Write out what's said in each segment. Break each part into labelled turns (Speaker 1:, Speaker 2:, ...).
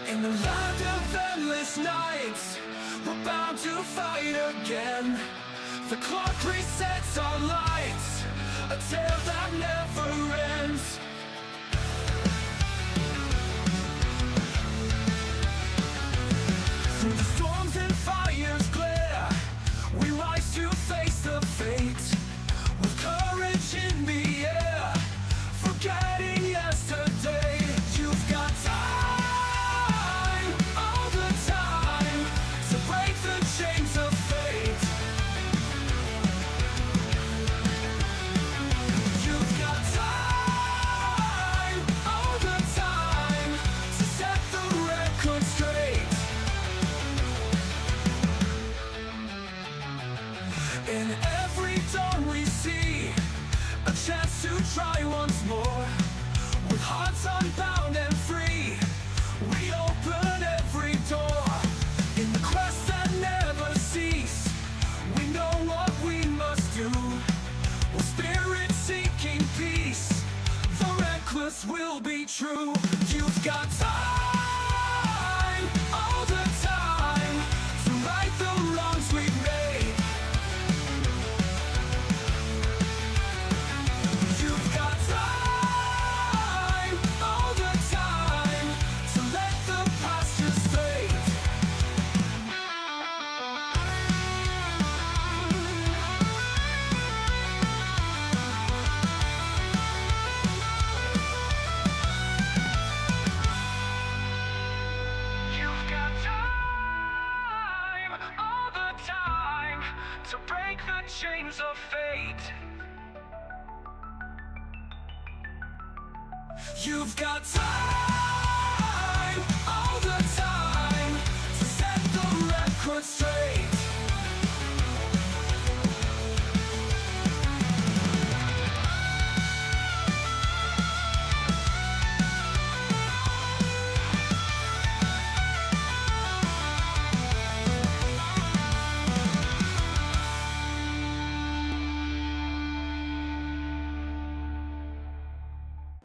Speaker 1: In the land of endless nights, we're bound to fight again. The clock resets our lights, a tale that never ends. Through the storms and fire's glare, we rise to face the fate. With courage in the air, forgetting yesterday. You've got time, all the time, to break the chains of fate. You've got time, all the time, to set the record straight. In every dawn we see a chance to try once more. With hearts unbound and free, we open every door. In the quest that never cease, we know what we must do. With spirit seeking peace, the reckless will be true. You've got time, all the time, to right the wrongs we've made. You've got time, all the time, to let the past just fade. You've got time, all the time, to break the chains of fate. You've got time, all the time, to set the record straight.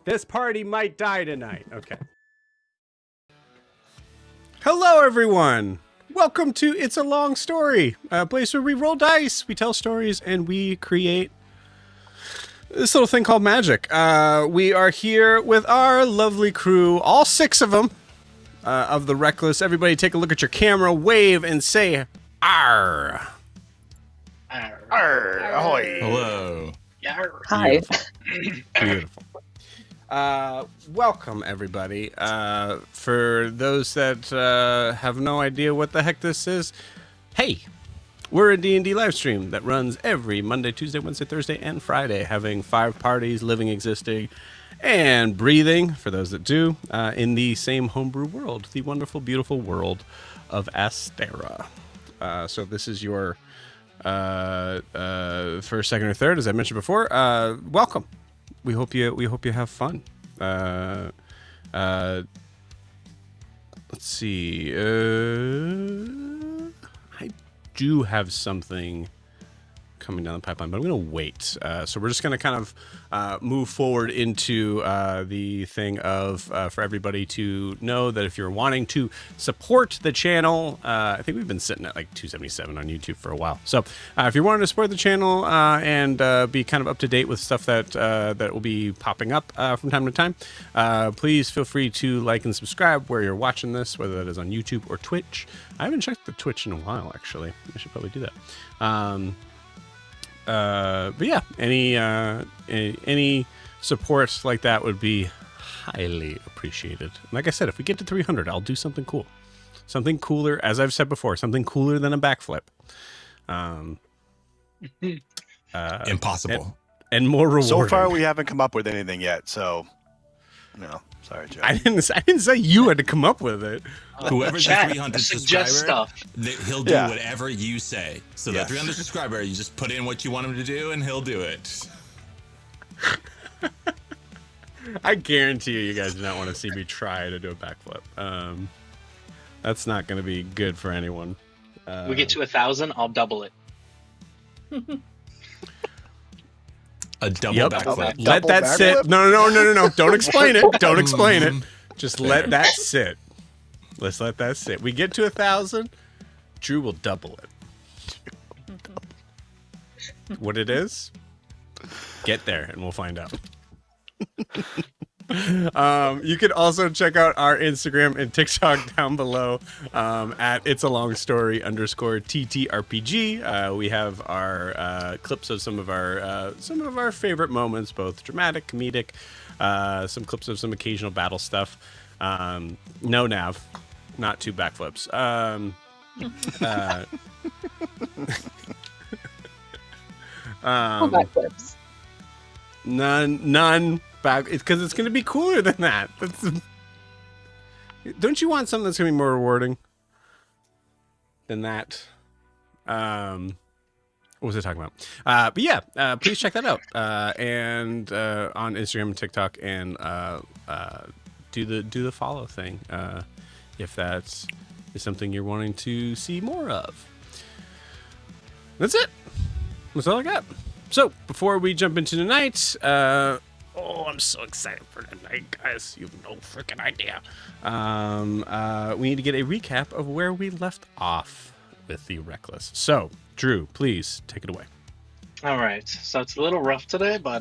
Speaker 2: This party might die tonight. Okay. Hello, everyone. Welcome to It's a Long Story, a place where we roll dice, we tell stories, and we create this little thing called magic. We are here with our lovely crew, all 6 of them, of the Wreckless. Everybody take a look at your camera, wave, and say, "Arr."
Speaker 3: Arr.
Speaker 4: Arr, ahoy.
Speaker 5: Hello.
Speaker 3: Arr.
Speaker 6: Hi.
Speaker 2: Beautiful. Welcome, everybody. For those that have no idea what the heck this is, hey, we're a D&D live stream that runs every Monday, Tuesday, Wednesday, Thursday, and Friday, having 5 parties, living, existing, and breathing, for those that do, in the same homebrew world, the wonderful, beautiful world of Astera. So this is your first, second, or third, as I mentioned before. Welcome. We hope you have fun. Let's see. I do have something coming down the pipeline, but I'm going to wait. So we're just going to kind of move forward into the thing of for everybody to know that if you're wanting to support the channel, I think we've been sitting at like 277 on YouTube for a while. So if you're wanting to support the channel and be kind of up to date with stuff that that will be popping up from time to time, please feel free to like and subscribe where you're watching this, whether that is on YouTube or Twitch. I haven't checked the Twitch in a while, actually. I should probably do that. But yeah, any support like that would be highly appreciated. Like I said, if we get to 300, I'll do something cool, something cooler. As I've said before, something cooler than a backflip.
Speaker 5: Impossible.
Speaker 2: And more rewarding.
Speaker 4: So far, we haven't come up with anything yet. So, no, sorry, Joe.
Speaker 2: I didn't say you had to come up with it.
Speaker 5: Whoever's the
Speaker 3: Chat,
Speaker 5: 300
Speaker 3: suggest
Speaker 5: subscriber,
Speaker 3: stuff.
Speaker 5: he'll do
Speaker 4: Yeah.
Speaker 5: whatever you say. So
Speaker 4: Yes.
Speaker 5: the 300 subscriber, you just put in what you want him to do, and he'll do it.
Speaker 2: I guarantee you guys do not want to see me try to do a backflip. That's not going to be good for anyone.
Speaker 3: We get to 1,000, I'll double it.
Speaker 5: A double
Speaker 2: Yep.
Speaker 5: backflip.
Speaker 2: Let that
Speaker 4: backflip?
Speaker 2: sit. No. Don't explain it. Don't explain it. Just let that sit. Let's let that sit. We get to 1,000, Drew will double it. What it is? Get there and we'll find out. You can also check out our Instagram and TikTok down below at It's a Long Story _TTRPG. We have our clips of some of our favorite moments, both dramatic, comedic, some clips of some occasional battle stuff. No nav, not 2 backflips.
Speaker 6: Backflips.
Speaker 2: None back. It's because it's going to be cooler than that. Don't you want something that's going to be more rewarding than that? What was I talking about? But yeah, please check that out. And on Instagram and TikTok, and do the follow thing if that is something you're wanting to see more of. That's it. That's all I got. So before we jump into tonight, I'm so excited for tonight, guys. You have no freaking idea. We need to get a recap of where we left off with the Wreckless. So, Drew, please take it away.
Speaker 3: All right, so it's a little rough today, but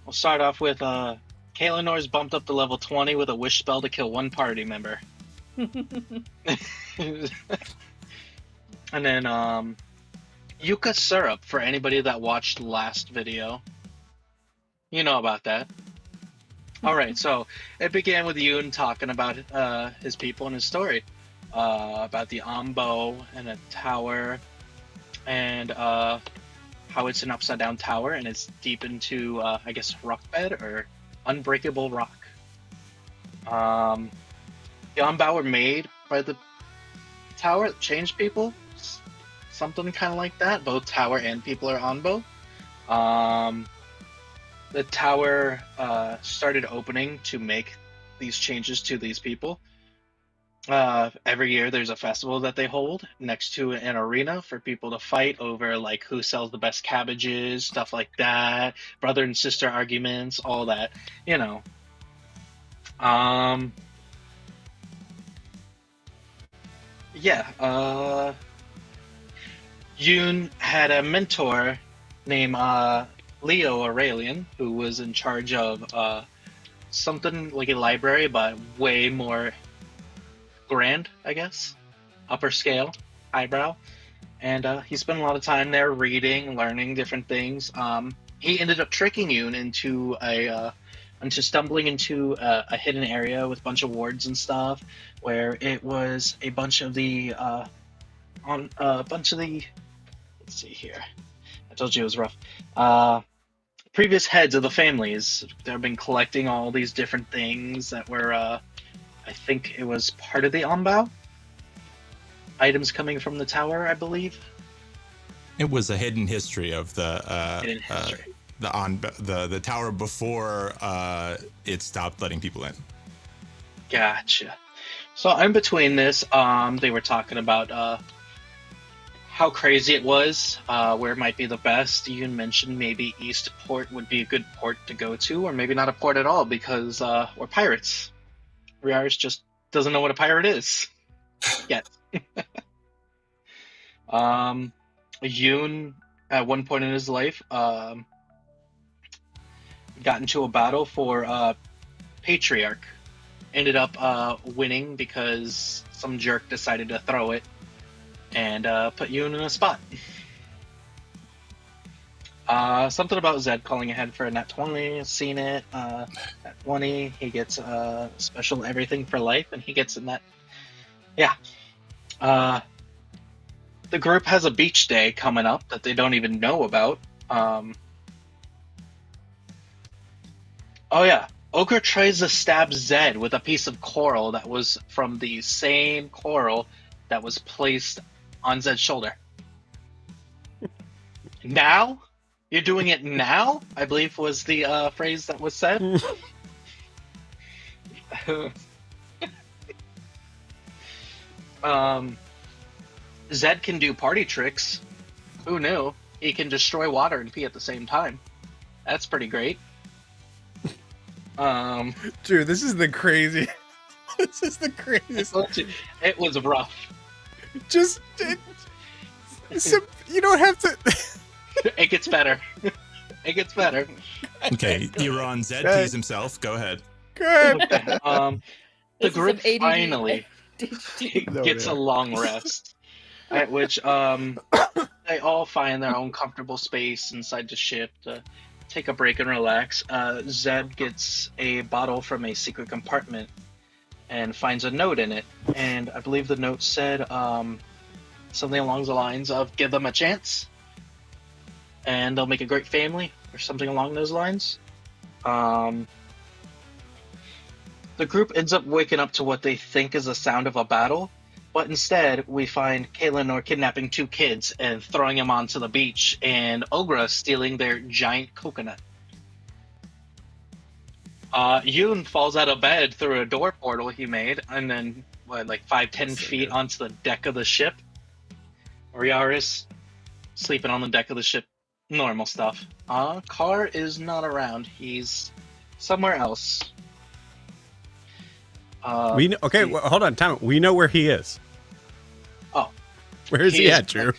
Speaker 3: we'll start off with Caitlin Norris bumped up to level 20 with a wish spell to kill 1 party member. And then Yucca syrup, for anybody that watched last video. You know about that. Alright, so it began with Yoon talking about his people and his story. About the Ambo and a tower, and how it's an upside down tower and it's deep into, I guess, rock bed or unbreakable rock. The Ambo were made by the tower that changed people. Something kind of like that. Both tower and people are Anbo. The tower started opening to make these changes to these people. Every year there's a festival that they hold next to an arena for people to fight over like who sells the best cabbages, stuff like that, brother and sister arguments, all that, you know. Um, yeah, Yoon had a mentor named Leo Aurelian who was in charge of something like a library, but way more grand, I guess, upper scale, highbrow. And he spent a lot of time there reading, learning different things. He ended up tricking Yoon into stumbling into a hidden area with a bunch of wards and stuff, where it was a bunch of the on a bunch of the. Let's see here. I told you it was rough. Previous heads of the families. They've been collecting all these different things that were. I think it was part of the Onbao. Items coming from the tower, I believe.
Speaker 5: It was a hidden history of
Speaker 3: Hidden history.
Speaker 5: the tower before it stopped letting people in.
Speaker 3: Gotcha. So in between this, they were talking about how crazy it was, where it might be the best. You mentioned maybe East Port would be a good port to go to, or maybe not a port at all because we're pirates. Riaris just doesn't know what a pirate is yet. Yoon, at one point in his life, got into a battle for Patriarch. Ended up winning because some jerk decided to throw it and put Yoon in a spot. Something about Zed calling ahead for a nat 20, seen it. Nat 20, he gets special everything for life, and he gets in that. Yeah. The group has a beach day coming up that they don't even know about. Oh yeah, Ogre tries to stab Zed with a piece of coral that was from the same coral that was placed on Zed's shoulder. Now? You're doing it now? I believe was the phrase that was said. Zed can do party tricks. Who knew? He can destroy water and pee at the same time. That's pretty great.
Speaker 2: Dude, this is the crazy. This is the craziest.
Speaker 3: It was rough.
Speaker 2: Just, you don't have to.
Speaker 3: It gets better. It gets better.
Speaker 5: Okay, you're on Zed
Speaker 4: Okay.
Speaker 5: tease himself. Go ahead.
Speaker 2: Good.
Speaker 3: The
Speaker 6: This is
Speaker 3: group
Speaker 6: some ADD.
Speaker 3: finally
Speaker 4: No,
Speaker 3: gets
Speaker 4: yeah.
Speaker 3: a long rest, at which they all find their own comfortable space inside the ship to take a break and relax. Zed gets a bottle from a secret compartment and finds a note in it, and I believe the note said something along the lines of "Give them a chance, and they'll make a great family," or something along those lines. The group ends up waking up to what they think is the sound of a battle, but instead we find Kaelinor kidnapping two kids and throwing them onto the beach, and Ogra stealing their giant coconut. Yoon falls out of bed through a door portal he made, and then, like 5-10 feet onto the deck of the ship. Riaris sleeping on the deck of the ship. Normal stuff. Carr is not around. He's somewhere else.
Speaker 2: We know, okay, well, hold on, time. We know where he is.
Speaker 3: Oh.
Speaker 2: Where is he
Speaker 3: He is
Speaker 2: at, Drew?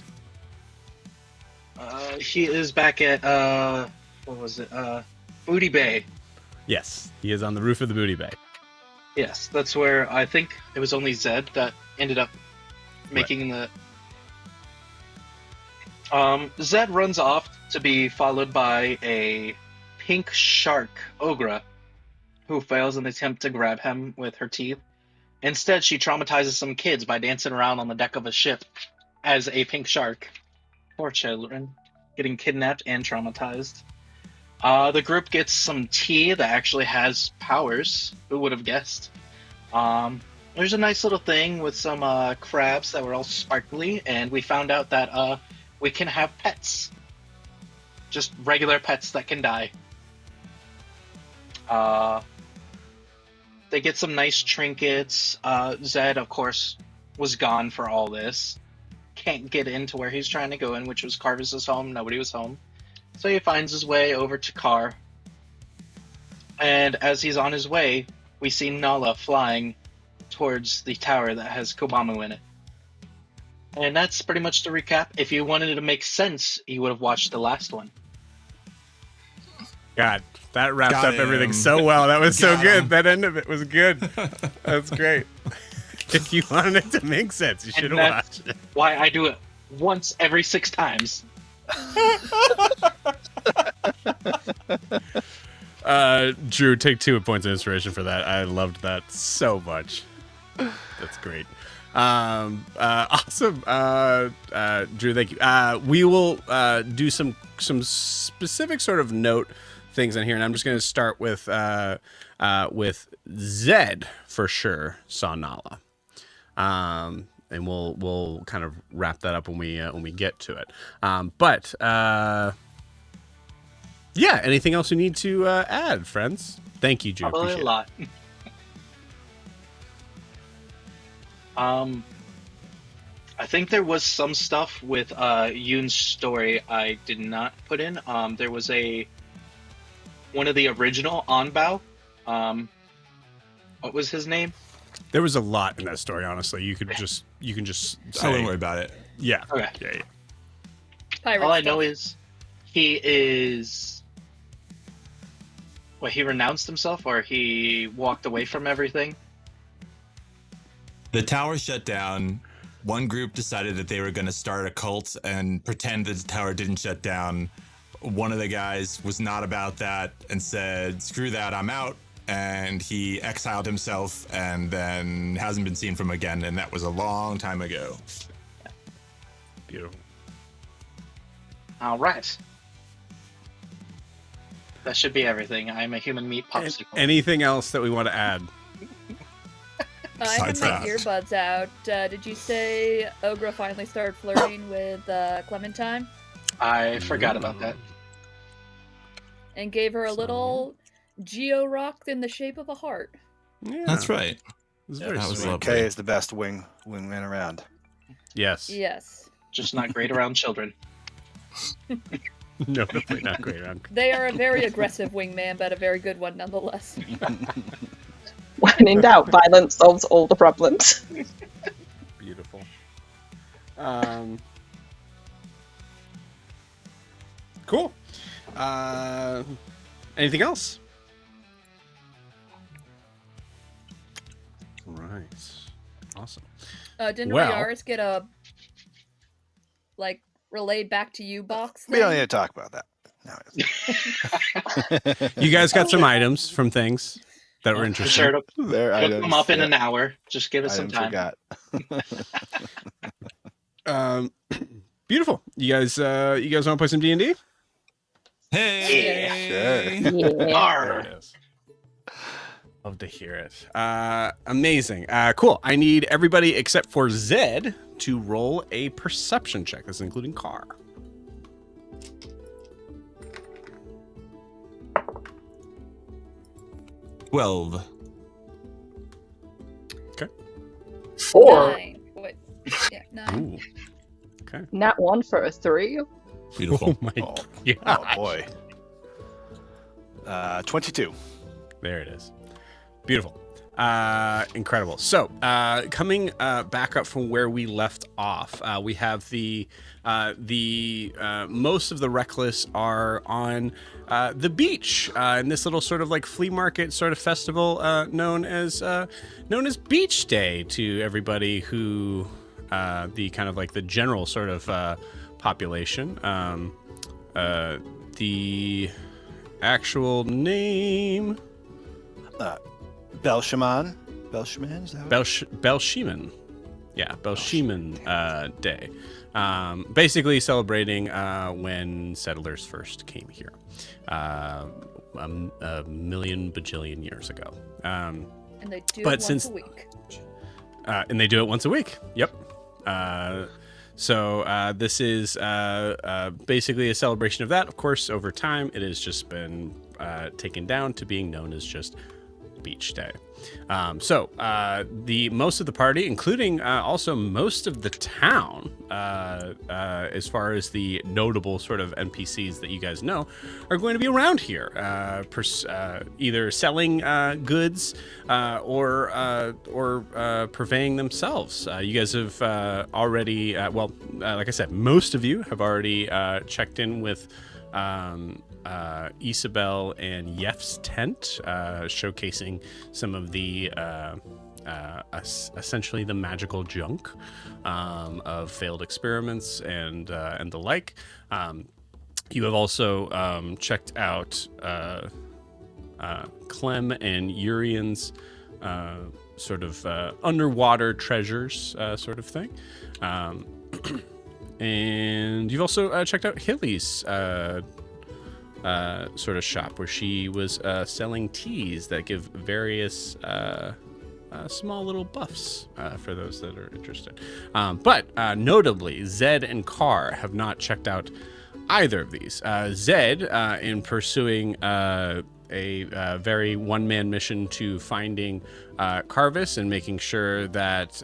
Speaker 3: He is back at what was it? Booty Bay.
Speaker 2: Yes, he is on the roof of the booty bay.
Speaker 3: Yes, that's where I think it was only Zed that ended up making the. Zed runs off to be followed by a pink shark Ogra, who fails in the attempt to grab him with her teeth. Instead, she traumatizes some kids by dancing around on the deck of a ship as a pink shark. Poor children, getting kidnapped and traumatized. The group gets some tea that actually has powers. Who would have guessed? There's a nice little thing with some crabs that were all sparkly, and we found out that we can have pets. Just regular pets that can die. They get some nice trinkets. Zed, of course, was gone for all this. Can't get into where he's trying to go in, which was Carvis's home. Nobody was home. So he finds his way over to Car. And as he's on his way, we see Nala flying towards the tower that has Kobamu in it. And that's pretty much the recap. If you wanted it to make sense, you would have watched the last one.
Speaker 2: God, that wrapped
Speaker 5: Got
Speaker 2: up
Speaker 5: him.
Speaker 2: everything so well. That was so
Speaker 5: Got
Speaker 2: good.
Speaker 5: him.
Speaker 2: That end of it was good. That's great. If you wanted it to make sense, you should have
Speaker 3: that's-
Speaker 2: watched it.
Speaker 3: Why I do it once every 6 times.
Speaker 2: Drew, take 2 points of inspiration for that. I loved that so much. That's great. Awesome. Drew, thank you. We will do some specific sort of note things in here, and I'm just going to start with Zed for sure. Saw Nala. And we'll kind of wrap that up when we get to it. But yeah, anything else we need to add, friends? Thank you, Drew.
Speaker 3: Probably a
Speaker 2: Appreciate
Speaker 3: lot. I think there was some stuff with Yoon's story I did not put in. There was one of the original Onbao. What was his name?
Speaker 2: There was a lot in that story, honestly. You can just
Speaker 5: I wouldn't
Speaker 2: say,
Speaker 5: worry about it.
Speaker 2: yeah,
Speaker 3: Okay.
Speaker 2: yeah.
Speaker 6: Pirate
Speaker 3: All I
Speaker 6: stuff.
Speaker 3: know is he is. What, he renounced himself, or he walked away from everything?
Speaker 5: The tower shut down. One group decided that they were going to start a cult and pretend that the tower didn't shut down. One of the guys was not about that and said, "Screw that, I'm out." And he exiled himself and then hasn't been seen from again. And that was a long time ago.
Speaker 2: Beautiful.
Speaker 3: All right. That should be everything. I'm a human meat popsicle.
Speaker 2: Anything else that we want to add?
Speaker 6: I have
Speaker 5: Besides
Speaker 6: my
Speaker 5: that.
Speaker 6: earbuds out. Did you say Ogra finally started flirting with Clementine
Speaker 3: I forgot about that.
Speaker 6: and gave her a little geo rock in the shape of a heart?
Speaker 2: Yeah,
Speaker 5: That's right.
Speaker 2: It was very
Speaker 5: That was
Speaker 2: sweet.
Speaker 5: lovely.
Speaker 4: Kay is the best wingman around.
Speaker 2: Yes.
Speaker 6: Yes.
Speaker 3: Just not great around children.
Speaker 2: No, definitely not great.
Speaker 6: They are a very aggressive wingman, but a very good one nonetheless.
Speaker 7: When in doubt, violence solves all the problems.
Speaker 2: Beautiful. Cool. Anything else? Right. Awesome.
Speaker 6: Didn't
Speaker 2: Well-
Speaker 6: Yaris get a relayed back to you box
Speaker 4: We don't
Speaker 6: thing?
Speaker 4: need to talk about that. No,
Speaker 2: You guys got some items from things that were
Speaker 3: For
Speaker 2: interesting.
Speaker 3: sure, it'll,
Speaker 4: Their
Speaker 3: it'll
Speaker 4: items,
Speaker 3: come up in
Speaker 4: yeah,
Speaker 3: an hour. Just give us some
Speaker 4: items
Speaker 3: time.
Speaker 4: we got.
Speaker 2: Beautiful. You guys want to play some D&D?
Speaker 5: Hey!
Speaker 4: Sure.
Speaker 7: Yeah.
Speaker 3: Arr.
Speaker 2: There it is. Love to hear it. Amazing. Cool. I need everybody except for Zed to roll a perception check. This is including Car.
Speaker 5: Well,
Speaker 7: 4.
Speaker 6: 9. Wait. Yeah, 9.
Speaker 2: Ooh. Okay.
Speaker 7: Nat 1 for a 3.
Speaker 5: beautiful.
Speaker 2: Oh my
Speaker 4: Oh,
Speaker 2: god.
Speaker 4: oh boy. 22.
Speaker 2: There it is. Beautiful. Incredible. So, coming back up from where we left off, we have the most of the Wreckless are on the beach in this little sort of like flea market sort of festival known as Beach Day to everybody who the kind of like the general sort of population. The actual name.
Speaker 4: Belshaman. Belshaman, is that what?
Speaker 2: Belsheman. Yeah, Belsheman Day. Basically celebrating when settlers first came here a million bajillion years ago.
Speaker 6: And they do
Speaker 2: But
Speaker 6: it once
Speaker 2: since-
Speaker 6: a week.
Speaker 2: And they do it once a week. Yep. So this is basically a celebration of that. Of course, over time, it has just been taken down to being known as just beach day. The most of the party, including also most of the town, as far as the notable sort of NPCs that you guys know, are going to be around here, either selling goods or purveying themselves. You guys have already, like I said, most of you have already checked in with Isabel and Yef's tent, showcasing some of the essentially the magical junk of failed experiments and the like. You have also checked out Clem and Urian's sort of underwater treasures sort of thing. And you've also checked out Hilly's sort of shop, where she was selling teas that give various small little buffs for those that are interested. But notably, Zed and Carr have not checked out either of these. Zed, in pursuing a very one-man mission to finding Carvis and making sure that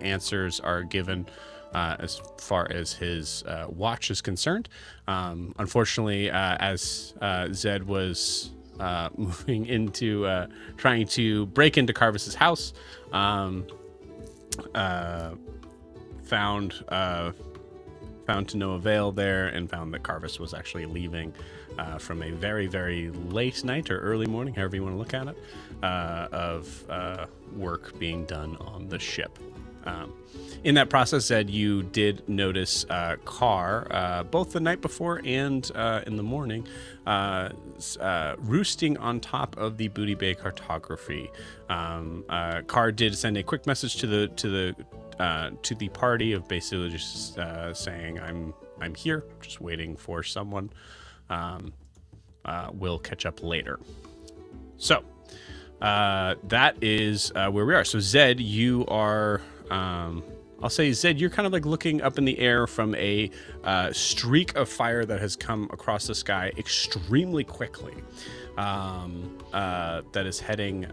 Speaker 2: answers are given as far as his watch is concerned. Unfortunately, as Zed was moving into trying to break into Carvis's house, found to no avail there, and found that Carvis was actually leaving from a very, very late night or early morning, however you want to look at it, of work being done on the ship. In that process, Zed, you did notice Carr, both the night before and in the morning, roosting on top of the Booty Bay cartography. Carr did send a quick message to the party of basically just saying, "I'm here, just waiting for someone. We'll catch up later." So that is where we are. So Zed, you are. I'll say, Zed, you're kind of like looking up in the air from a streak of fire that has come across the sky extremely quickly. That is heading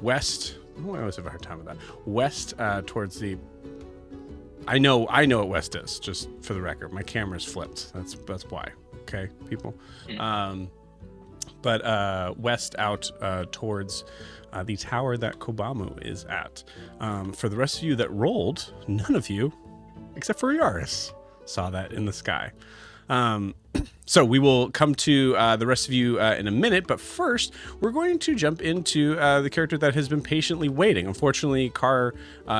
Speaker 2: west. Oh, I always have a hard time with that. West towards the. I know what west is. Just for the record, my camera's flipped. That's why. Okay, people. But west out towards. The tower that Kobamu is at. For the rest of you that rolled, none of you, except for Yaris, saw that in the sky. So we will come to the rest of you in a minute, but first we're going to jump into the character that has been patiently waiting. Unfortunately, Carr,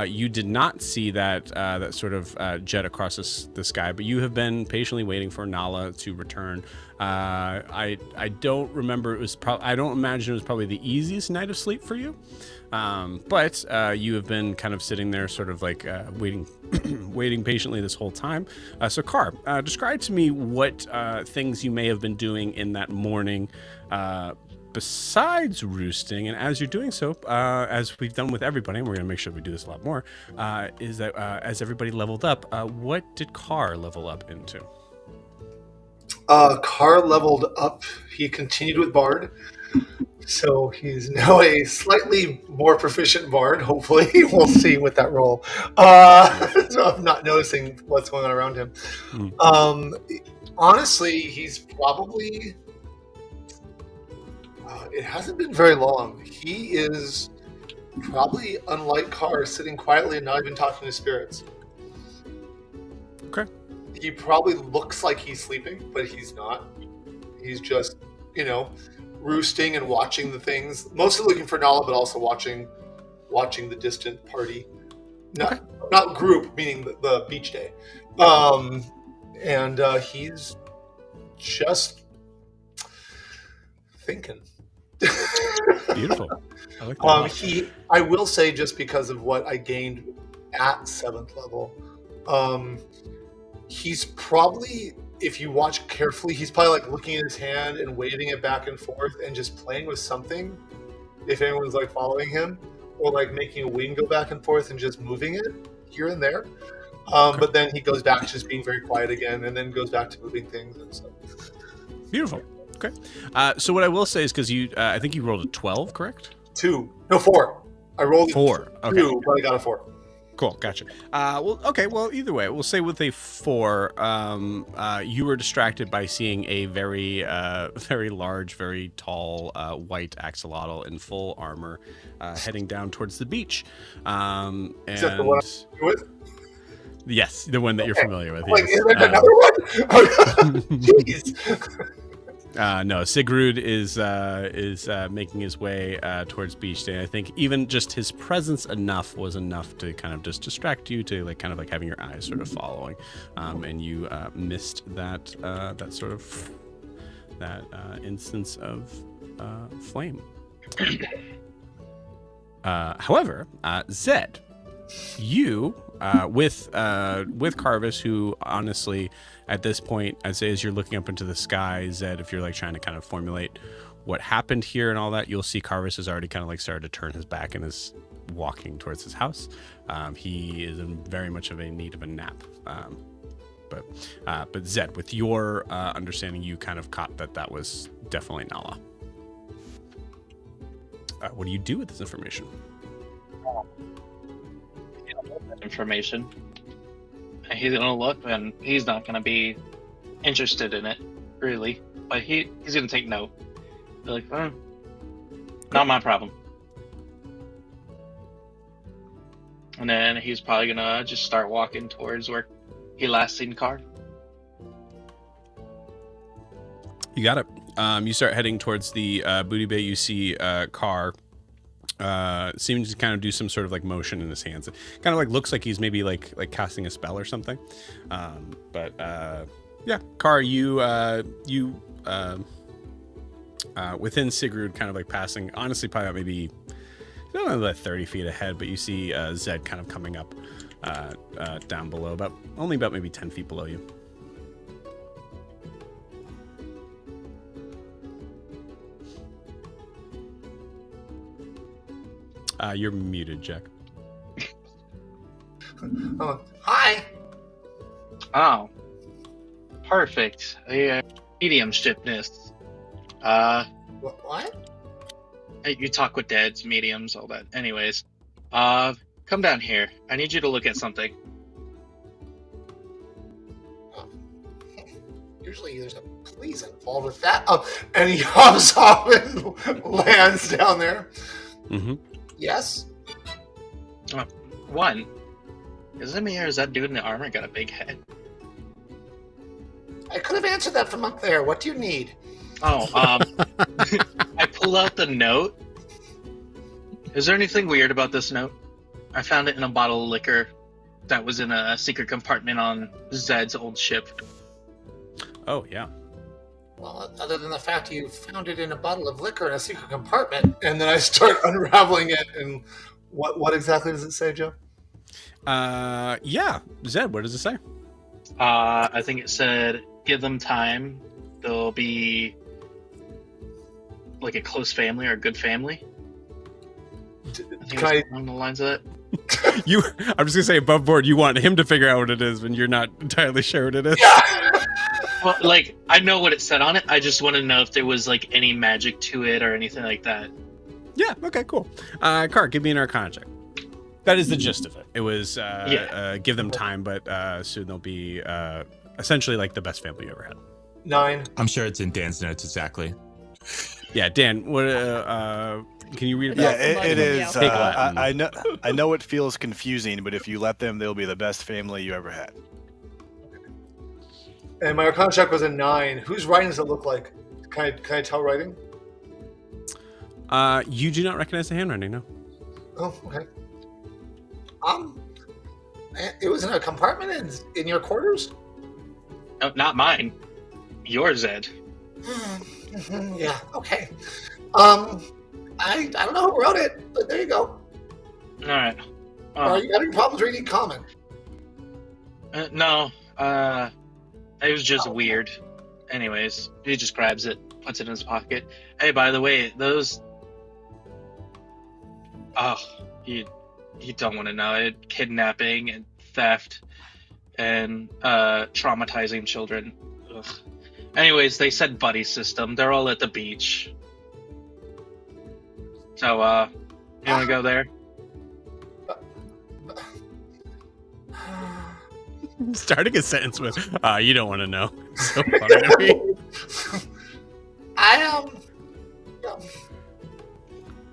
Speaker 2: you did not see that that sort of jet across the sky, but you have been patiently waiting for Nala to return. I don't remember. I don't imagine it was probably the easiest night of sleep for you. But you have been kind of sitting there sort of like waiting patiently this whole time. So Carr, describe to me what things you may have been doing in that morning besides roosting. And as you're doing so, as we've done with everybody, and we're going to make sure we do this a lot more, is that as everybody leveled up, what did Carr level up into?
Speaker 8: Carr leveled up. He continued with Bard. So he's now a slightly more proficient Bard, hopefully. We'll see with that roll. So I'm not noticing what's going on around him. Honestly, he's probably... it hasn't been very long. He is probably, unlike Carr, sitting quietly and not even talking to spirits.
Speaker 2: Okay.
Speaker 8: He probably looks like he's sleeping, but he's not. He's just, roosting and watching the things. Mostly looking for Nala, but also watching the distant party. Not group, meaning the beach day. And he's just thinking.
Speaker 2: Beautiful. I like that.
Speaker 8: I will say, just because of what I gained at 7th level, he's probably, if you watch carefully, he's probably like looking at his hand and waving it back and forth and just playing with something, if anyone's like following him, or like making a wing go back and forth and just moving it here and there. But then he goes back to just being very quiet again, and then goes back to moving things and stuff.
Speaker 2: Beautiful. Okay. So what I will say is because you, I think you rolled a 12, correct?
Speaker 8: 2. No, 4. I rolled
Speaker 2: 4.
Speaker 8: a
Speaker 2: Okay.
Speaker 8: 2, but I got a 4.
Speaker 2: Cool. Gotcha. Well, okay. Well, either way, we'll say with a 4, you were distracted by seeing a very, very large, very tall, white axolotl in full armor, heading down towards the beach. And
Speaker 8: Is that the one I'm with?
Speaker 2: yes, the one that you're familiar with.
Speaker 8: Like,
Speaker 2: Yes.
Speaker 8: is there another one? Jeez.
Speaker 2: No, Sigrud is making his way towards beach day. I think even just his presence was enough to kind of just distract you to like kind of like having your eyes sort of following, and you missed that sort of that instance of flame. However, Zed, you with Carvis, who honestly at this point, I'd say as you're looking up into the sky, Zed, if you're like trying to kind of formulate what happened here and all that, you'll see Carvis has already kind of like started to turn his back and is walking towards his house. He is in very much of a need of a nap. But Zed, with your understanding, you kind of caught that was definitely Nala. What do you do with this information?
Speaker 3: Information. He's gonna look, and he's not gonna be interested in it, really. But he's gonna take note. Be like, not my problem. And then he's probably gonna just start walking towards where he last seen Car.
Speaker 2: You got it. You start heading towards the booty bay. You see Car seems to kind of do some sort of like motion in his hands. It kind of like looks like he's maybe like casting a spell or something. But yeah, Car, you within Sigrud, kind of like passing, honestly probably about maybe, I don't know, like 30 feet ahead, but you see Zed kind of coming up down below, only about maybe 10 feet below you. You're muted, Jack.
Speaker 8: Hi.
Speaker 3: Oh, perfect. Mediumshipness.
Speaker 8: What?
Speaker 3: You talk with dads, mediums, all that. Anyways, come down here. I need you to look at something.
Speaker 8: Usually there's a police involved with that. Oh, and he hops off and lands down there.
Speaker 2: Mm-hmm.
Speaker 8: Yes?
Speaker 3: One, is that dude in the armor got a big head?
Speaker 8: I could have answered that from up there. What do you need?
Speaker 3: Oh, I pull out the note. Is there anything weird about this note? I found it in a bottle of liquor that was in a secret compartment on Zed's old ship.
Speaker 2: Oh, yeah.
Speaker 8: Well, other than the fact you found it in a bottle of liquor in a secret compartment, and then I start unraveling it, and what exactly does it say, Joe?
Speaker 2: Yeah. Zed, what does it say?
Speaker 3: I think it said, give them time. They'll be like a close family or a good family. I think it's along the lines of that.
Speaker 2: I'm just gonna say above board, you want him to figure out what it is when you're not entirely sure what it is.
Speaker 3: Well, like, I know what it said on it. I just want to know if there was like any magic to it or anything like that.
Speaker 2: Yeah, okay, cool. Car, give me an Arcana check. That is the gist of it. It was give them time, but soon they'll be essentially like the best family you ever had.
Speaker 8: 9.
Speaker 5: I'm sure it's in Dan's notes exactly.
Speaker 2: Yeah, Dan, what can you read about?
Speaker 4: Yeah, it is.
Speaker 2: Big Latin.
Speaker 4: I know it feels confusing, but if you let them, they'll be the best family you ever had.
Speaker 8: And my Arcana check was a 9. Whose writing does it look like? Can I tell writing?
Speaker 2: You do not recognize the handwriting, no.
Speaker 8: Oh, okay. It was in a compartment in your quarters?
Speaker 3: No, not mine. Yours, Ed.
Speaker 8: Yeah, okay. I don't know who wrote it, but there you go.
Speaker 3: All right.
Speaker 8: Are you having problems reading common?
Speaker 3: No. It was just weird. Anyways, he just grabs it, puts it in his pocket. Hey, by the way, those... Oh, you don't want to know it. Kidnapping and theft and traumatizing children. Ugh. Anyways, they said buddy system. They're all at the beach. So, you want to go there?
Speaker 2: Starting a sentence with, you don't want to know. So funny to me.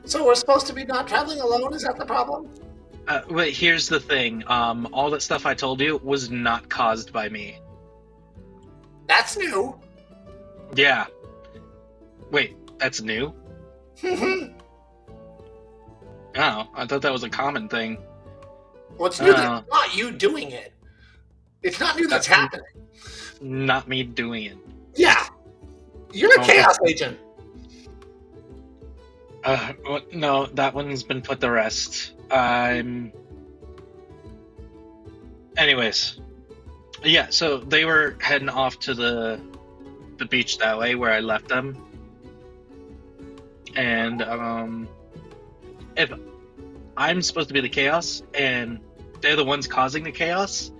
Speaker 8: So we're supposed to be not traveling alone? Is that the problem?
Speaker 3: But here's the thing. All that stuff I told you was not caused by me.
Speaker 8: That's new.
Speaker 3: Yeah. Wait, that's new? Oh, I thought that was a common thing.
Speaker 8: What's new? That's not you doing it. It's not new. That's happening.
Speaker 3: Not me doing it.
Speaker 8: Yeah. You're a chaos agent.
Speaker 3: No, that one's been put to rest. Anyways. Yeah, so they were heading off to the beach that way where I left them. And, if I'm supposed to be the chaos and they're the ones causing the chaos,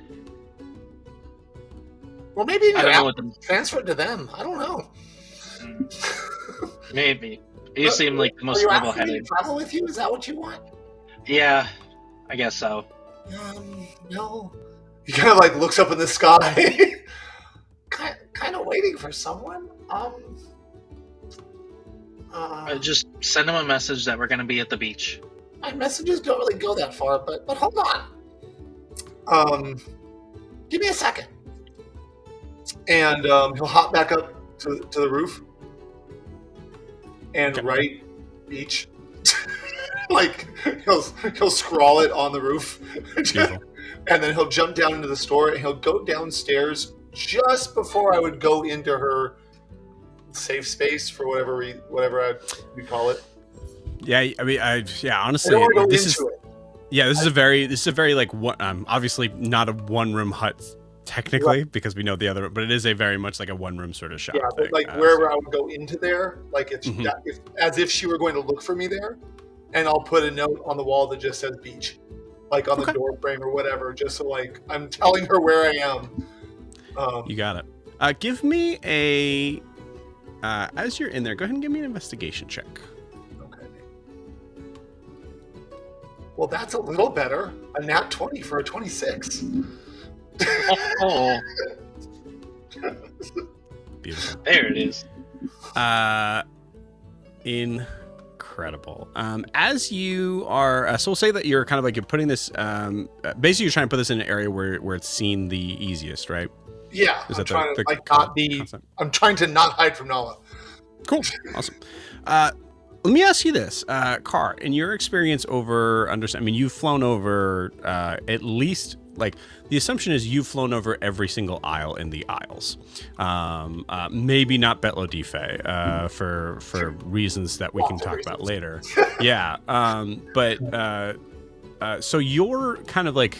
Speaker 8: Well, maybe
Speaker 3: I don't know what
Speaker 8: transfer it to them. I don't know.
Speaker 3: Maybe. You seem like the most
Speaker 8: Are you asking me to
Speaker 3: level-headed.
Speaker 8: travel with you? Is that what you want?
Speaker 3: Yeah, I guess so.
Speaker 8: No. He kind of like looks up in the sky, kind of waiting for someone.
Speaker 3: Just send them a message that we're going to be at the beach.
Speaker 8: My messages don't really go that far, but hold on. Give me a second. And he'll hop back up to the roof and write beach. Like he'll scrawl it on the roof. And then he'll jump down into the store and he'll go downstairs just before I would go into her safe space for whatever we call it.
Speaker 2: Yeah, I mean, honestly,
Speaker 8: I don't want to go
Speaker 2: this
Speaker 8: into
Speaker 2: is
Speaker 8: it.
Speaker 2: yeah, this is a very like obviously not a one room hut technically because we know the other, but it is a very much like a one room sort of shop.
Speaker 8: Yeah, but
Speaker 2: thing.
Speaker 8: like wherever I would go into there, like it's as if she were going to look for me there, and I'll put a note on the wall that just says beach, like on the door frame or whatever, just so like I'm telling her where I am.
Speaker 2: You got it. Give me a as you're in there, go ahead and give me an investigation check.
Speaker 8: Okay. Well, that's a little better. A nat 20 for a 26.
Speaker 3: Oh,
Speaker 2: Beautiful.
Speaker 3: there it is.
Speaker 2: Incredible. As you are, so we'll say that you're kind of like you're putting this. Basically, you're trying to put this in an area where it's seen the easiest, right?
Speaker 8: Yeah,
Speaker 2: Is
Speaker 8: I'm
Speaker 2: that
Speaker 8: trying
Speaker 2: the
Speaker 8: to like not be.
Speaker 2: concept?
Speaker 8: I'm trying to not hide from Nala.
Speaker 2: Cool. Awesome. Let me ask you this, Car, in your experience I mean, you've flown over at least, like, the assumption is you've flown over every single aisle in the aisles. Maybe not Betlo Dife, for reasons that we can talk about later. Yeah. So you're kind of like,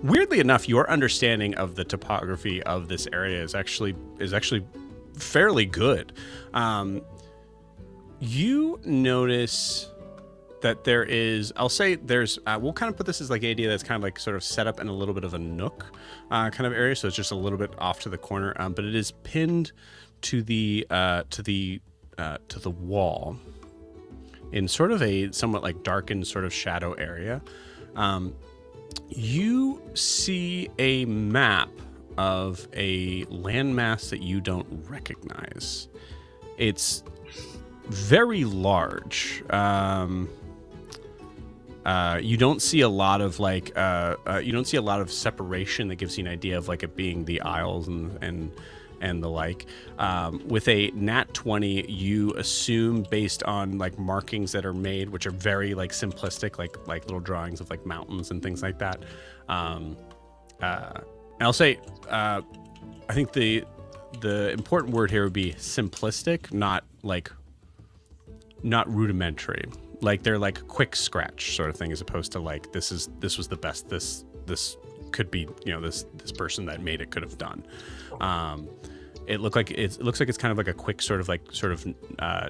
Speaker 2: weirdly enough, your understanding of the topography of this area is actually fairly good. You notice that there is, I'll say there's, we'll kind of put this as like an idea that's kind of like sort of set up in a little bit of a nook kind of area. So it's just a little bit off to the corner, but it is pinned to the wall in sort of a somewhat like darkened sort of shadow area. You see a map of a landmass that you don't recognize. It's very large. You don't see a lot of like separation that gives you an idea of like it being the aisles and the like. With a nat 20, you assume based on like markings that are made, which are very like simplistic, like little drawings of like mountains and things like that. And I'll say, I think the important word here would be simplistic, not rudimentary. Like they're like quick scratch sort of thing, as opposed to like this was the best this could be, this person that made it could have done. It looks like it's kind of like a quick sort of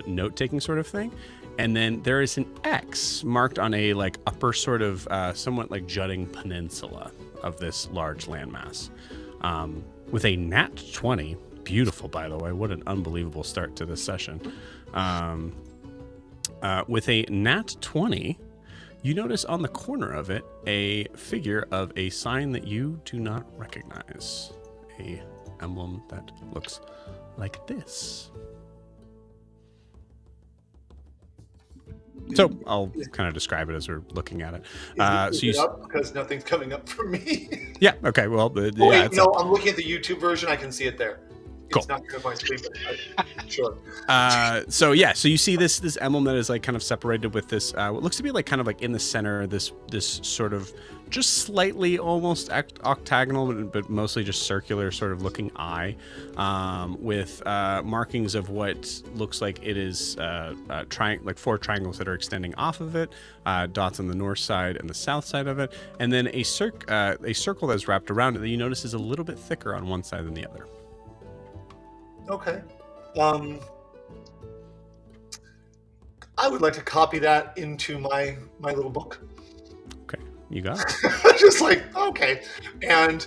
Speaker 2: note taking sort of thing. And then there is an X marked on a like upper sort of somewhat like jutting peninsula of this large landmass. With a nat 20, beautiful, by the way. What an unbelievable start to this session. With a nat 20, you notice on the corner of it a figure of a sign that you do not recognize. A emblem that looks like this. So I'll kind of describe it as we're looking at it.
Speaker 8: Is it up? Because nothing's coming up for me.
Speaker 2: Yeah. Okay. Well,
Speaker 8: Wait,
Speaker 2: it's
Speaker 8: no,
Speaker 2: up.
Speaker 8: I'm looking at the YouTube version. I can see it there. It's
Speaker 2: Cool.
Speaker 8: not going to my screen, but sure.
Speaker 2: So you see this emblem that is like kind of separated with this what looks to be like kind of like in the center, this sort of just slightly almost octagonal but mostly just circular sort of looking eye, with markings of what looks like it is like 4 triangles that are extending off of it, dots on the north side and the south side of it, and then a circle that's wrapped around it that you notice is a little bit thicker on one side than the other.
Speaker 8: Okay. I would like to copy that into my little book.
Speaker 2: Okay, you got it.
Speaker 8: Just like, okay. And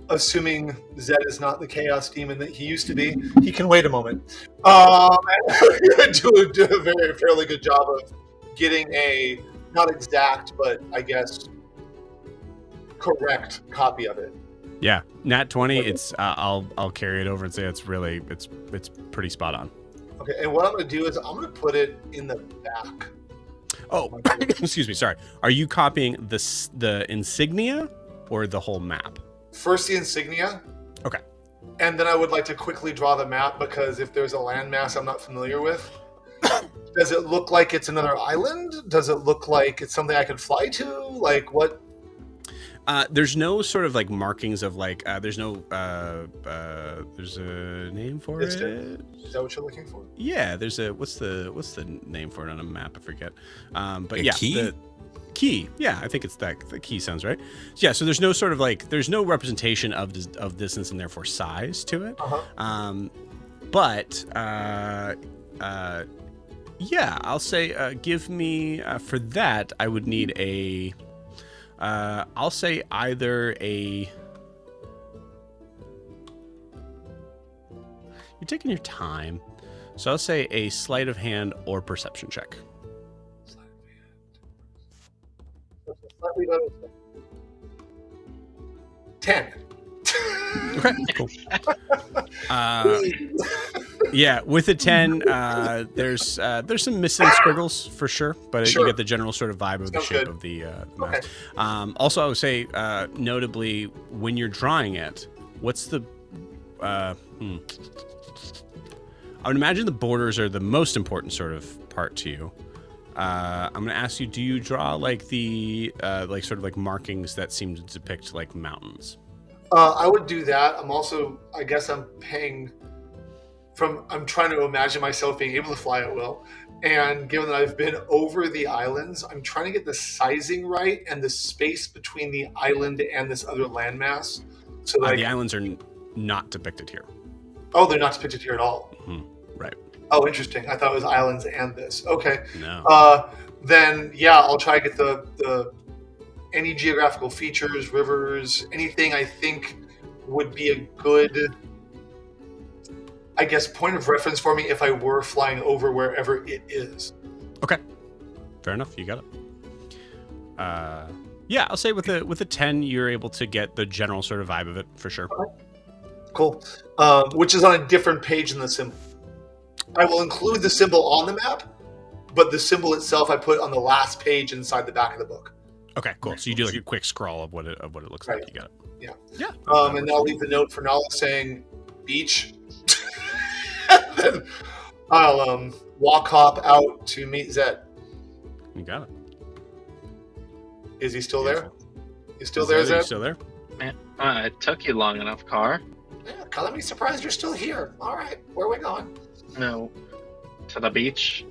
Speaker 8: assuming Zed is not the chaos demon that he used to be, he can wait a moment. And do a very fairly good job of getting a not exact, but I guess correct copy of it.
Speaker 2: Yeah, nat 20. It's I'll carry it over and say it's pretty spot on.
Speaker 8: Okay, and what I'm going to do is I'm going to put it in the back.
Speaker 2: Oh, excuse me. Sorry. Are you copying the insignia or the whole map?
Speaker 8: First the insignia.
Speaker 2: Okay.
Speaker 8: And then I would like to quickly draw the map, because if there's a landmass I'm not familiar with, does it look like it's another island? Does it look like it's something I could fly to? Like what?
Speaker 2: There's no sort of like markings of like there's no there's a name for it.
Speaker 8: Is that what you're looking for?
Speaker 2: Yeah, there's a what's the name for it on a map? I forget. But
Speaker 5: A
Speaker 2: yeah,
Speaker 5: key?
Speaker 2: the key. Yeah, I think it's that. The key sounds right. Yeah, so there's no sort of like there's no representation of distance and therefore size to it. But yeah, I'll say give me for that I would need a. I'll say either a. You're taking your time, so I'll say a sleight of hand or perception check.
Speaker 8: Slightly better. 10.
Speaker 2: Okay, cool. Yeah, with a 10, there's some missing squiggles for sure, but
Speaker 8: Sure.
Speaker 2: you get the general sort of vibe of the
Speaker 8: Sounds
Speaker 2: shape
Speaker 8: good.
Speaker 2: of the
Speaker 8: Okay.
Speaker 2: map. Also, I would say, notably, when you're drawing it, what's the... I would imagine the borders are the most important sort of part to you. I'm going to ask you, do you draw like the like sort of like markings that seem to depict like mountains?
Speaker 8: I would do that. I'm also, I guess I'm trying to imagine myself being able to fly at will. And given that I've been over the islands, I'm trying to get the sizing right and the space between the island and this other landmass. So
Speaker 2: The islands are not depicted here.
Speaker 8: oh, they're not depicted here at all.
Speaker 2: Right.
Speaker 8: Oh, interesting. I thought it was islands and this. Okay.
Speaker 2: No.
Speaker 8: Then yeah, I'll try to get the any geographical features, rivers, anything I think would be a good, I guess, point of reference for me if I were flying over wherever it is.
Speaker 2: Okay. Fair enough. You got it. Yeah, I'll say with a 10, you're able to get the general sort of vibe of it for sure.
Speaker 8: Cool. Which is on a different page than the symbol. I will include the symbol on the map, but the symbol itself I put on the last page inside the back of the book.
Speaker 2: Okay, cool. So you do like a quick scroll of what it looks
Speaker 8: Right.
Speaker 2: like. You got it.
Speaker 8: Yeah.
Speaker 2: Yeah.
Speaker 8: And I'll leave the note for Nala saying beach. And then I'll walk hop out to meet Zed.
Speaker 2: You got it.
Speaker 8: Is he still there?
Speaker 2: Beautiful.
Speaker 8: You still there,
Speaker 2: You
Speaker 8: Zed?
Speaker 2: still there?
Speaker 3: Man, it took you long enough, car.
Speaker 8: Yeah, let me surprised you're still here. All right, where are we going?
Speaker 3: No. To the beach.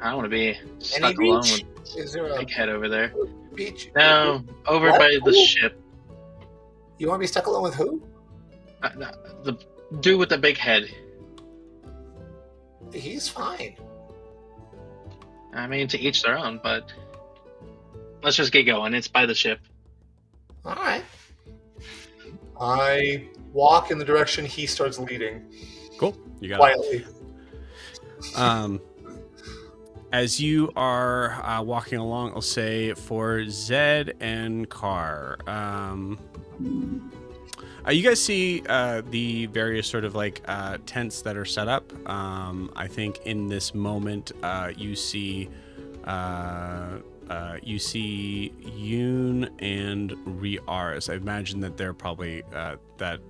Speaker 3: I don't want to be
Speaker 8: Any
Speaker 3: stuck alone
Speaker 8: beach?
Speaker 3: with
Speaker 8: Is there a
Speaker 3: Big Head over there.
Speaker 8: beach?
Speaker 3: No, over
Speaker 8: What?
Speaker 3: by the
Speaker 8: Ooh.
Speaker 3: ship.
Speaker 8: You want to be stuck alone with who?
Speaker 3: The dude with the big head.
Speaker 8: He's fine.
Speaker 3: I mean, to each their own, but let's just get going. It's by the ship.
Speaker 8: All right. I walk in the direction he starts leading
Speaker 2: Cool. You got it.
Speaker 8: quietly.
Speaker 2: As you are walking along, I'll say for Zed and Carr, you guys see the various sort of like tents that are set up. I think in this moment, you see Yoon and Riaris. I imagine that they're probably that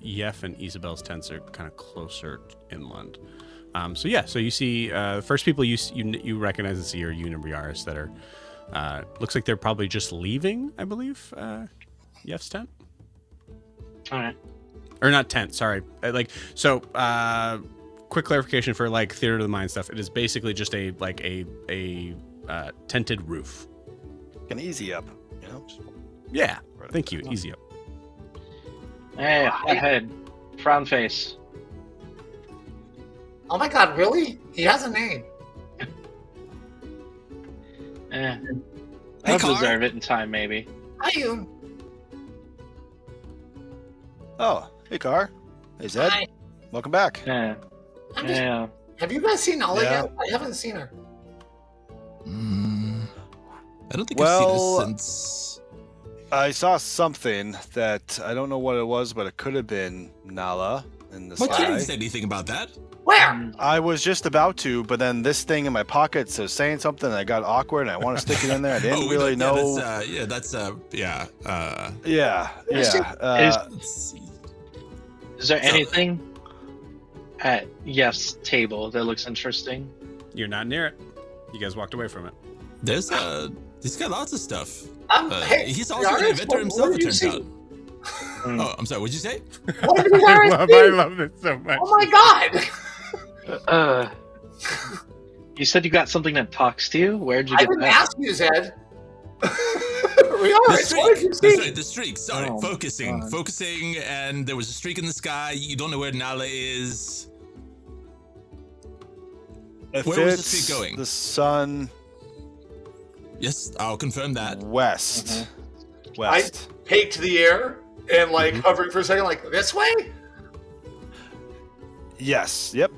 Speaker 2: Yef and Isabel's tents are kind of closer inland. So you see first people you recognize and see are Yoon and Riaris that are looks like they're probably just leaving, I believe, Yef's tent.
Speaker 3: All right.
Speaker 2: Or not tent, sorry. Quick clarification for like theater of the mind stuff. It is basically just a tented roof.
Speaker 4: An easy up, you know?
Speaker 2: Yeah. Thank you. Easy up.
Speaker 3: Hey, head, frown face.
Speaker 8: Oh my god, really? He has a name.
Speaker 3: I'll
Speaker 5: Carr.
Speaker 3: deserve it in time, maybe.
Speaker 8: Hi, you.
Speaker 4: Oh, hey, Carr. Hey, Zed.
Speaker 8: Hi.
Speaker 4: Welcome back.
Speaker 3: Yeah.
Speaker 8: I'm just-
Speaker 3: Yeah.
Speaker 8: Have you guys seen Nala
Speaker 4: Yeah.
Speaker 8: yet? I haven't seen her.
Speaker 5: I don't think
Speaker 4: Well,
Speaker 5: I've seen this since.
Speaker 4: I saw something that I don't know what it was, but it could have been Nala in the
Speaker 5: Well, I
Speaker 4: sky.
Speaker 5: didn't say anything about that.
Speaker 8: Where?
Speaker 4: I was just about to, but then this thing in my pocket says saying something, and I got awkward, and I want to stick it in there. I didn't really know.
Speaker 5: Yeah.
Speaker 4: Yeah.
Speaker 5: Let's see.
Speaker 3: Is there
Speaker 5: So-
Speaker 3: anything at Yef's table that looks interesting?
Speaker 2: You're not near it. You guys walked away from it.
Speaker 5: There's he's got lots of stuff.
Speaker 8: Hey,
Speaker 5: He's also an
Speaker 8: Riaris,
Speaker 5: inventor
Speaker 8: what
Speaker 5: himself,
Speaker 8: did
Speaker 5: it
Speaker 8: you
Speaker 5: turns
Speaker 8: see?
Speaker 5: out. Oh, I'm sorry. What'd you say?
Speaker 8: What did Riaris see?
Speaker 2: I love this so much.
Speaker 8: Oh my god!
Speaker 3: You said you got something that talks to you. Where'd you
Speaker 8: I
Speaker 3: get
Speaker 8: didn't
Speaker 3: that?
Speaker 8: ask you, Zed.
Speaker 5: The
Speaker 8: Riaris, what did you
Speaker 5: streak. That's
Speaker 8: see?
Speaker 5: right. The streak. Sorry.
Speaker 3: Oh,
Speaker 5: focusing.
Speaker 3: God.
Speaker 5: Focusing, and there was a streak in the sky. You don't know where Nala is.
Speaker 4: If
Speaker 5: Where was the
Speaker 4: it's
Speaker 5: streak going?
Speaker 4: The sun
Speaker 5: Yes, I'll confirm that.
Speaker 4: west. West.
Speaker 8: Pegged to the air and like
Speaker 5: Mm-hmm.
Speaker 8: hovering for a second, like this way.
Speaker 4: Yes. Yep.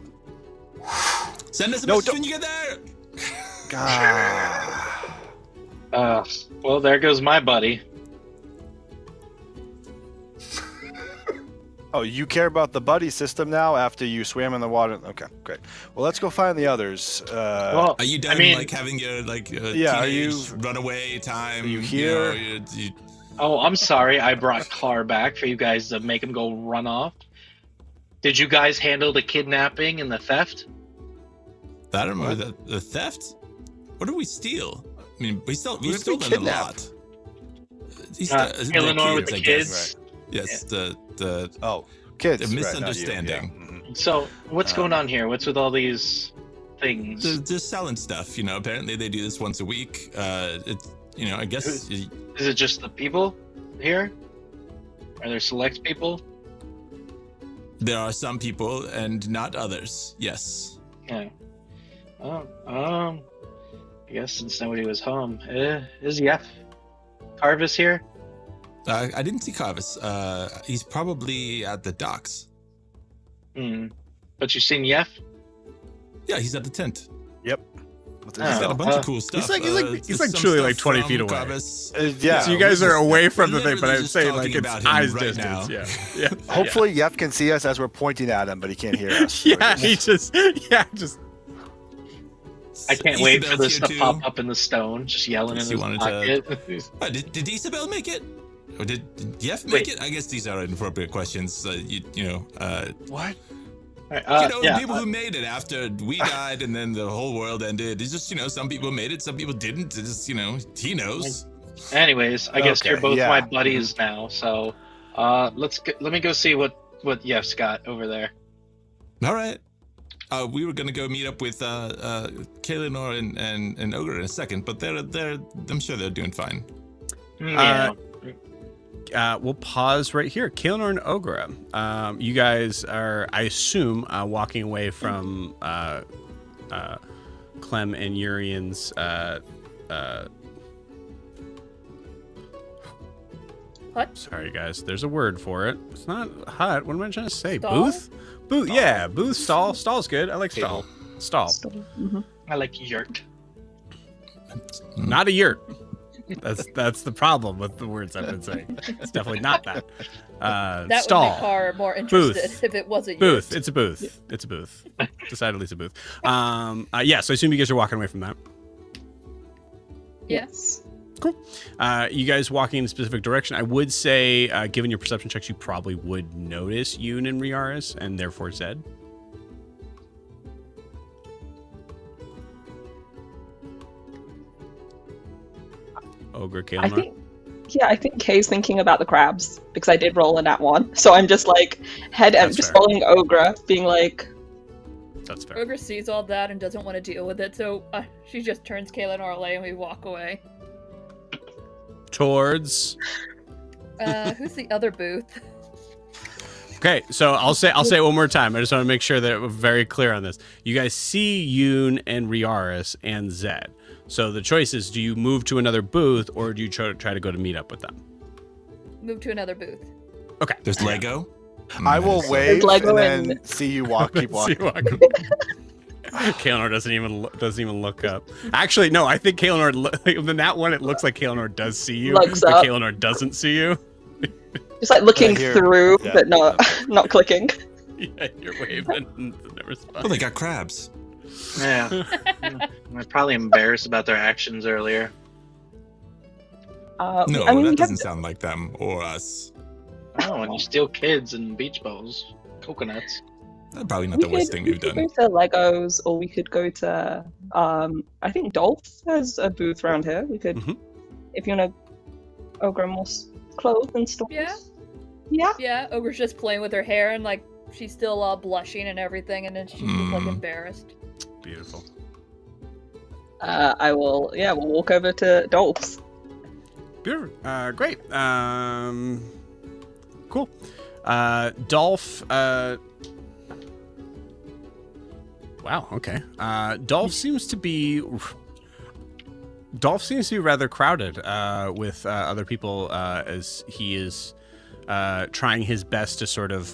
Speaker 5: Send us a
Speaker 4: No,
Speaker 5: message
Speaker 4: don't-
Speaker 5: when you get there.
Speaker 4: God.
Speaker 3: Well, there goes my buddy.
Speaker 4: Oh, you care about the buddy system now after you swam in the water? Okay, great. Well, let's go find the others.
Speaker 3: Well,
Speaker 5: Are you done
Speaker 3: I mean,
Speaker 5: like having your
Speaker 4: Yeah, are
Speaker 5: teenage
Speaker 4: you-
Speaker 5: runaway time?
Speaker 4: are you here?
Speaker 5: You
Speaker 3: oh, I'm sorry. I brought Carr back for you guys to make him go run off. Did you guys handle the kidnapping and the theft?
Speaker 5: I don't remember the theft. What did we steal? I mean, we
Speaker 4: Who
Speaker 5: stole
Speaker 4: did we
Speaker 5: them a
Speaker 4: kidnap?
Speaker 5: lot. These
Speaker 3: Eleanor with the
Speaker 5: I guess.
Speaker 3: kids.
Speaker 5: Yes, the
Speaker 4: Oh, kids.
Speaker 5: The
Speaker 4: right, not you,
Speaker 5: misunderstanding.
Speaker 4: yeah. Mhm.
Speaker 3: So, what's going on here? What's with all these things?
Speaker 5: they're just selling stuff. You know, apparently they do this once a week. It's I guess
Speaker 3: Is it just the people here? Are there select people?
Speaker 5: there are some people and not others. Yes.
Speaker 3: Okay. I guess since nobody was home, is Yef Carvis here?
Speaker 5: I didn't see Carvis. He's probably at the docks.
Speaker 3: But you seen Yef?
Speaker 5: Yeah, he's at the tent.
Speaker 4: What's
Speaker 3: Oh.
Speaker 5: He's
Speaker 4: this?
Speaker 5: got a bunch of cool stuff.
Speaker 2: he's like
Speaker 5: some
Speaker 2: truly
Speaker 5: stuff
Speaker 2: like 20
Speaker 5: from
Speaker 2: feet away.
Speaker 5: Carvis.
Speaker 4: Yeah.
Speaker 2: So you guys are away from the
Speaker 5: we're
Speaker 2: thing, but I'd
Speaker 5: literally
Speaker 2: say
Speaker 5: just
Speaker 2: like
Speaker 5: talking
Speaker 2: it's
Speaker 5: about him
Speaker 2: eyes
Speaker 5: right
Speaker 2: distance.
Speaker 5: now.
Speaker 2: Yeah.
Speaker 4: Hopefully, Yef can see us as we're pointing at him, but he can't hear us.
Speaker 2: Yeah, he just
Speaker 3: I can't wait for
Speaker 5: Isabel's
Speaker 3: this
Speaker 5: here
Speaker 3: to
Speaker 5: too.
Speaker 3: pop up in the stone, just yelling in
Speaker 5: She
Speaker 3: his
Speaker 5: wanted
Speaker 3: pocket.
Speaker 5: What, did Isabel make it? Or did Yef make
Speaker 3: Wait.
Speaker 5: it? I guess these are inappropriate questions.
Speaker 4: What?
Speaker 5: The people who made it after we died and then the whole world ended. It's just, some people made it, some people didn't. It's just, he knows.
Speaker 3: Anyways, I guess
Speaker 4: Okay,
Speaker 3: you're both
Speaker 4: yeah.
Speaker 3: my buddies now, so let me go see what Yef's got over there.
Speaker 5: All right. We were gonna go meet up with Kaelinor and Ogre in a second, but they're I'm sure they're doing fine.
Speaker 3: Yeah.
Speaker 2: we'll pause right here. Kaelinor and Ogra, you guys are, I assume, walking away from Clem and Urian's
Speaker 6: Hut?
Speaker 2: Sorry, guys. There's a word for it. It's not hut. What am I trying to say?
Speaker 6: Stall?
Speaker 2: Booth? Booth. Yeah, booth. Stall. Stall's good. I like stall. Stall.
Speaker 7: Mhm.
Speaker 3: I like yurt.
Speaker 2: Not a yurt. That's the problem with the words I've been saying. It's definitely not that.
Speaker 6: That
Speaker 2: Stall.
Speaker 6: would make Car more interested
Speaker 2: Booth.
Speaker 6: if it wasn't
Speaker 2: Booth.
Speaker 6: yours.
Speaker 2: It's a booth. It's a booth. Decidedly, it's a booth. Yeah. So I assume you guys are walking away from that.
Speaker 7: Yes.
Speaker 2: Cool. You guys walking in a specific direction. I would say, given your perception checks, you probably would notice Yoon and Riaris, and therefore Zed. Ogre, Kael'thas.
Speaker 7: I think Kay's thinking about the crabs because I did roll in that one. So I'm just like
Speaker 2: That's
Speaker 7: just
Speaker 2: fair.
Speaker 7: following Ogre, being like,
Speaker 2: That's fair.
Speaker 6: Ogre sees all that and doesn't want to deal with it, so she just turns Kaelinor away and we walk away.
Speaker 2: Towards.
Speaker 6: Who's the other booth?
Speaker 2: Okay, so I'll say it one more time. I just want to make sure that we're very clear on this. You guys see Yoon and Riaris and Zed. So the choice is: do you move to another booth, or do you try to go to meet up with them?
Speaker 6: Move to another booth.
Speaker 2: Okay.
Speaker 5: There's Lego.
Speaker 4: I will
Speaker 5: Nice.
Speaker 4: wave
Speaker 7: Lego
Speaker 4: and then
Speaker 7: and-
Speaker 4: see you walk. Keep
Speaker 2: See
Speaker 4: walking.
Speaker 2: you walk. Kaelinor doesn't even look up. Actually, no. I think Kaelinor. In that one, it looks like Kaelinor does see you,
Speaker 7: Looks
Speaker 2: but
Speaker 7: up.
Speaker 2: Kaelinor doesn't see you.
Speaker 7: just like looking
Speaker 4: here.
Speaker 7: through,
Speaker 4: Yeah.
Speaker 7: but not clicking.
Speaker 2: Yeah, you're waving. And never respond.
Speaker 5: Oh, they got crabs.
Speaker 3: Yeah. They're probably embarrassed about their actions earlier.
Speaker 5: No,
Speaker 7: I mean,
Speaker 5: that
Speaker 7: we
Speaker 5: doesn't
Speaker 7: have-
Speaker 5: sound like them or us.
Speaker 3: Oh, and you steal kids and beach balls, coconuts.
Speaker 5: Probably not the worst thing
Speaker 7: we
Speaker 5: we've
Speaker 7: could
Speaker 5: done.
Speaker 7: go to Legos, or we could go to. I think Dolph has a booth around here. We could,
Speaker 2: Mhm.
Speaker 7: if you want to, Ogre more clothes and stuff.
Speaker 6: Yeah?
Speaker 7: Yeah.
Speaker 6: Yeah, Ogre's just playing with her hair and like she's still all blushing and everything, and then she's just like embarrassed.
Speaker 2: Beautiful.
Speaker 7: I will. Yeah, we'll walk over to Dolph's.
Speaker 2: Beautiful. Great. Cool. Dolph. Wow. Okay. Dolph seems to be rather crowded with other people as he is trying his best to sort of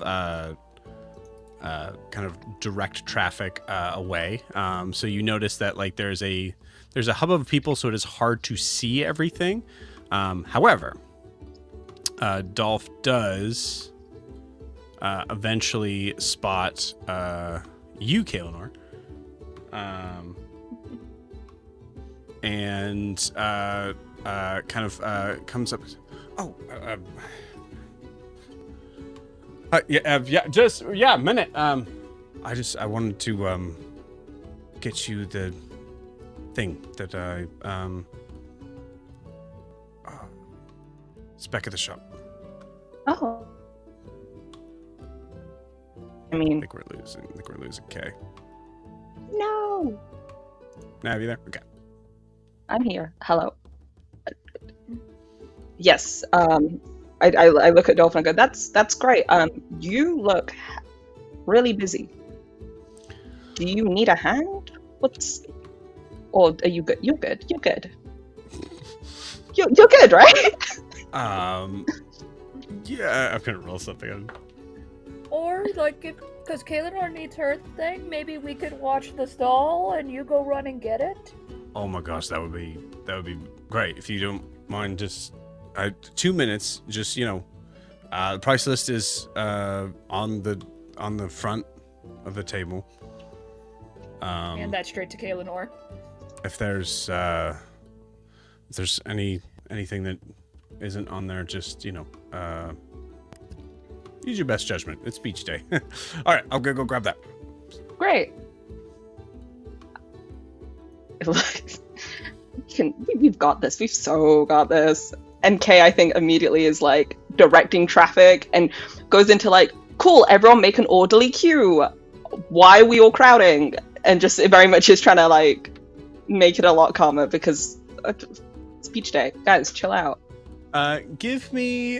Speaker 2: kind of direct traffic away. So you notice that like there's a hub of people, so it is hard to see everything. However, Dolph does eventually spot you, Kaelinor, and kind of comes up. Oh, yeah, minute. I wanted to get you the thing that I spec of the shop.
Speaker 7: Oh. I
Speaker 2: I
Speaker 7: mean,
Speaker 2: think we're losing Kay.
Speaker 7: no.
Speaker 2: Nav, you there? Okay.
Speaker 7: I'm here. Hello. Yes. I look at Dolphin and go, that's great. You look really busy. Do you need a hand? Or are you good? You're good. You're good. You're good, right?
Speaker 2: Yeah, I'm gonna roll something.
Speaker 6: Or like because Kaelinor needs her thing, maybe we could watch the stall and you go run and get it.
Speaker 2: Oh my gosh, that would be great if you don't mind. Just 2 minutes. Just the price list is on the front of the table.
Speaker 6: And that's straight to Kaelinor.
Speaker 2: If there's anything that isn't on there, just use your best judgment. It's beach day. All right, I'll go grab that.
Speaker 7: Great. We've got this. We've so got this. And Kay, I think, immediately is like directing traffic and goes into like, cool, everyone make an orderly queue. Why are we all crowding? And just very much is trying to like make it a lot calmer because it's beach day. Guys, chill out.
Speaker 2: Give me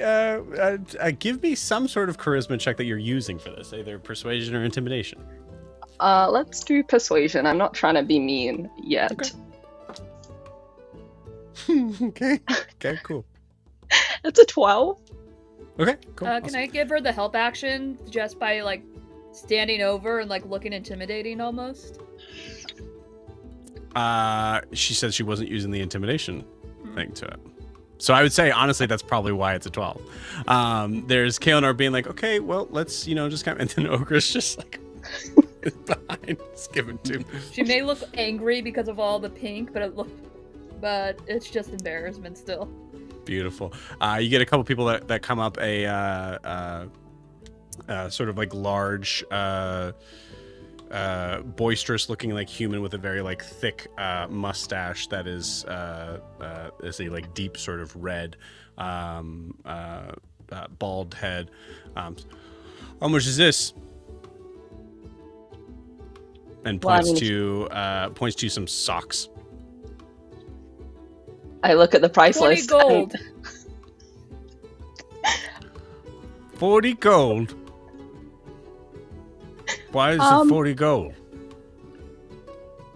Speaker 2: some sort of charisma check that you're using for this, either persuasion or intimidation.
Speaker 7: Let's do persuasion. I'm not trying to be mean yet.
Speaker 2: Okay. Okay, cool.
Speaker 7: It's a 12.
Speaker 2: Okay, cool.
Speaker 6: Can I give her the help action just by like standing over and like looking intimidating almost?
Speaker 2: She said she wasn't using the intimidation thing to it. So I would say, honestly, that's probably why it's a 12. There's Kaelinor being like, okay, well, let's, just kind of, and then Ogre's just like behind, just giving to.
Speaker 6: She may look angry because of all the pink, but it's just embarrassment still.
Speaker 2: Beautiful. You get a couple people that come up, sort of like large, boisterous looking like human with a very like thick mustache that is a like deep sort of red bald head. How much is this? And points to some socks.
Speaker 7: I look at the price
Speaker 6: 20
Speaker 7: list.
Speaker 6: gold.
Speaker 2: 40 gold. Why is it 40 gold?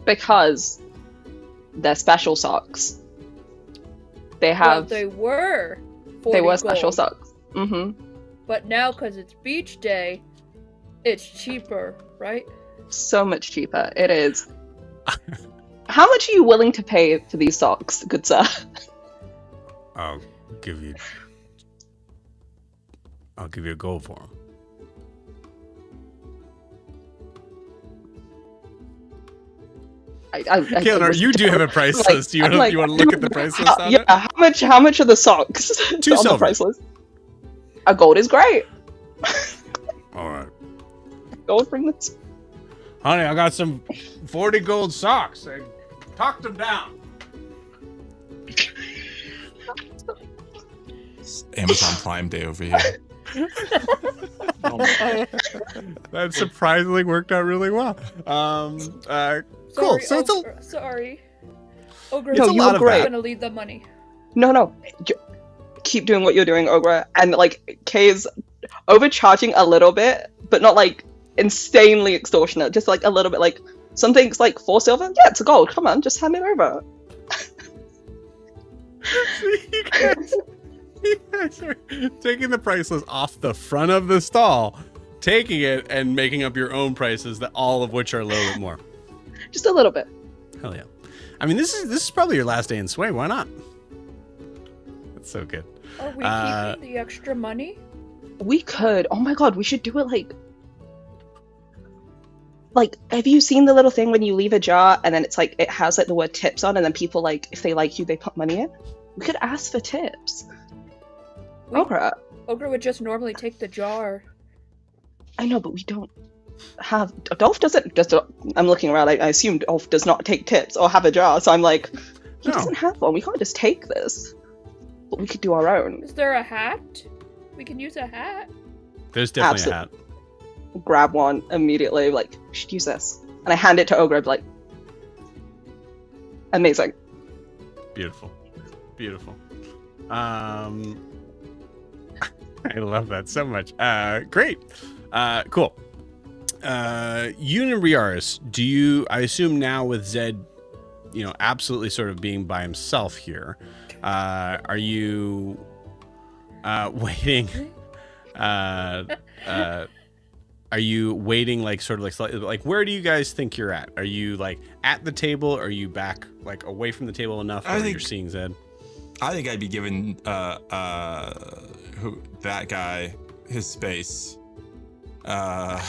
Speaker 7: Because they're special socks. They
Speaker 6: Well,
Speaker 7: have.
Speaker 6: they were.
Speaker 7: They were
Speaker 6: 40
Speaker 7: special
Speaker 6: gold.
Speaker 7: socks. Mm-hmm.
Speaker 6: But now, because it's beach day, it's cheaper, right?
Speaker 7: So much cheaper. It is. How much are you willing to pay for these socks, good sir?
Speaker 2: I'll give you a gold for them. Kaelinor, you do have a price list. You want to look at the price list on it?
Speaker 7: How much are the socks?
Speaker 2: 2
Speaker 7: on
Speaker 2: silver.
Speaker 7: the price list? A gold is great.
Speaker 2: All right.
Speaker 7: Gold from this.
Speaker 2: Honey, I got some 40 gold socks. I talked them down.
Speaker 5: It's Amazon Prime Day over here.
Speaker 2: That surprisingly worked out really well. Cool.
Speaker 6: Sorry,
Speaker 2: So it's
Speaker 6: sorry. Ogre,
Speaker 7: No, you were great.
Speaker 6: I'm gonna leave the money.
Speaker 7: No. Keep doing what you're doing, Ogre. And like Kay's overcharging a little bit, but not like insanely extortionate. Just like a little bit. Like something's like 4 silver. Yeah, it's a gold. Come on, just hand it over.
Speaker 2: you guys are taking the price list off the front of the stall, taking it and making up your own prices, that all of which are a little bit more.
Speaker 7: Just a little bit.
Speaker 2: Hell yeah. I mean, this is probably your last day in Sway. Why not? That's so good.
Speaker 6: Are we keeping the extra money?
Speaker 7: We could. Oh my god, we should do it like have you seen the little thing when you leave a jar and then it's like it has like the word tips on and then people like if they like you they put money in? We could ask for tips. Ogre.
Speaker 6: Ogre would just normally take the jar.
Speaker 7: I know, but we don't have Dolph doesn't I'm looking around, I assume Dolph does not take tips or have a jar, so I'm like he doesn't have one. We can't just take this. But we could do our own.
Speaker 6: Is there a hat? We can use a hat.
Speaker 2: There's definitely a hat.
Speaker 7: Grab one immediately, like, we should use this. And I hand it to Ogre, like, amazing.
Speaker 2: Beautiful. I love that so much. Great. Cool. Yoon and Riaris, I assume now with Zed, absolutely sort of being by himself here, are you waiting? Are you waiting like sort of like slightly, like where do you guys think you're at? Are you like at the table? Or are you back like away from the table enough where you're seeing Zed?
Speaker 5: I think I'd be giving that guy his space.
Speaker 2: Yeah.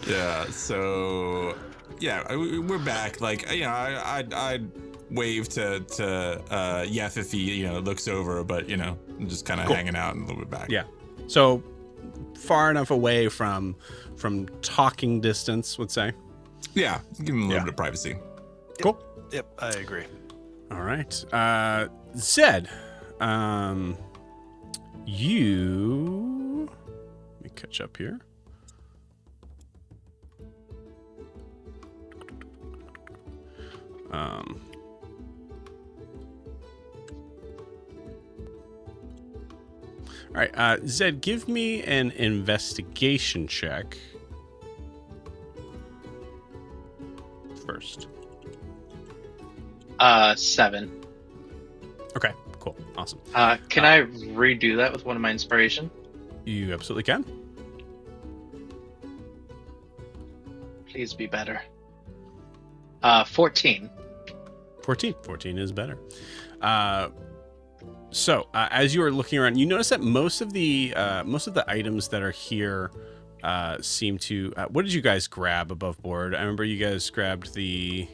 Speaker 5: Yeah. So yeah, we're back. Like I'd wave to Yef if he looks over, but I'm just kind of hanging out and a little bit back.
Speaker 2: Yeah. So far enough away from talking distance, would say.
Speaker 5: Yeah. Give him a little bit of privacy.
Speaker 2: Cool.
Speaker 4: Yep, I agree.
Speaker 2: All right. Zed, you... Let me catch up here. All right, Zed, give me an investigation check first.
Speaker 3: 7.
Speaker 2: Okay, Cool. Awesome.
Speaker 3: Can I redo that with one of my inspiration?
Speaker 2: You absolutely can.
Speaker 3: Please be better. 14.
Speaker 2: 14 is better. So as you are looking around, you notice that most of the items that are here seem to. What did you guys grab above board? I remember you guys grabbed the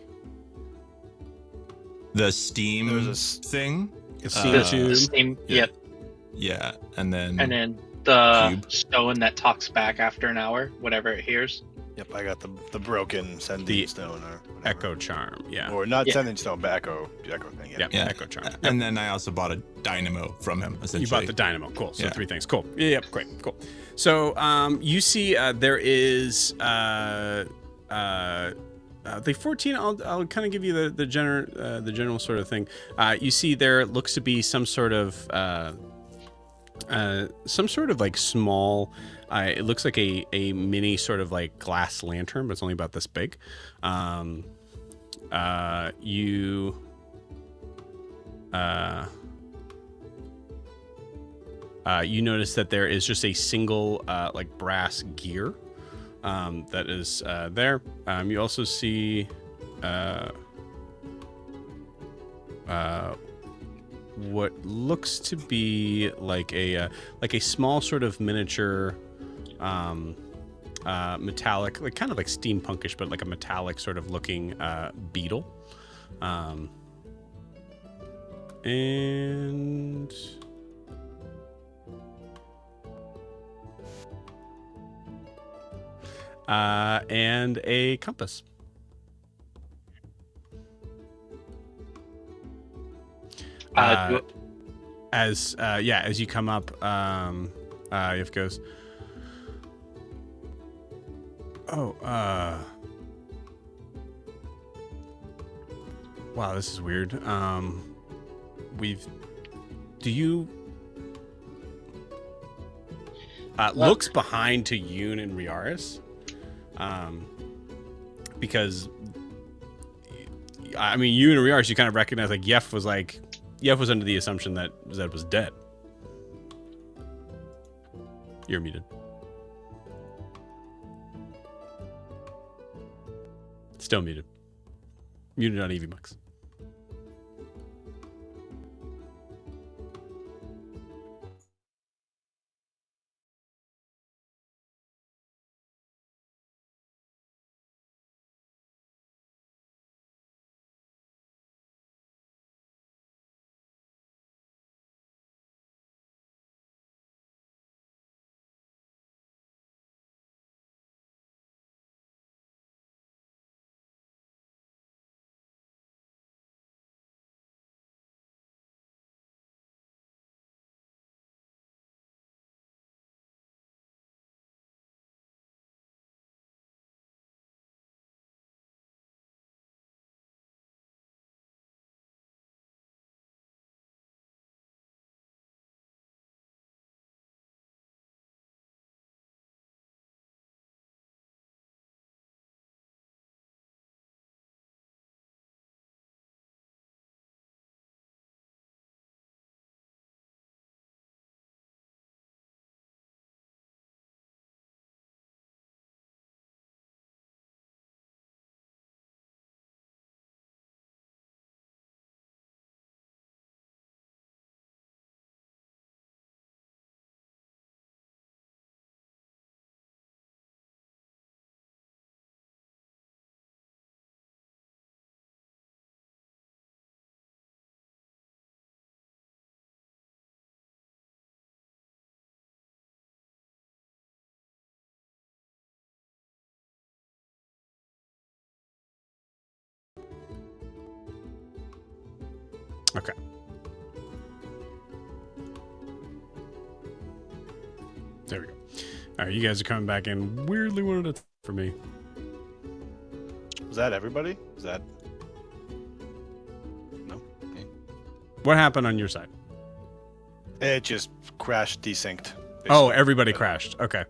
Speaker 5: steam thing.
Speaker 2: The steam
Speaker 3: The
Speaker 2: tube.
Speaker 3: steam.
Speaker 5: Yeah.
Speaker 3: Yep.
Speaker 5: Yeah, and then
Speaker 3: the
Speaker 5: cube.
Speaker 3: stone that talks back after an hour, whatever it hears.
Speaker 4: Yep, I got the broken sending stone or whatever.
Speaker 2: Echo charm. Yeah.
Speaker 4: Or not
Speaker 3: Yeah.
Speaker 4: sending stone, but echo thing.
Speaker 2: Yeah.
Speaker 5: Yeah.
Speaker 2: Echo charm.
Speaker 5: And then I also bought a dynamo from him. Essentially,
Speaker 2: You bought the dynamo. Cool. So
Speaker 5: Yeah.
Speaker 2: 3 things. Cool. Yeah. Yep. Great. Cool. So you see there is the 14. I'll kind of give you the general sort of thing. You see there looks to be some sort of like small. It looks like a mini sort of like glass lantern, but it's only about this big. You notice that there is just a single like brass gear that is there. You also see what looks to be like a small sort of miniature metallic, like kind of like steampunkish, but like a metallic sort of looking beetle. And a compass. As you come up, Yif goes, wow, this is weird. Looks behind to Yoon and Riaris, because I mean, Yoon and Riaris, you kind of recognize like Yef was under the assumption that Zed was dead. You're muted. Still muted. Muted on EVMux. Okay. There we go. All right, you guys are coming back in weirdly one at a time for me.
Speaker 4: Was that everybody? Is that no? Okay.
Speaker 2: What happened on your side?
Speaker 4: It just crashed, desynced.
Speaker 2: Oh, everybody crashed. Okay.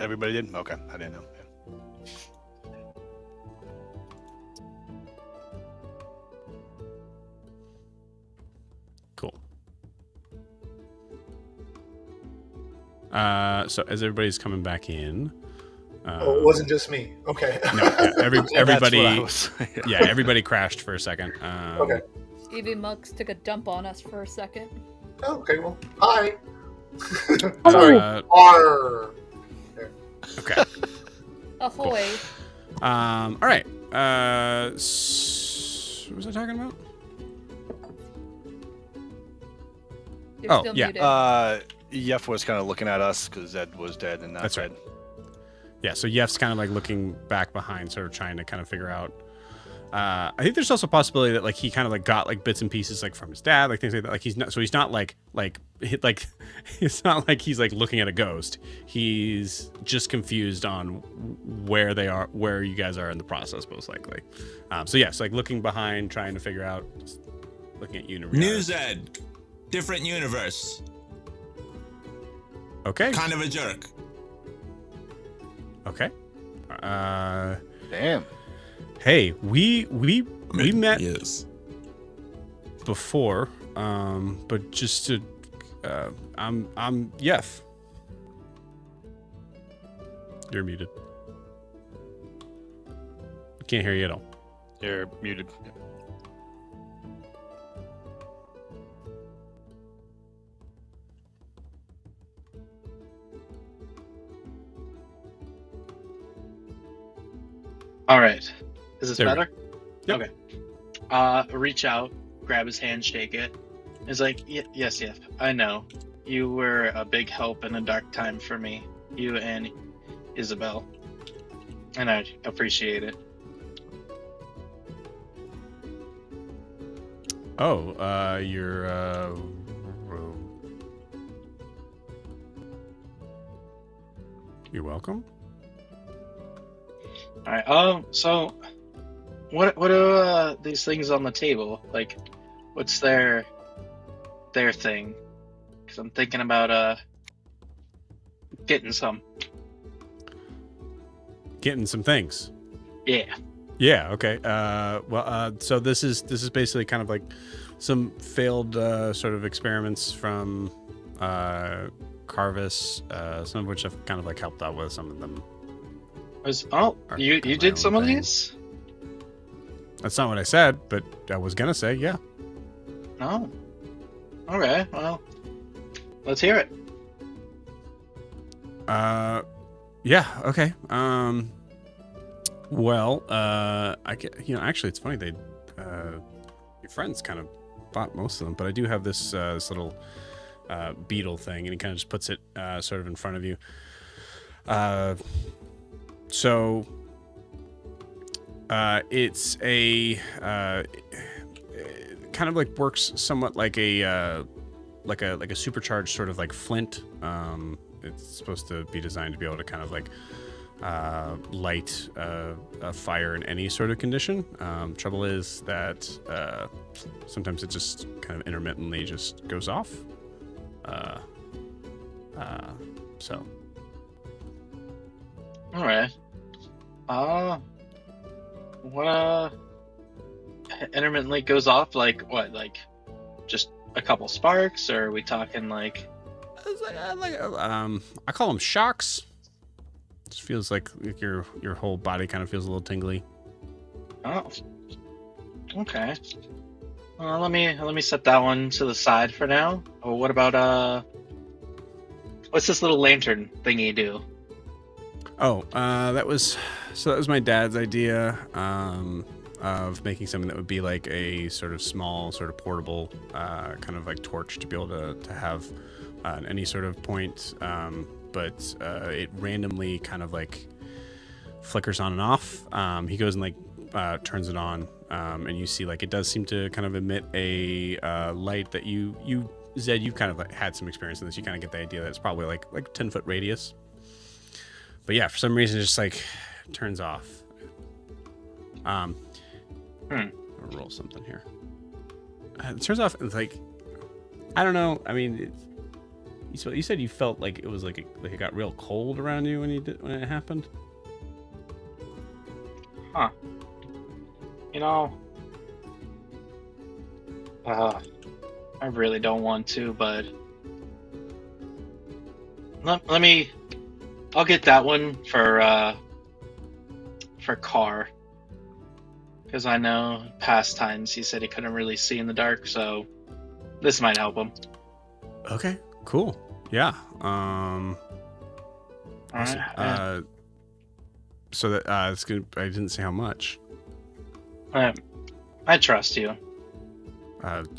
Speaker 4: Everybody did? Okay, I didn't know. Yeah.
Speaker 2: Cool. So as everybody's coming back in,
Speaker 8: Oh, it wasn't just me. Okay.
Speaker 2: no, yeah, everybody,
Speaker 4: That's what I was,
Speaker 2: yeah, everybody crashed for a second.
Speaker 8: Okay.
Speaker 6: Evie Mux took a dump on us for a second.
Speaker 8: Oh, okay. Well, hi.
Speaker 2: Uh,
Speaker 8: Arr.
Speaker 2: okay.
Speaker 6: Ahoy.
Speaker 2: All right. What was I talking about?
Speaker 6: You're
Speaker 2: Oh,
Speaker 6: still
Speaker 2: yeah.
Speaker 6: muted.
Speaker 4: Yef was kind of looking at us because Zed was dead and not
Speaker 2: That's
Speaker 4: dead.
Speaker 2: right. Yeah, so Yef's kind of like looking back behind, sort of trying to kind of figure out. I think there's also a possibility that like he kind of like got like bits and pieces like from his dad, like things like that. Like he's not like it's not like he's like looking at a ghost. He's just confused on where they are, where you guys are in the process, most likely. So yes, like looking behind, trying to figure out, looking at you.
Speaker 5: New Zed, different universe,
Speaker 2: Okay.
Speaker 5: kind of a jerk.
Speaker 2: Okay.
Speaker 4: Damn.
Speaker 2: Hey, we met
Speaker 5: Yes.
Speaker 2: before, but just to, I'm Yef. You're muted. Can't hear you at all.
Speaker 4: You're muted.
Speaker 3: All right. Is this
Speaker 2: There we
Speaker 3: better?
Speaker 2: Yep.
Speaker 3: Okay. Reach out, grab his hand, shake it. It's like, yes, I know. You were a big help in a dark time for me. You and Isabel. And I appreciate it.
Speaker 2: Oh, you're welcome.
Speaker 3: All right. So, what are these things on the table? Like, what's their thing? Because I'm thinking about getting some.
Speaker 2: Getting some things.
Speaker 3: Yeah.
Speaker 2: Yeah. Okay. So this is basically kind of like some failed sort of experiments from Carvis, some of which I've kind of like helped out with. Some of them.
Speaker 3: You
Speaker 2: kind of my
Speaker 3: did
Speaker 2: own
Speaker 3: some of
Speaker 2: thing.
Speaker 3: these?
Speaker 2: That's not what I said, but I was gonna say, yeah.
Speaker 3: No. Okay. Well, let's hear it.
Speaker 2: Yeah. Okay. Well, I get, actually, it's funny your friends kind of bought most of them, but I do have this little beetle thing, and he kind of just puts it sort of in front of you. So it's a kind of like works somewhat like a supercharged sort of like flint. It's supposed to be designed to be able to kind of like light a fire in any sort of condition. Trouble is that sometimes it just kind of intermittently just goes off. So.
Speaker 3: All right. What intermittently goes off? Like what? Like just a couple sparks, or are we talking like?
Speaker 2: I call them shocks. Just feels like your whole body kind of feels a little tingly.
Speaker 3: Oh. Okay. Well, let me set that one to the side for now. Oh, what about what's this little lantern thingy do?
Speaker 2: Oh, that was my dad's idea of making something that would be like a sort of small, sort of portable kind of like torch to be able to have at any sort of point. But it randomly kind of like flickers on and off. He goes and like turns it on, and you see like it does seem to kind of emit a light that you Zed, you've kind of like had some experience in this. You kind of get the idea that it's probably like 10-foot radius. But yeah, for some reason, it just like turns off. I'll roll something here. It turns off. And it's like, I don't know. I mean, you said you felt like it was like it got real cold around you when it happened.
Speaker 3: Huh. You know, I really don't want to, but let me. I'll get that one for Carr, because I know past times he said he couldn't really see in the dark, so this might help him.
Speaker 2: Okay, cool. Yeah.
Speaker 3: All
Speaker 2: Awesome.
Speaker 3: right.
Speaker 2: So that it's gonna. I didn't say how much.
Speaker 3: I trust you.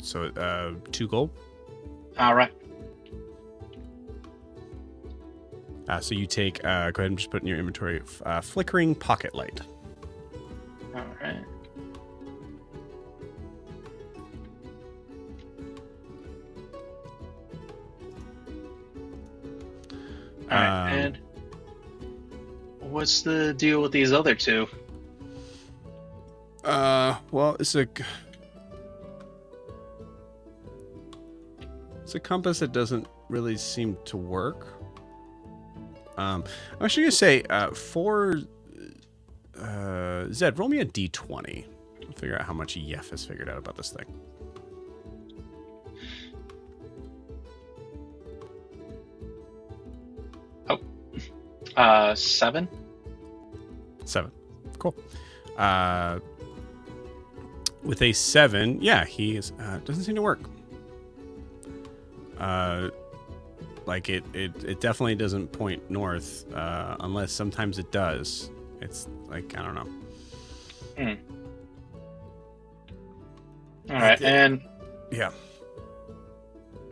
Speaker 2: So 2 gold.
Speaker 3: All right.
Speaker 2: So you take. Go ahead and just put in your inventory. Flickering pocket light.
Speaker 3: All right. All right. And what's the deal with these other two?
Speaker 2: Well, it's a compass that doesn't really seem to work. I'm actually gonna say, for Zed, roll me a d20. We'll figure out how much Yef has figured out about this thing.
Speaker 3: Oh, 7.
Speaker 2: 7. Cool. With a 7, yeah, he is, doesn't seem to work. Like it definitely doesn't point north, unless sometimes it does. It's like, I don't know.
Speaker 3: All right, and
Speaker 2: yeah,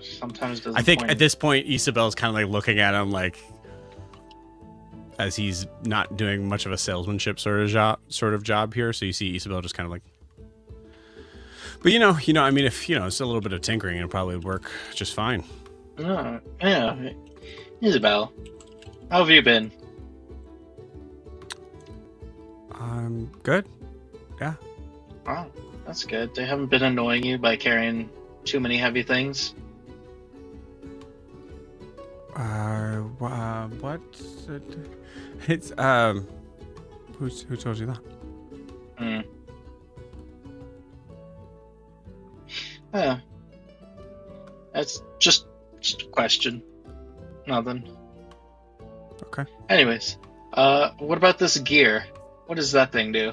Speaker 3: sometimes doesn't.
Speaker 2: I think
Speaker 3: point.
Speaker 2: at this point, Isabel's kind of like looking at him like, as he's not doing much of a salesmanship sort of job here. So you see Isabel just kind of like, but you know, I mean, if it's a little bit of tinkering, it'll probably work just fine.
Speaker 3: Yeah, Isabel, how have you been?
Speaker 2: I'm good. Yeah.
Speaker 3: Oh, that's good. They haven't been annoying you by carrying too many heavy things.
Speaker 2: What? It's who told you that?
Speaker 3: Yeah, that's just a question. Nothing.
Speaker 2: Okay.
Speaker 3: Anyways, what about this gear? What does that thing do?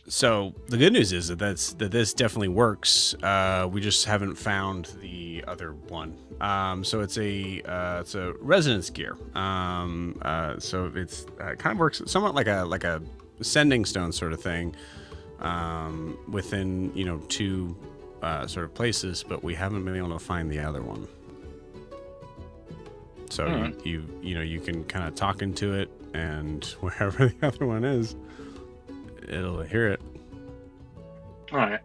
Speaker 2: So the good news is that this definitely works. We just haven't found the other one. So it's a resonance gear. So it's kind of works somewhat like a sending stone sort of thing, within 2 sort of places, but we haven't been able to find the other one. So you can kind of talk into it, and wherever the other one is, it'll hear it.
Speaker 3: All right.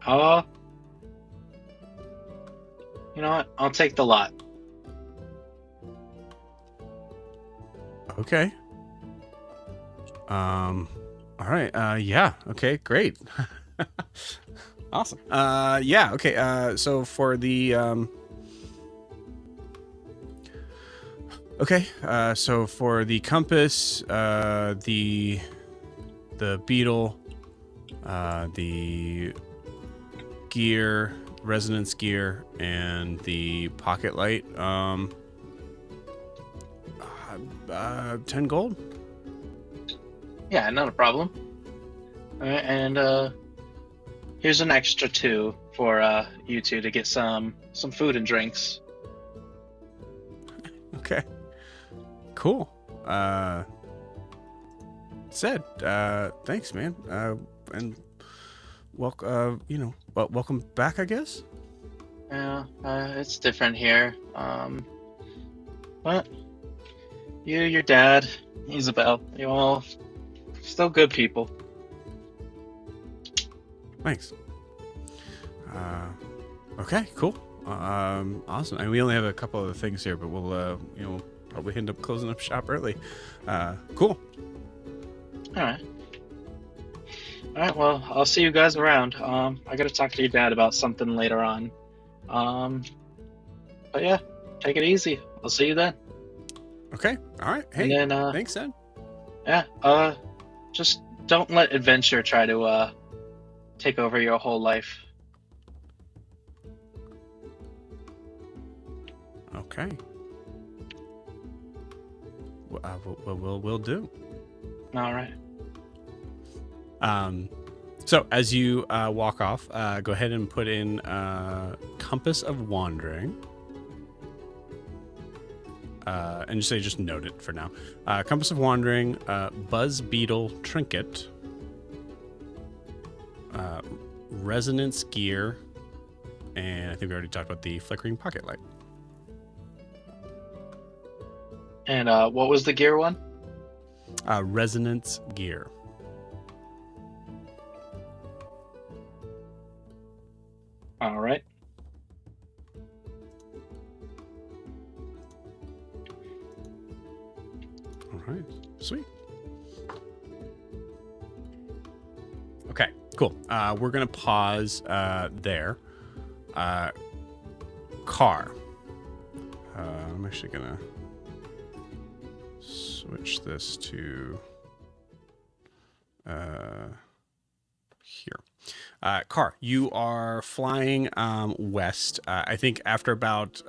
Speaker 3: You know what? I'll take the lot.
Speaker 2: Okay. All right. Yeah. Okay. Great. Awesome. Yeah. Okay. So for the okay. So for the compass, the beetle, the gear, resonance gear, and the pocket light, 10 gold.
Speaker 3: Yeah, not a problem. All right, and here's an extra 2 for you two to get some food and drinks.
Speaker 2: Okay. Cool. Said, thanks, man. And welcome back, I guess.
Speaker 3: Yeah, it's different here. But you, your dad, Isabel, you all still good people.
Speaker 2: Thanks. Okay, cool. Awesome. And we only have a couple of things here, but we'll probably end up closing up shop early. Cool.
Speaker 3: All right. Well, I'll see you guys around. I gotta talk to your dad about something later on. But yeah, take it easy. I'll see you then.
Speaker 2: Okay. All right. Hey,
Speaker 3: and then,
Speaker 2: thanks, Ed.
Speaker 3: Yeah. Just don't let adventure try to take over your whole life.
Speaker 2: Okay. We'll do.
Speaker 3: All right.
Speaker 2: So as you walk off, go ahead and put in Compass of Wandering. And just note it for now. Compass of Wandering, Buzz Beetle Trinket, Resonance Gear, and I think we already talked about the Flickering Pocket Light.
Speaker 3: And what was the gear one?
Speaker 2: Resonance Gear.
Speaker 3: All right.
Speaker 2: All right. Sweet. Okay, cool. We're going to pause there. Car. I'm actually going to switch this to here. Car, you are flying west. I think after about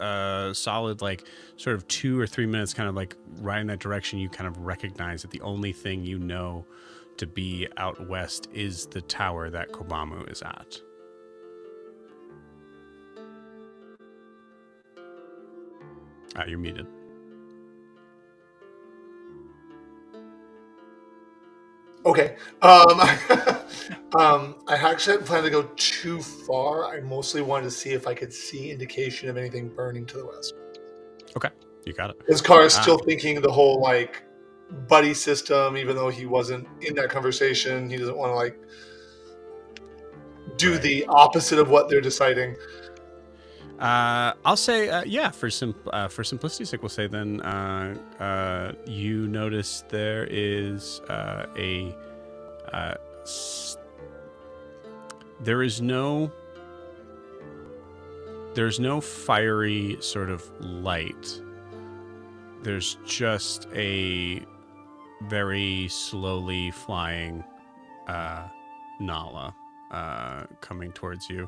Speaker 2: solid, like, sort of 2 or 3 minutes kind of like riding that direction, you kind of recognize that the only thing you know to be out west is the tower that Kobamu is at. You're muted.
Speaker 8: Okay. I actually hadn't planned to go too far. I mostly wanted to see if I could see indication of anything burning to the west.
Speaker 2: Okay, you got it.
Speaker 8: His car is still thinking the whole like buddy system, even though he wasn't in that conversation. He doesn't want to like do the opposite of what they're deciding.
Speaker 2: I'll say, yeah, for simplicity's sake, we'll say then you notice there is there's no fiery sort of light. There's just a very slowly flying Nala coming towards you.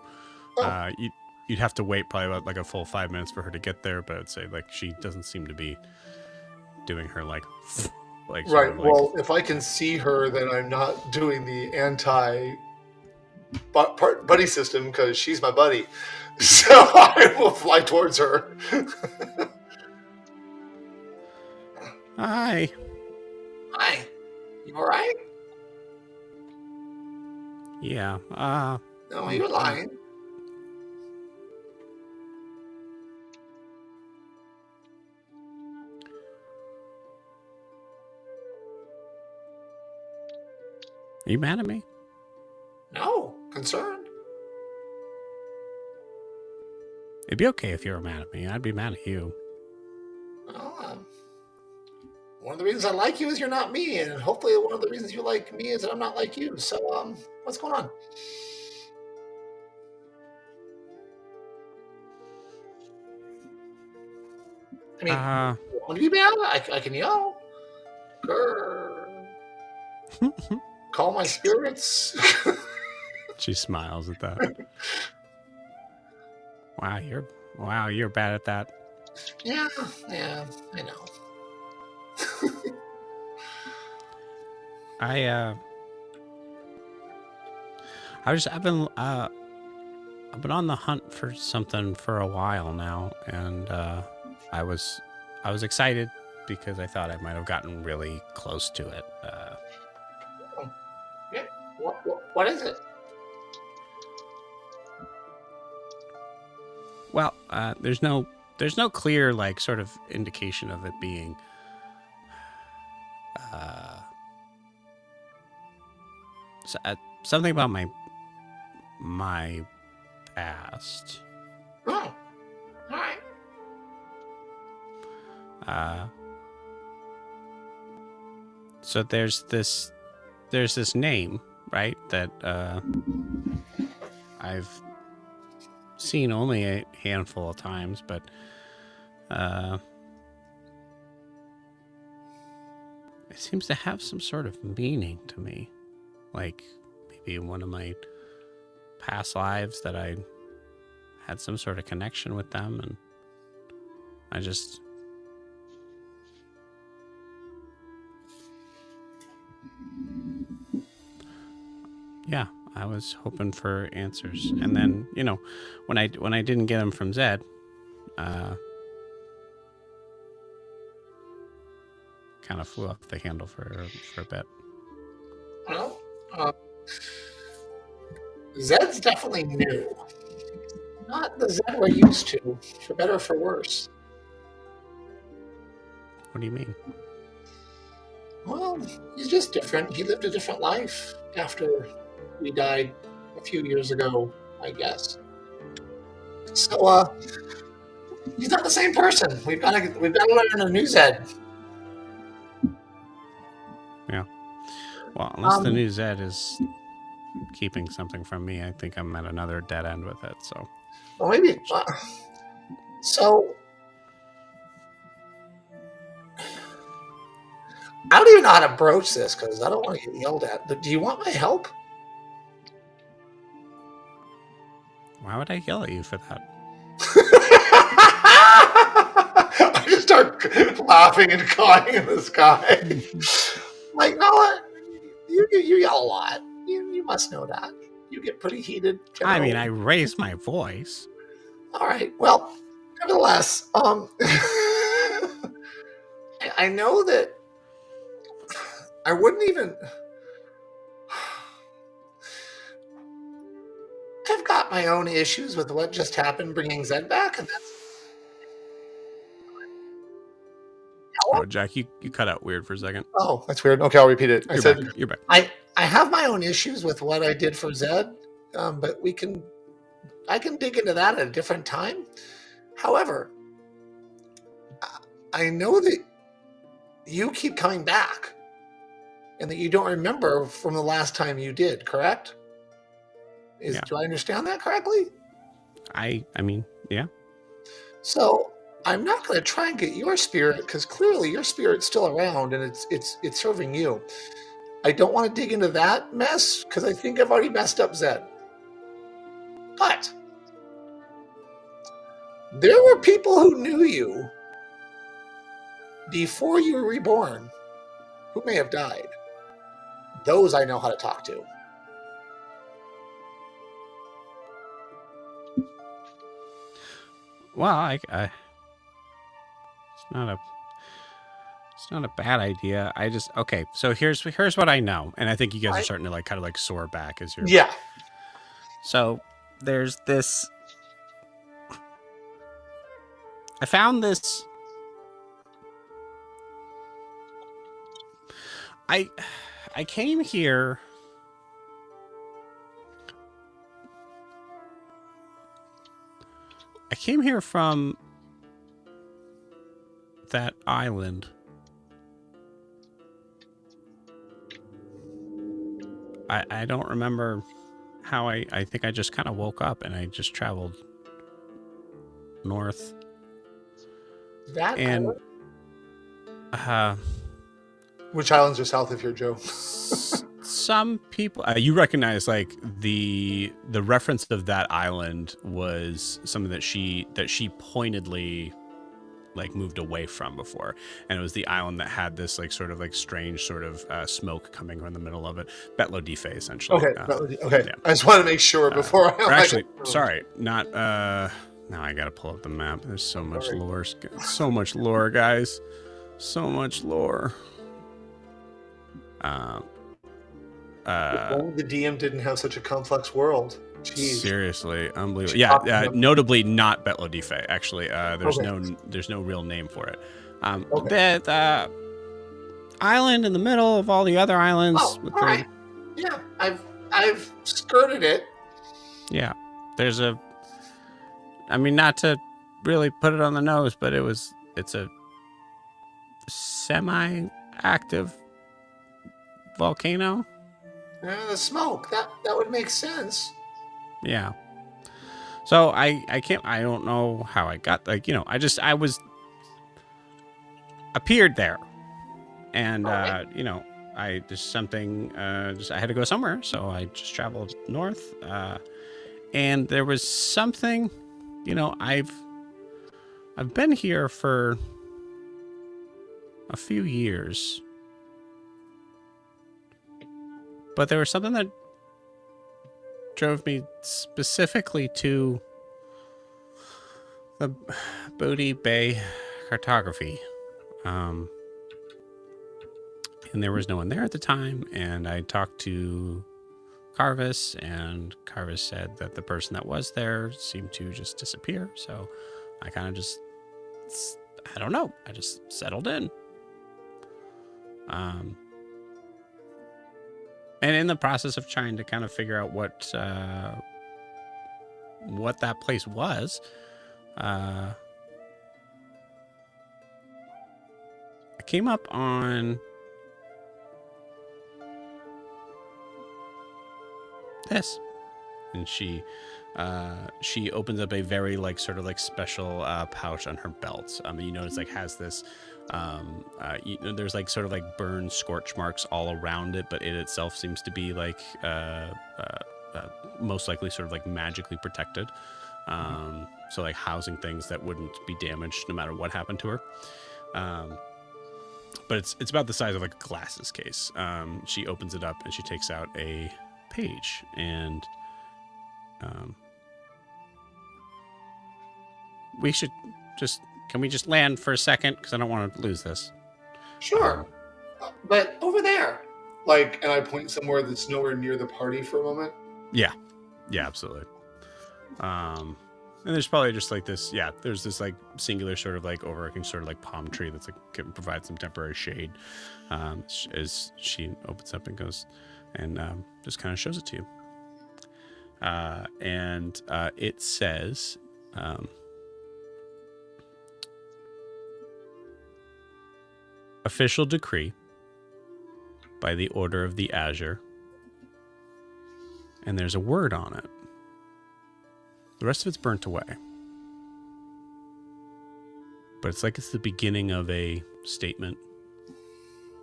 Speaker 8: Oh.
Speaker 2: You'd have to wait probably about like a full 5 minutes for her to get there, but I'd say like she doesn't seem to be doing her like
Speaker 8: Right.
Speaker 2: sort of, like,
Speaker 8: Well, if I can see her, then I'm not doing the buddy system because she's my buddy. So I will fly towards her.
Speaker 2: Hi.
Speaker 8: Hi. You all right?
Speaker 2: Yeah.
Speaker 8: No, you're lying.
Speaker 2: Are you mad at me?
Speaker 8: No, concerned.
Speaker 2: It'd be okay if you were mad at me. I'd be mad at you.
Speaker 8: Well, one of the reasons I like you is you're not me, and hopefully one of the reasons you like me is that I'm not like you. So, what's going on? I mean, want to be mad? I can yell. Grr. Call my spirits.
Speaker 2: She smiles at that. Wow, you're bad at that.
Speaker 8: Yeah, I know.
Speaker 2: I've been on the hunt for something for a while now, and I was excited because I thought I might have gotten really close to it.
Speaker 8: Yeah. What is it?
Speaker 2: Well, there's no clear like sort of indication of it being something about my past.
Speaker 8: Oh, all right.
Speaker 2: So there's this name, right, that I've seen only a handful of times, but it seems to have some sort of meaning to me. Like maybe in one of my past lives that I had some sort of connection with them, and I just. Yeah, I was hoping for answers, and then when I didn't get them from Zed, kind of flew off the handle for a bit.
Speaker 8: Well, Zed's definitely new. Not the Zed we're used to, for better or for worse.
Speaker 2: What do you mean?
Speaker 8: Well, he's just different. He lived a different life after we died a few years ago, I guess. So, he's not the same person. We've got to learn a new Zed.
Speaker 2: Yeah. Well, unless the new Zed is keeping something from me, I think I'm at another dead end with it. So.
Speaker 8: Well, maybe. So, I don't even know how to broach this because I don't want to get yelled at. But do you want my help?
Speaker 2: Why would I yell at you for that?
Speaker 8: I just start laughing and cawing in the sky. Like, no, you yell a lot. You must know that. You get pretty heated. Generally.
Speaker 2: I mean, I raise my voice.
Speaker 8: All right. Well, nevertheless, I know that I wouldn't even. I've got my own issues with what just happened, bringing Zed back, and that's.
Speaker 2: Oh, Jack, you cut out weird for a second.
Speaker 8: Oh, that's weird. Okay, I'll repeat it.
Speaker 2: You're back.
Speaker 8: I have my own issues with what I did for Zed, but I can dig into that at a different time. However, I know that you keep coming back, and that you don't remember from the last time you did. Correct?
Speaker 2: Yeah.
Speaker 8: Do I understand that correctly?
Speaker 2: I mean, yeah.
Speaker 8: So I'm not going to try and get your spirit because clearly your spirit's still around and it's serving you. I don't want to dig into that mess because I think I've already messed up Zed. But there were people who knew you before you were reborn who may have died. Those I know how to talk to.
Speaker 2: Well, it's not a bad idea. I just okay. So here's what I know, and I think you guys are starting to kind of soar back as you're.
Speaker 8: Yeah.
Speaker 2: So there's this. I found this. I came here. I came here from that island. I don't remember how I think I just kind of woke up and I just traveled north.
Speaker 8: That
Speaker 2: and
Speaker 8: island? Which islands are south of here, Joe?
Speaker 2: Some people you recognize the reference of that island was something that she pointedly moved away from before, and it was the island that had this sort of strange sort of smoke coming from the middle of it. Betlo Dife, essentially.
Speaker 8: Okay, okay. Yeah. I just want to make sure before.
Speaker 2: Actually, sorry, not. Now I gotta pull up the map. There's so much lore. So much lore, guys. So much lore.
Speaker 8: The DM didn't have such a complex world. Jeez.
Speaker 2: Seriously, unbelievable. Yeah, notably not Betlo Dife. Actually, there's no real name for it. The island in the middle of all the other islands.
Speaker 8: Oh, all right. Yeah, I've skirted it.
Speaker 2: Yeah, there's a. I mean, not to really put it on the nose, but it's a semi-active volcano.
Speaker 8: The smoke that would make sense.
Speaker 2: Yeah. So I don't know how I got I appeared there, and I just something I had to go somewhere, so I just traveled north, and there was something, I've I've been here for a few years, but there was something that drove me specifically to the Bodhi Bay cartography. And there was no one there at the time, and I talked to Carvis, and Carvis said that the person that was there seemed to just disappear, so I kind of just, I don't know, I just settled in. And in the process of trying to kind of figure out what that place was, I came up on this, and she opens up a very sort of special pouch on her belt. You notice has this there's sort of burn scorch marks all around it, but it itself seems to be most likely sort of magically protected. So housing things that wouldn't be damaged no matter what happened to her. But it's about the size of a glasses case. She opens it up and she takes out a page, and can we just land for a second, because I don't want to lose this.
Speaker 8: Sure. But over there. And I point somewhere that's nowhere near the party for a moment.
Speaker 2: Yeah, absolutely. And there's probably just this, there's this singular sort of overarching sort of palm tree that's can provide some temporary shade, as she opens up and goes and just kind of shows it to you. And it says, official decree by the Order of the Azure. And there's a word on it. The rest of it's burnt away. But it's the beginning of a statement,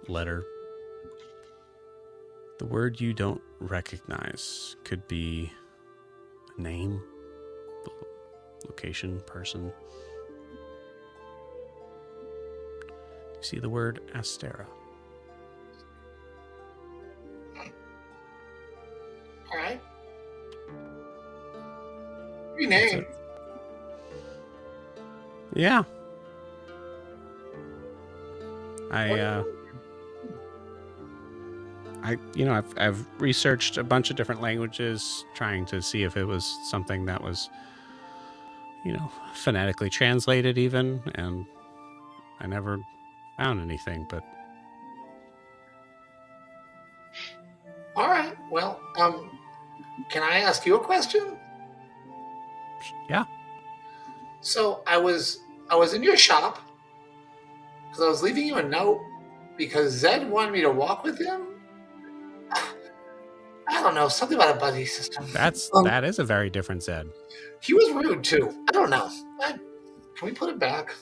Speaker 2: letter. The word you don't recognize could be a name, location, person. You see the word Astera.
Speaker 8: All right. Your name.
Speaker 2: Yeah. I've researched a bunch of different languages, trying to see if it was something that was, phonetically translated even, and I never found anything, but...
Speaker 8: All right. Well, can I ask you a question?
Speaker 2: Yeah.
Speaker 8: So I was in your shop because I was leaving you a note because Zed wanted me to walk with him. I don't know, something about a buddy system.
Speaker 2: That is a very different Zed.
Speaker 8: He was rude too. I don't know. Can we put it back?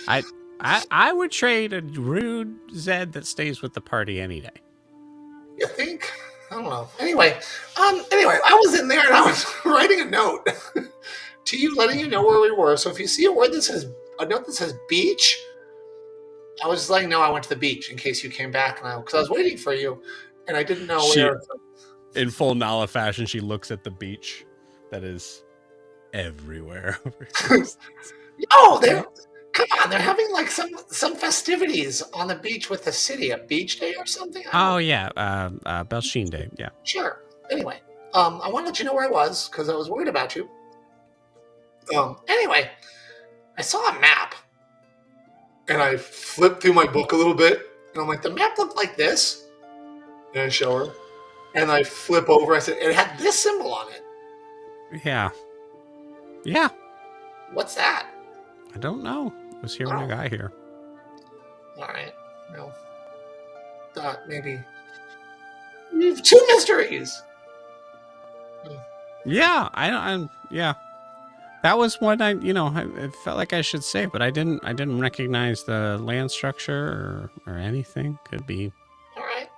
Speaker 2: I would trade a rude Zed that stays with the party any day.
Speaker 8: You think? I don't know. Anyway, I was in there and I was writing a note to you, letting you know where we were. So if you see a note that says beach, I was just letting you know I went to the beach in case you came back, because I was waiting for you and I didn't know where.
Speaker 2: In full Nala fashion, she looks at the beach that is everywhere.
Speaker 8: Oh, come on! They're having some festivities on the beach with the city, a beach day or something.
Speaker 2: Oh yeah, Belsheen Day. Yeah.
Speaker 8: Sure. Anyway, I want to let you know where I was because I was worried about you. Anyway, I saw a map, and I flipped through my book a little bit, and I'm like, the map looked like this, and I show her, and I flip over. I said, it had this symbol on it.
Speaker 2: Yeah. Yeah.
Speaker 8: What's that?
Speaker 2: I don't know. I was here when I got here.
Speaker 8: All right. Well, thought maybe you have two mysteries.
Speaker 2: Yeah, yeah. That was what I felt like I should say, but I didn't recognize the land structure or anything. Could be
Speaker 8: all right.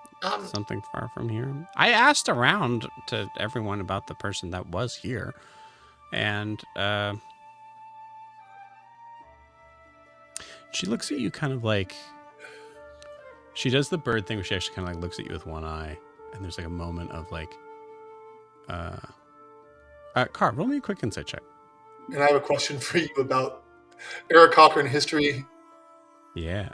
Speaker 2: Something far from here. I asked around to everyone about the person that was here, and She looks at you kind of like, she does the bird thing where she actually kind of like looks at you with one eye, and there's like a moment of like, Car, roll me a quick insight check.
Speaker 8: And I have a question for you about Eric Cochran history.
Speaker 2: Yeah.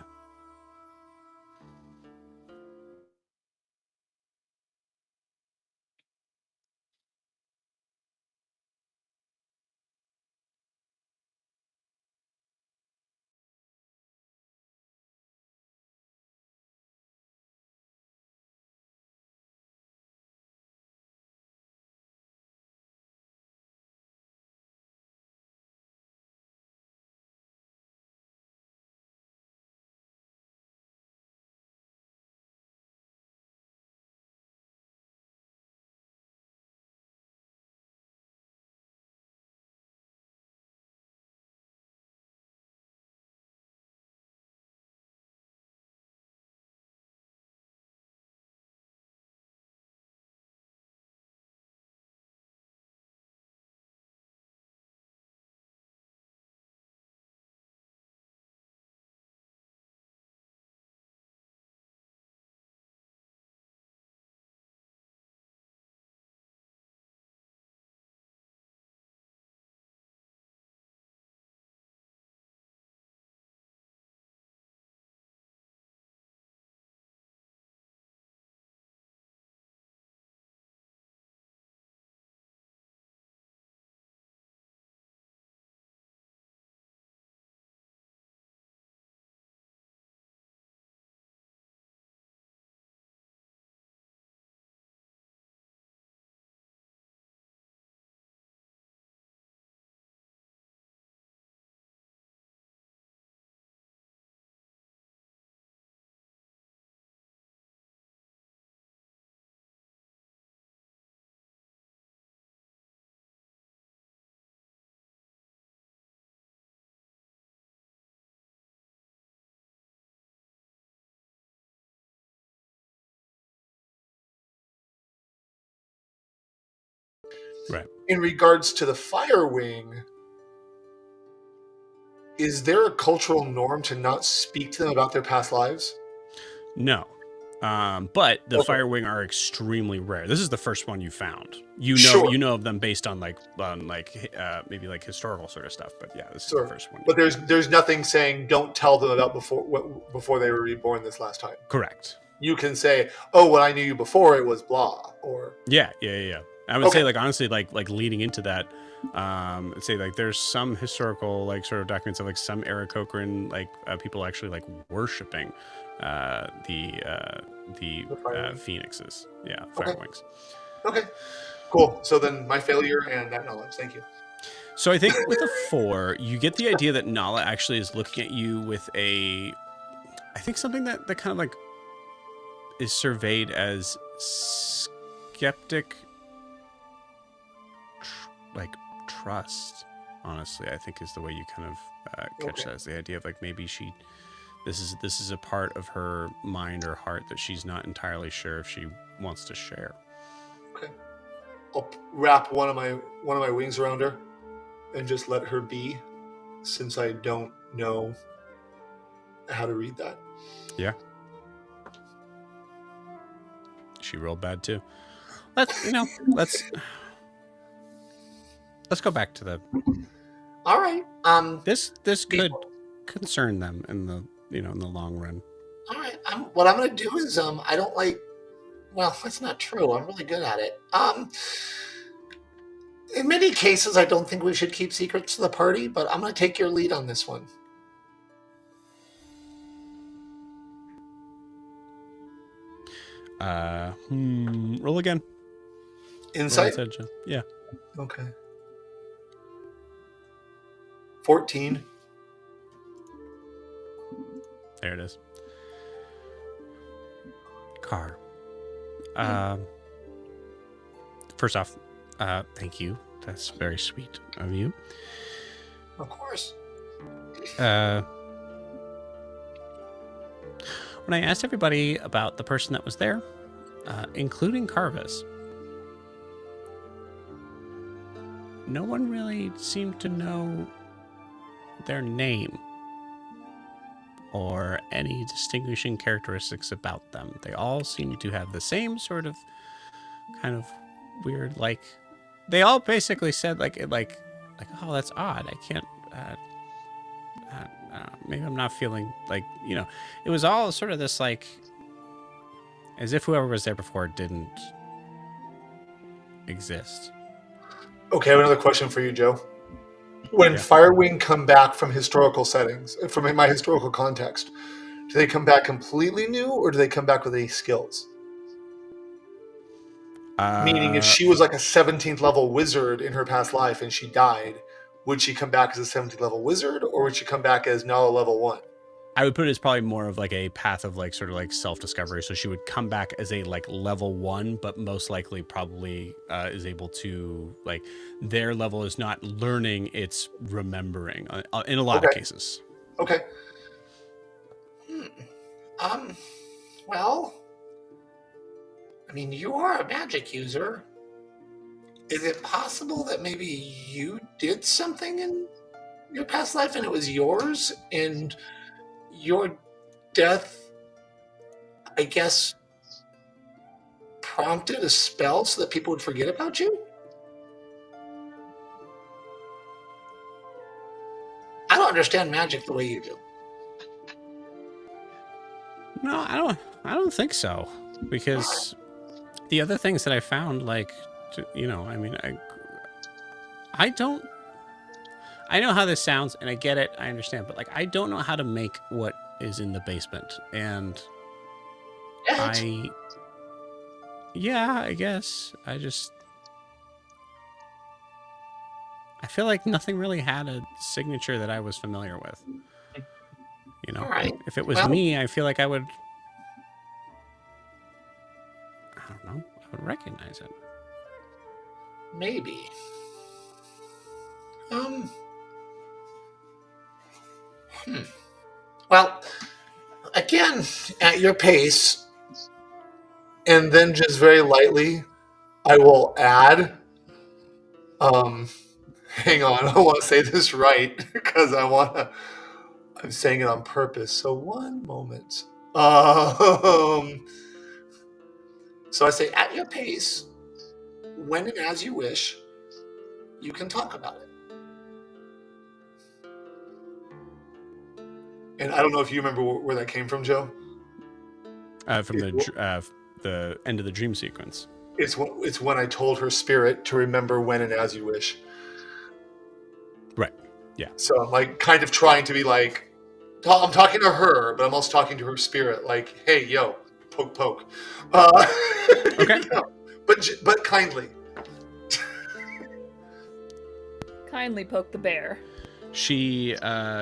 Speaker 2: Right.
Speaker 8: In regards to the Fire Wing, is there a cultural norm to not speak to them about their past lives?
Speaker 2: No. But the
Speaker 8: Okay.
Speaker 2: Firewing are extremely rare. This is the first one you found.
Speaker 8: Sure.
Speaker 2: You know of them based on maybe like historical sort of stuff. But yeah, this is
Speaker 8: Sure.
Speaker 2: the first one.
Speaker 8: But there's nothing saying don't tell them about before they were reborn this last time.
Speaker 2: Correct.
Speaker 8: You can say, "Oh, when I knew you before, it was blah," or
Speaker 2: Yeah. I would
Speaker 8: Okay.
Speaker 2: say like honestly like leading into that, I'd say like there's some historical like sort of documents of like some Eric Cochran like people actually like worshiping the
Speaker 8: Firewing.
Speaker 2: phoenixes. Yeah,
Speaker 8: Okay.
Speaker 2: Firewings.
Speaker 8: Okay, cool. So then my failure and that knowledge. Thank you.
Speaker 2: So I think with a 4, you get the idea that Nala actually is looking at you with I think something that kind of like is surveyed as skeptic, like trust. Honestly, I think is the way you kind of catch
Speaker 8: Okay.
Speaker 2: that. Is the idea of like maybe this is a part of her mind or heart that she's not entirely sure if she wants to share.
Speaker 8: Okay. I'll wrap one of my wings around her and just let her be, since I don't know how to read that.
Speaker 2: Yeah. She rolled bad too. Let's go back to the.
Speaker 8: All right.
Speaker 2: This could concern them in the in the long run.
Speaker 8: All right. What I'm going to do is I don't like. Well, that's not true. I'm really good at it. In many cases, I don't think we should keep secrets to the party, but I'm going to take your lead on this one.
Speaker 2: Roll again.
Speaker 8: Insight?
Speaker 2: Roll inside, yeah.
Speaker 8: Okay. 14.
Speaker 2: There it is. Car. First off, thank you. That's very sweet of you.
Speaker 8: Of course.
Speaker 2: When I asked everybody about the person that was there, including Carvis, no one really seemed to know their name. or any distinguishing characteristics about them. They all seem to have the same sort of kind of weird, like, they all basically said like, oh, that's odd. I can't, maybe I'm not feeling like, it was all sort of this like, as if whoever was there before didn't exist.
Speaker 8: Okay, I have another question for you, Joe. When
Speaker 2: Yeah.
Speaker 8: Firewing come back from historical settings, from my historical context, do they come back completely new, or do they come back with any skills? Meaning, if she was like a 17th level wizard in her past life and she died, would she come back as a 17th level wizard, or would she come back as now a level 1?
Speaker 2: I would put it as probably more of like a path of like sort of like self-discovery. So she would come back as a like level 1, but most likely probably is able to, like, their level is not learning, it's remembering in a lot of cases.
Speaker 8: Okay. Well, I mean, you are a magic user. Is it possible that maybe you did something in your past life and it was yours, and your death, I guess, prompted a spell so that people would forget about you? I don't understand magic the way you do.
Speaker 2: No, I don't think so, because the other things that I found, like, I mean, I know how this sounds, and I get it, I understand, but like, I don't know how to make what is in the basement, and I guess I feel like nothing really had a signature that I was familiar with.
Speaker 8: All right.
Speaker 2: If it was me, I feel like I would, I don't know, I would recognize it.
Speaker 8: Maybe. Well, again, at your pace, and then just very lightly, I will add. Hang on, I want to say this right because I'm saying it on purpose. So one moment. So I say, at your pace, when and as you wish, you can talk about it. And I don't know if you remember where that came from, Joe.
Speaker 2: From the end of the dream sequence.
Speaker 8: It's when I told her spirit to remember when and as you wish.
Speaker 2: Right. Yeah.
Speaker 8: So I'm like kind of trying to be like, I'm talking to her, but I'm also talking to her spirit. Like, hey, yo, poke, poke.
Speaker 2: Okay.
Speaker 8: But kindly.
Speaker 6: Kindly poke the bear.
Speaker 2: She,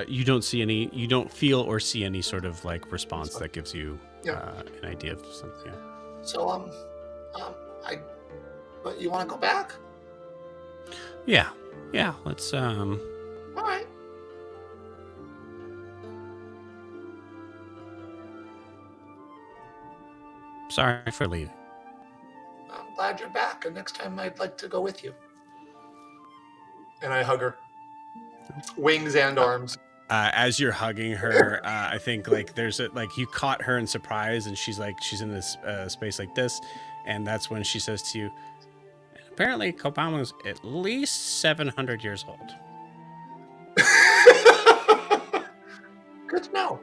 Speaker 2: you don't feel or see any sort of like response that gives you an idea of something. Yeah.
Speaker 8: So, but you want to go back?
Speaker 2: Yeah. Let's,
Speaker 8: All right.
Speaker 2: Sorry for leaving.
Speaker 8: I'm glad you're back, and next time I'd like to go with you. And I hug her. Wings and arms.
Speaker 2: As you're hugging her, I think like there's you caught her in surprise, and she's in this space like this, and that's when she says to you, apparently Kobama's at least 700 years old.
Speaker 8: Good to know.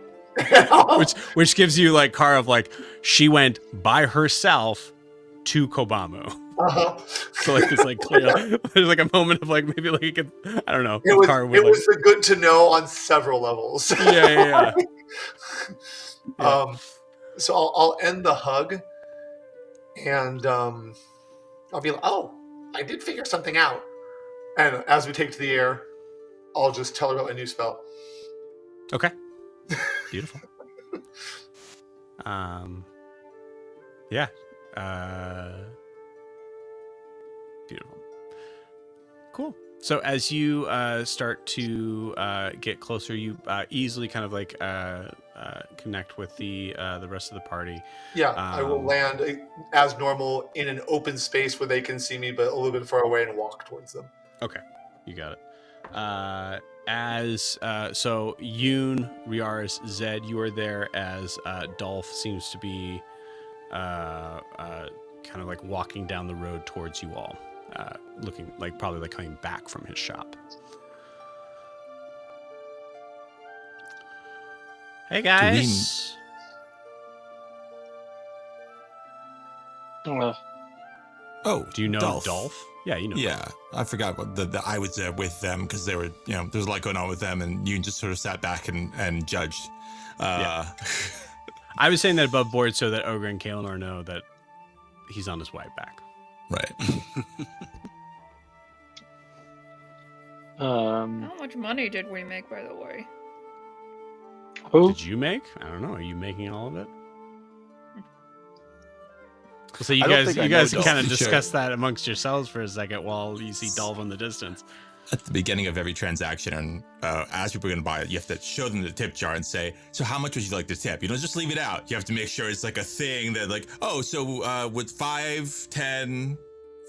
Speaker 2: which gives you like car of like she went by herself to Kobamu.
Speaker 8: Uh-huh.
Speaker 2: So like it's like clear. There's like a moment of like maybe like you could, I don't know.
Speaker 8: It was a good to know on several levels.
Speaker 2: Yeah.
Speaker 8: So I'll end the hug, and I'll be like, oh, I did figure something out. And as we take to the air, I'll just tell her about my new spell.
Speaker 2: Okay. Beautiful. Yeah. Beautiful. Cool. So as you start to get closer, you easily kind of like connect with the rest of the party.
Speaker 8: Yeah, I will land as normal in an open space where they can see me, but a little bit far away, and walk towards them.
Speaker 2: Okay, you got it. as so Yoon, Riaris, Zed, you are there as Dolph seems to be kind of like walking down the road towards you all, looking like probably like coming back from his shop. Hey guys.
Speaker 5: Oh,
Speaker 2: Do you know Dolph? Yeah, you know.
Speaker 5: Yeah, I forgot what the I was there with them because they were, there's a lot going on with them, and you just sort of sat back and judged.
Speaker 2: Yeah. I was saying that above board so that Ogre and Kaelinor know that he's on his way back.
Speaker 5: Right.
Speaker 6: How much money did we make, by the way?
Speaker 3: Who?
Speaker 2: Did you make? I don't know. Are you making all of it? So you
Speaker 4: I don't
Speaker 2: guys,
Speaker 4: think I
Speaker 2: you
Speaker 4: know
Speaker 2: guys
Speaker 4: Dolph.
Speaker 2: kind of
Speaker 5: Sure.
Speaker 2: discuss that amongst yourselves for a second while you see Dolph in the distance.
Speaker 5: At the beginning of every transaction, and as people are going to buy it, you have to show them the tip jar and say, so how much would you like to tip? You don't just leave it out. You have to make sure it's like a thing that like, oh, so with 5, 10,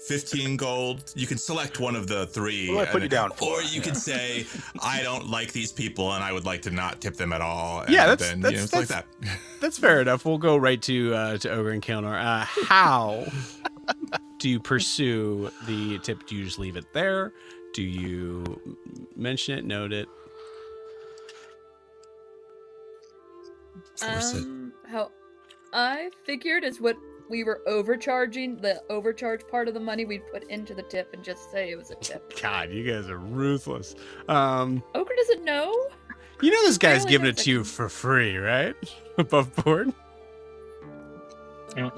Speaker 5: 15 gold, you can select one of the 3.
Speaker 4: What do I put you down for?
Speaker 5: Or you can say, I don't like these people and I would like to not tip them at all.
Speaker 2: Yeah,
Speaker 5: and
Speaker 2: that's-
Speaker 5: then,
Speaker 2: that's-
Speaker 5: it's like that.
Speaker 2: That's fair enough. We'll go right to Ogre and Kaelinor. How do you pursue the tip? Do you just leave it there? Do you mention it, note it?
Speaker 5: Force it.
Speaker 6: How I figured is what we were overcharging, the overcharge part of the money we'd put into the tip and just say it was a tip.
Speaker 2: God, you guys are ruthless.
Speaker 6: Ogre doesn't know?
Speaker 2: You know this guy's
Speaker 6: Barely
Speaker 2: giving it
Speaker 6: knows
Speaker 2: to you
Speaker 6: it.
Speaker 2: for free, right? Above board.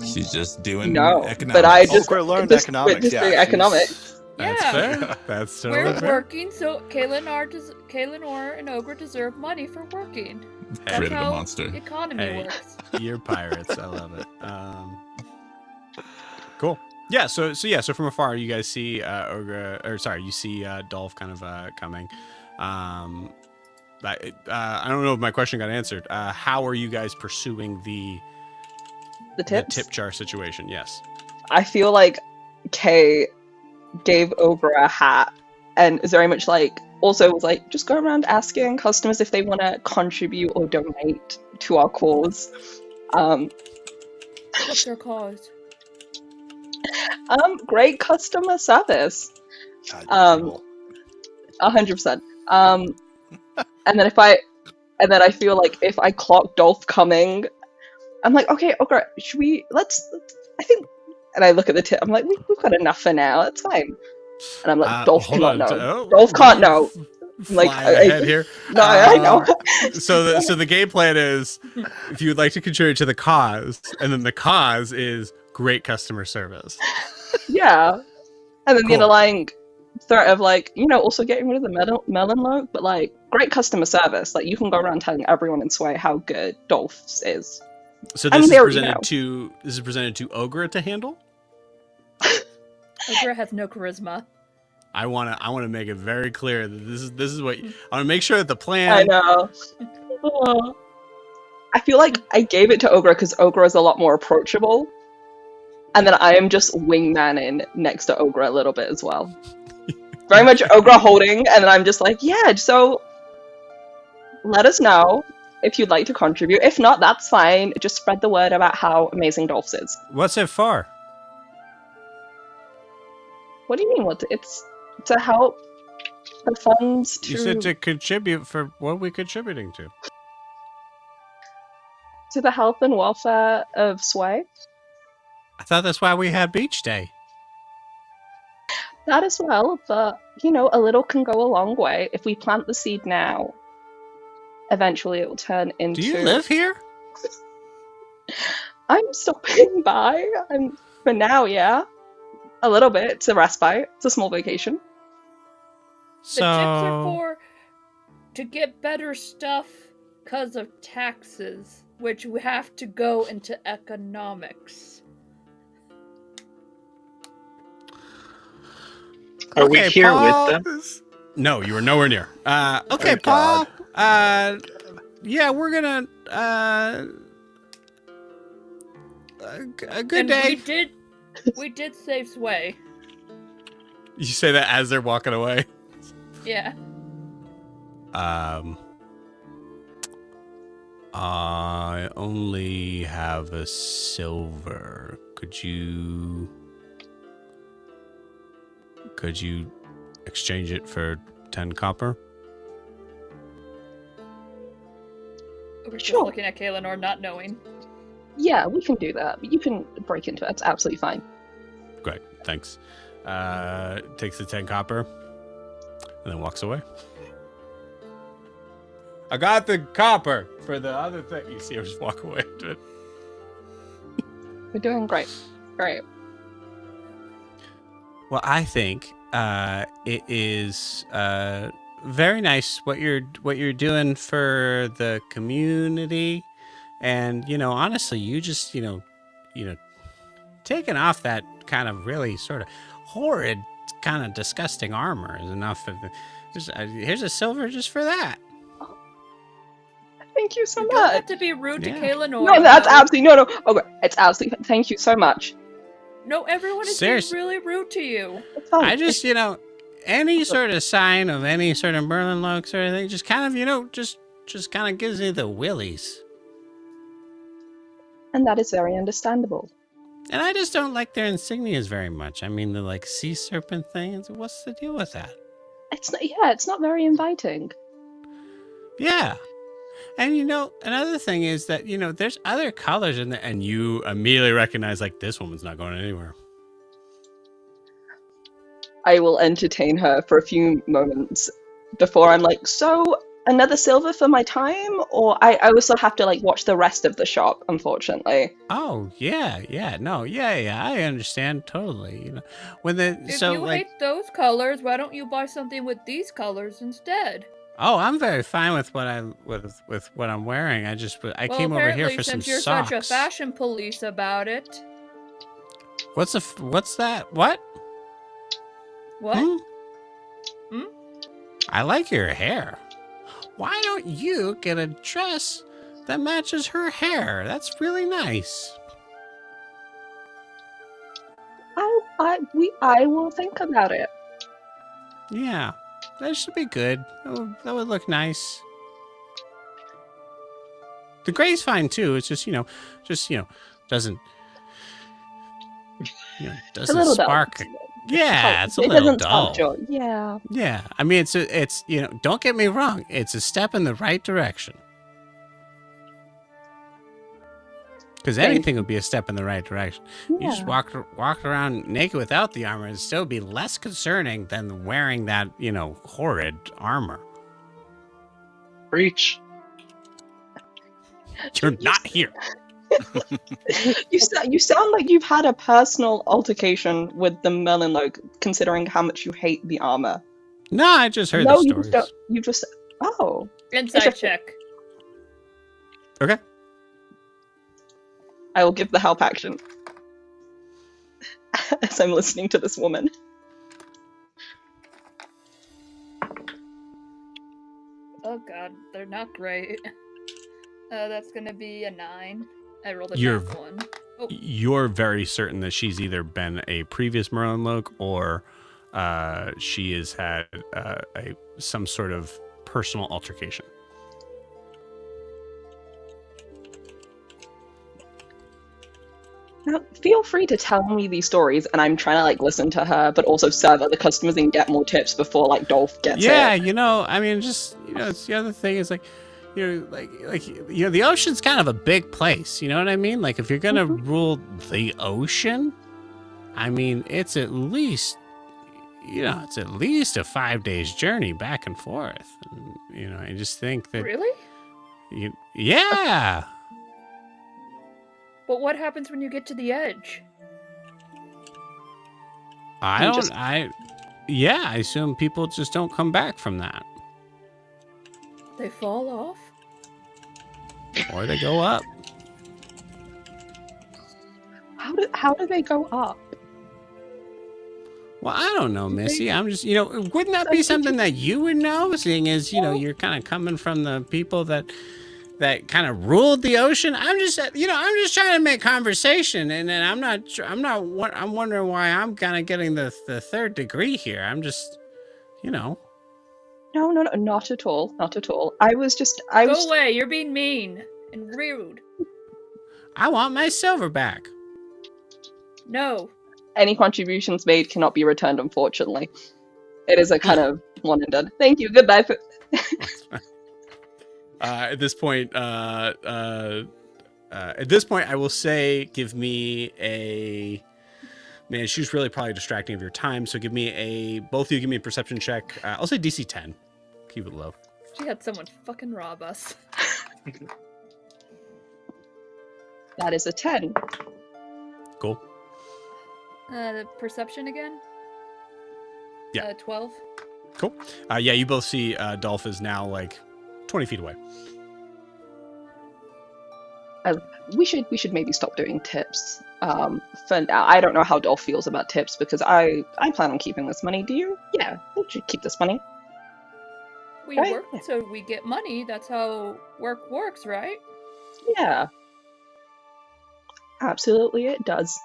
Speaker 5: She's just doing
Speaker 7: No,
Speaker 5: economics.
Speaker 7: but I just
Speaker 4: Ogre learned
Speaker 7: just
Speaker 4: economics,
Speaker 7: witnessed
Speaker 4: yeah,
Speaker 7: doing
Speaker 4: she's-
Speaker 7: economics.
Speaker 2: That's
Speaker 6: Yeah.
Speaker 2: fair. That's totally
Speaker 6: We're
Speaker 2: fair.
Speaker 6: working, so Kaelinor and Ogre deserve money for working. That's
Speaker 5: Created a
Speaker 6: how
Speaker 5: monster.
Speaker 6: the economy
Speaker 2: Hey.
Speaker 6: works.
Speaker 2: You're pirates. I love it. Cool. Yeah. So from afar, you guys see you see Dolph kind of coming. I don't know if my question got answered. How are you guys pursuing the
Speaker 7: Tips.
Speaker 2: tip jar situation? Yes.
Speaker 7: I feel like Kay gave Ogre a hat and is very much like, also was like, just go around asking customers if they want to contribute or donate to our cause.
Speaker 6: What's their cause?
Speaker 7: Great customer service.
Speaker 4: God, you're evil.
Speaker 7: 100%. And then I feel like if I clock Dolph coming, I'm like, okay, should we, I think, and I look at the tip, I'm like, we've got enough for now, it's fine. And I'm like, Dolph
Speaker 2: hold
Speaker 7: cannot
Speaker 2: on.
Speaker 7: know. Dolph can't know. Like,
Speaker 2: Flying ahead here.
Speaker 7: No, I know.
Speaker 2: So the game plan is, if you would like to contribute to the cause, and then the cause is great customer service.
Speaker 7: Yeah. And then the
Speaker 2: Cool.
Speaker 7: underlying threat of like, also getting rid of the melon logo, but like, great customer service. Like, you can go around telling everyone in Sway how good Dolph's is.
Speaker 2: So
Speaker 7: I
Speaker 2: this
Speaker 7: mean,
Speaker 2: is
Speaker 7: they already
Speaker 2: presented to Ogre to handle.
Speaker 6: Ogre has no charisma.
Speaker 2: I want to make it very clear that this is what I want to make sure that the plan.
Speaker 7: I know. Oh. I feel like I gave it to Ogre because Ogre is a lot more approachable. And then I am just wingmanning next to Ogre a little bit as well. Very much Ogre holding, and then I'm just like, yeah, so let us know if you'd like to contribute. If not, that's fine. Just spread the word about how amazing Dolph's is.
Speaker 2: What's it for?
Speaker 7: What do you mean? It's to help the funds
Speaker 2: You said
Speaker 7: to
Speaker 2: to contribute for what are we contributing to?
Speaker 7: the health and welfare of Sway.
Speaker 2: I thought that's why we had beach day.
Speaker 7: That as well, but a little can go a long way. If we plant the seed now, eventually it will turn into.
Speaker 2: Do you live here?
Speaker 7: I'm stopping by. For now, yeah. A little bit. It's a respite. It's a small vacation.
Speaker 6: The tips are to get better stuff because of taxes, which we have to go into economics.
Speaker 3: Are we here
Speaker 2: Paul.
Speaker 3: with them?
Speaker 2: No, you were nowhere near. Okay,
Speaker 4: Thank
Speaker 2: Paul.
Speaker 4: God.
Speaker 2: Yeah, we're gonna. A good
Speaker 6: And
Speaker 2: day.
Speaker 6: we did save Sway.
Speaker 2: You say that as they're walking away.
Speaker 6: Yeah.
Speaker 2: I only have a silver. Could you exchange it for 10 copper?
Speaker 6: We're just
Speaker 7: Sure.
Speaker 6: looking at Kaelinor, not knowing.
Speaker 7: Yeah, we can do that. You can break into it. It's absolutely fine.
Speaker 2: Great, thanks. Takes the 10 copper and then walks away. I got the copper for the other thing. You see her just walk away.
Speaker 7: We're doing great. Great.
Speaker 2: Well, I think it is very nice what you're doing for the community, and honestly, you just taking off that kind of really sort of horrid, kind of disgusting armor is enough. Here's a silver just for that.
Speaker 7: Thank you so
Speaker 6: You don't have
Speaker 7: much.
Speaker 6: to be rude
Speaker 2: Yeah.
Speaker 6: to Kaelinor.
Speaker 7: No, that's absolutely no. Okay, it's absolutely. Thank you so much.
Speaker 6: No, everyone is being
Speaker 2: Seriously.
Speaker 6: really rude to you.
Speaker 7: It's fine.
Speaker 2: I just any sort of sign of any sort of Merlin looks or anything, just kind of just kind of gives me the willies.
Speaker 7: And that is very understandable.
Speaker 2: And I just don't like their insignias very much. I mean, the like sea serpent thing. What's the deal with that?
Speaker 7: It's not. Yeah, it's not very inviting.
Speaker 2: Yeah. And another thing is that, there's other colors in there, and you immediately recognize, like, this woman's not going anywhere.
Speaker 7: I will entertain her for a few moments before I'm like, so another silver for my time? Or I also have to like watch the rest of the shop, unfortunately.
Speaker 2: Oh, yeah, I understand totally. When
Speaker 6: If you hate those colors, why don't you buy something with these colors instead?
Speaker 2: oh, I'm very fine with what with what I'm wearing. I came over here for some
Speaker 6: since you're
Speaker 2: socks.
Speaker 6: such a fashion police about it.
Speaker 2: What's that? What?
Speaker 6: What?
Speaker 2: Hmm? I like your hair. Why don't you get a dress that matches her hair? That's really nice.
Speaker 7: I will think about it.
Speaker 2: Yeah, that should be good. That would look nice. The gray's fine too. It's just doesn't doesn't
Speaker 7: little dull.
Speaker 2: spark. Yeah, it's a
Speaker 7: it
Speaker 2: little
Speaker 7: doesn't
Speaker 2: dull.
Speaker 7: spark joy. Yeah.
Speaker 2: Yeah, I mean it's don't get me wrong. It's a step in the right direction. Because anything would be a step in the right direction. You just walk around naked without the armor and still be less concerning than wearing that, horrid armor.
Speaker 3: Preach.
Speaker 2: You're not here.
Speaker 7: You sound like you've had a personal altercation with the Merlin Logue, considering how much you hate the armor.
Speaker 2: No, I just heard
Speaker 7: No,
Speaker 2: the
Speaker 7: you
Speaker 2: stories.
Speaker 7: just don't. You just. Oh.
Speaker 6: Inside check.
Speaker 2: Okay.
Speaker 7: I will give the help action as I'm listening to this woman.
Speaker 6: Oh god, they're not great. That's gonna be a 9. I rolled a
Speaker 2: You're-
Speaker 6: nat 1. Oh,
Speaker 2: You're very certain that she's either been a previous Merlin Logue or she has had some sort of personal altercation.
Speaker 7: Now, feel free to tell me these stories, and I'm trying to like listen to her, but also serve other customers and get more tips before like Dolph gets
Speaker 2: Yeah,
Speaker 7: it.
Speaker 2: I mean, just it's the other thing is like, the ocean's kind of a big place. You know what I mean? Like, if you're gonna rule the ocean, I mean, it's at least a 5 days journey back and forth. And, I just think that
Speaker 6: really?
Speaker 2: yeah.
Speaker 6: But what happens when you get to the edge?
Speaker 2: I
Speaker 7: You just-
Speaker 2: assume people just don't come back from that,
Speaker 6: They fall off?
Speaker 2: or they go up.
Speaker 7: How do they go up?
Speaker 2: Well, I don't know, Missy. I'm just, wouldn't that be something that you would know, seeing as, you're kind of coming from the people that kind of ruled the ocean? I'm just trying to make conversation, and then I'm wondering why I'm kind of getting the third degree here. I'm just,
Speaker 7: No, not at all. Not at all. I was
Speaker 6: Go away, you're being mean and rude.
Speaker 2: I want my silver back.
Speaker 6: No.
Speaker 7: Any contributions made cannot be returned, unfortunately. It is a kind of one and done. Thank you. Goodbye.
Speaker 2: At this point, I will say, give me a. Man, she's really probably distracting of your time. So both of you give me a perception check. I'll say DC 10. Keep it low.
Speaker 6: She had someone fucking rob us.
Speaker 7: That is a 10.
Speaker 2: Cool.
Speaker 6: The perception again?
Speaker 2: Yeah.
Speaker 6: 12.
Speaker 2: Cool. Yeah, you both see Dolph is now like 20 feet away.
Speaker 7: We should maybe stop doing tips. For now, I don't know how Dolph feels about tips because I plan on keeping this money. Do you? Yeah, we should keep this money.
Speaker 6: We
Speaker 7: Right?
Speaker 6: work so we get money. That's how work works, right?
Speaker 7: Yeah. Absolutely, it does.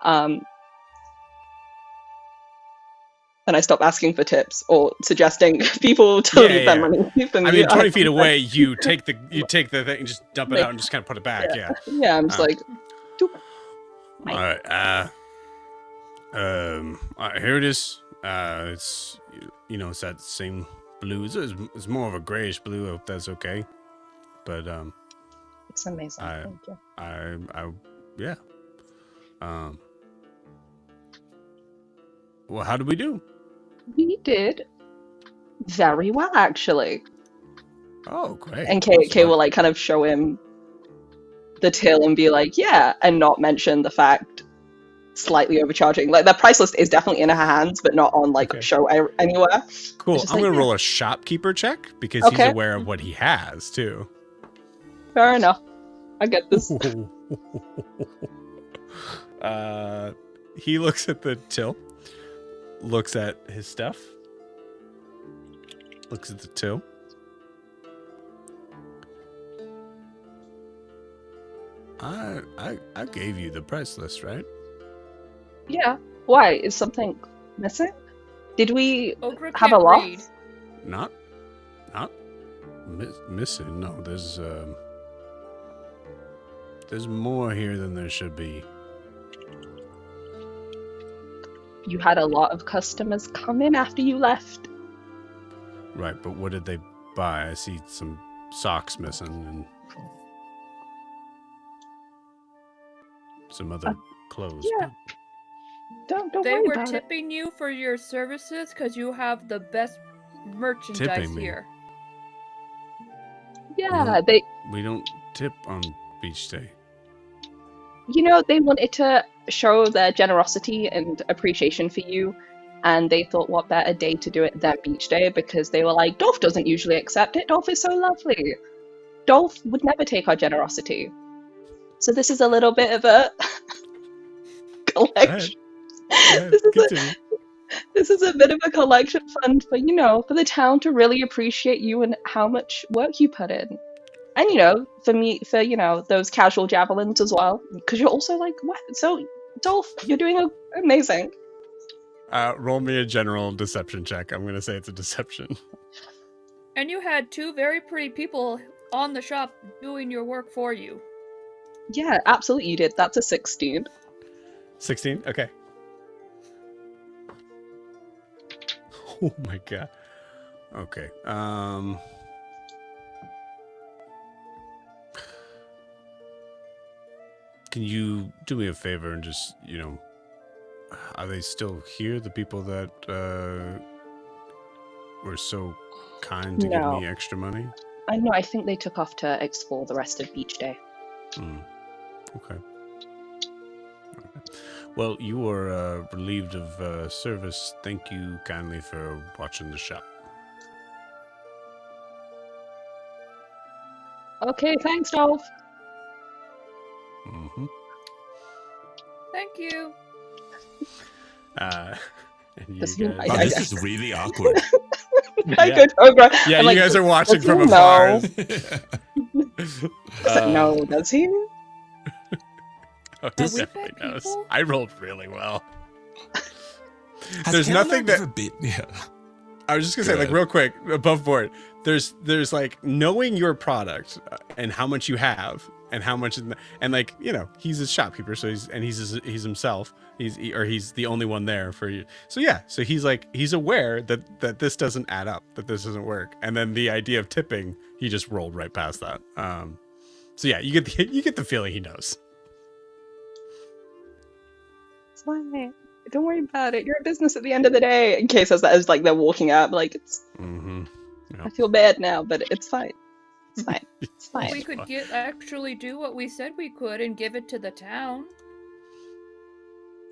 Speaker 7: And I stop asking for tips or suggesting people to leave their money for me.
Speaker 2: I mean, 20 feet away, you take the thing and just dump it out and just kind of put it back. Yeah.
Speaker 7: Yeah, I'm just like, doop.
Speaker 2: All right. Here it is. It's it's that same blue. It's more of a grayish blue. I hope that's okay. But
Speaker 7: It's amazing. Thank you.
Speaker 2: yeah. Well, how did we do?
Speaker 7: We did very well, actually.
Speaker 2: Oh, great.
Speaker 7: And Kay will like kind of show him the till and be like, yeah, and not mention the fact slightly overcharging. Like the price list is definitely in her hands, but not on like show anywhere.
Speaker 2: Cool.
Speaker 7: Just
Speaker 2: I'm
Speaker 7: like,
Speaker 2: gonna
Speaker 7: yeah.
Speaker 2: roll a shopkeeper check because he's
Speaker 7: Okay.
Speaker 2: aware of what he has too.
Speaker 7: Fair enough. I get this.
Speaker 2: He looks at the till, looks at his stuff, looks at the till. I gave you the price list, right?
Speaker 7: Yeah. Why? Is something missing? Did we
Speaker 6: Ogre
Speaker 7: have a
Speaker 6: can't
Speaker 7: loss?
Speaker 6: read.
Speaker 2: Not missing. No, there's more here than there should be.
Speaker 7: You had a lot of customers come in after you left.
Speaker 2: Right, but what did they buy? I see some socks missing and some other clothes.
Speaker 7: yeah. Don't
Speaker 6: They
Speaker 7: worry
Speaker 6: were
Speaker 7: about it.
Speaker 6: tipping you for your services because you have the best merchandise
Speaker 2: Tipping me?
Speaker 6: here.
Speaker 7: Yeah,
Speaker 2: We don't tip on beach day.
Speaker 7: they wanted to show their generosity and appreciation for you, and they thought what better day to do it than beach day, because they were like, Dolph doesn't usually accept it. Dolph is so lovely. Dolph would never take our generosity. So this is a little bit of a collection. This is a bit of a collection fund for the town to really appreciate you and how much work you put in. And for those casual javelins as well, because you're also like, what? So Dolph, you're doing amazing.
Speaker 2: Roll me a general deception check. I'm gonna say it's a deception.
Speaker 6: And you had two very pretty people on the shop doing your work for you.
Speaker 7: Yeah, absolutely you did. That's a 16.
Speaker 2: 16? Okay. Oh my god. Okay. Can you do me a favor and just, are they still here? The people that were so kind to
Speaker 7: No.
Speaker 2: give me extra money?
Speaker 7: I know, I think they took off to explore the rest of Beach Day.
Speaker 2: Okay. Well, you were relieved of service. Thank you kindly for watching the shop.
Speaker 7: Okay, thanks, Dolph.
Speaker 2: Mm-hmm.
Speaker 6: Thank you.
Speaker 2: And you
Speaker 7: Does he-
Speaker 2: guys,
Speaker 5: Wow, this is really awkward.
Speaker 7: I go to Ogre.
Speaker 2: yeah,
Speaker 7: I'm
Speaker 2: you
Speaker 7: like,
Speaker 2: guys are watching
Speaker 7: does
Speaker 2: from
Speaker 7: he
Speaker 2: afar.
Speaker 7: know? No, does he?
Speaker 2: Oh,
Speaker 6: Are
Speaker 2: he
Speaker 6: we
Speaker 2: definitely
Speaker 6: bad
Speaker 2: knows.
Speaker 6: people?
Speaker 2: I rolled really well.
Speaker 5: Has
Speaker 2: There's
Speaker 5: Calamar
Speaker 2: nothing that-
Speaker 5: ever been- yeah.
Speaker 2: I was just gonna say, like, real quick, above board. There's like knowing your product and how much you have and how much, and like, you know, he's a shopkeeper, so he's himself. He's the only one there for you. So yeah, so he's like, he's aware that this doesn't add up, that this doesn't work, and then the idea of tipping, he just rolled right past that. So yeah, you get the feeling he knows.
Speaker 7: It's fine. Don't worry about it. You're a business at the end of the day. In case as like they're walking out, like it's.
Speaker 2: Mm-hmm. Yep.
Speaker 7: I feel bad now, but it's fine. It's fine. It's fine.
Speaker 6: We could actually do what we said we could and give it to the town.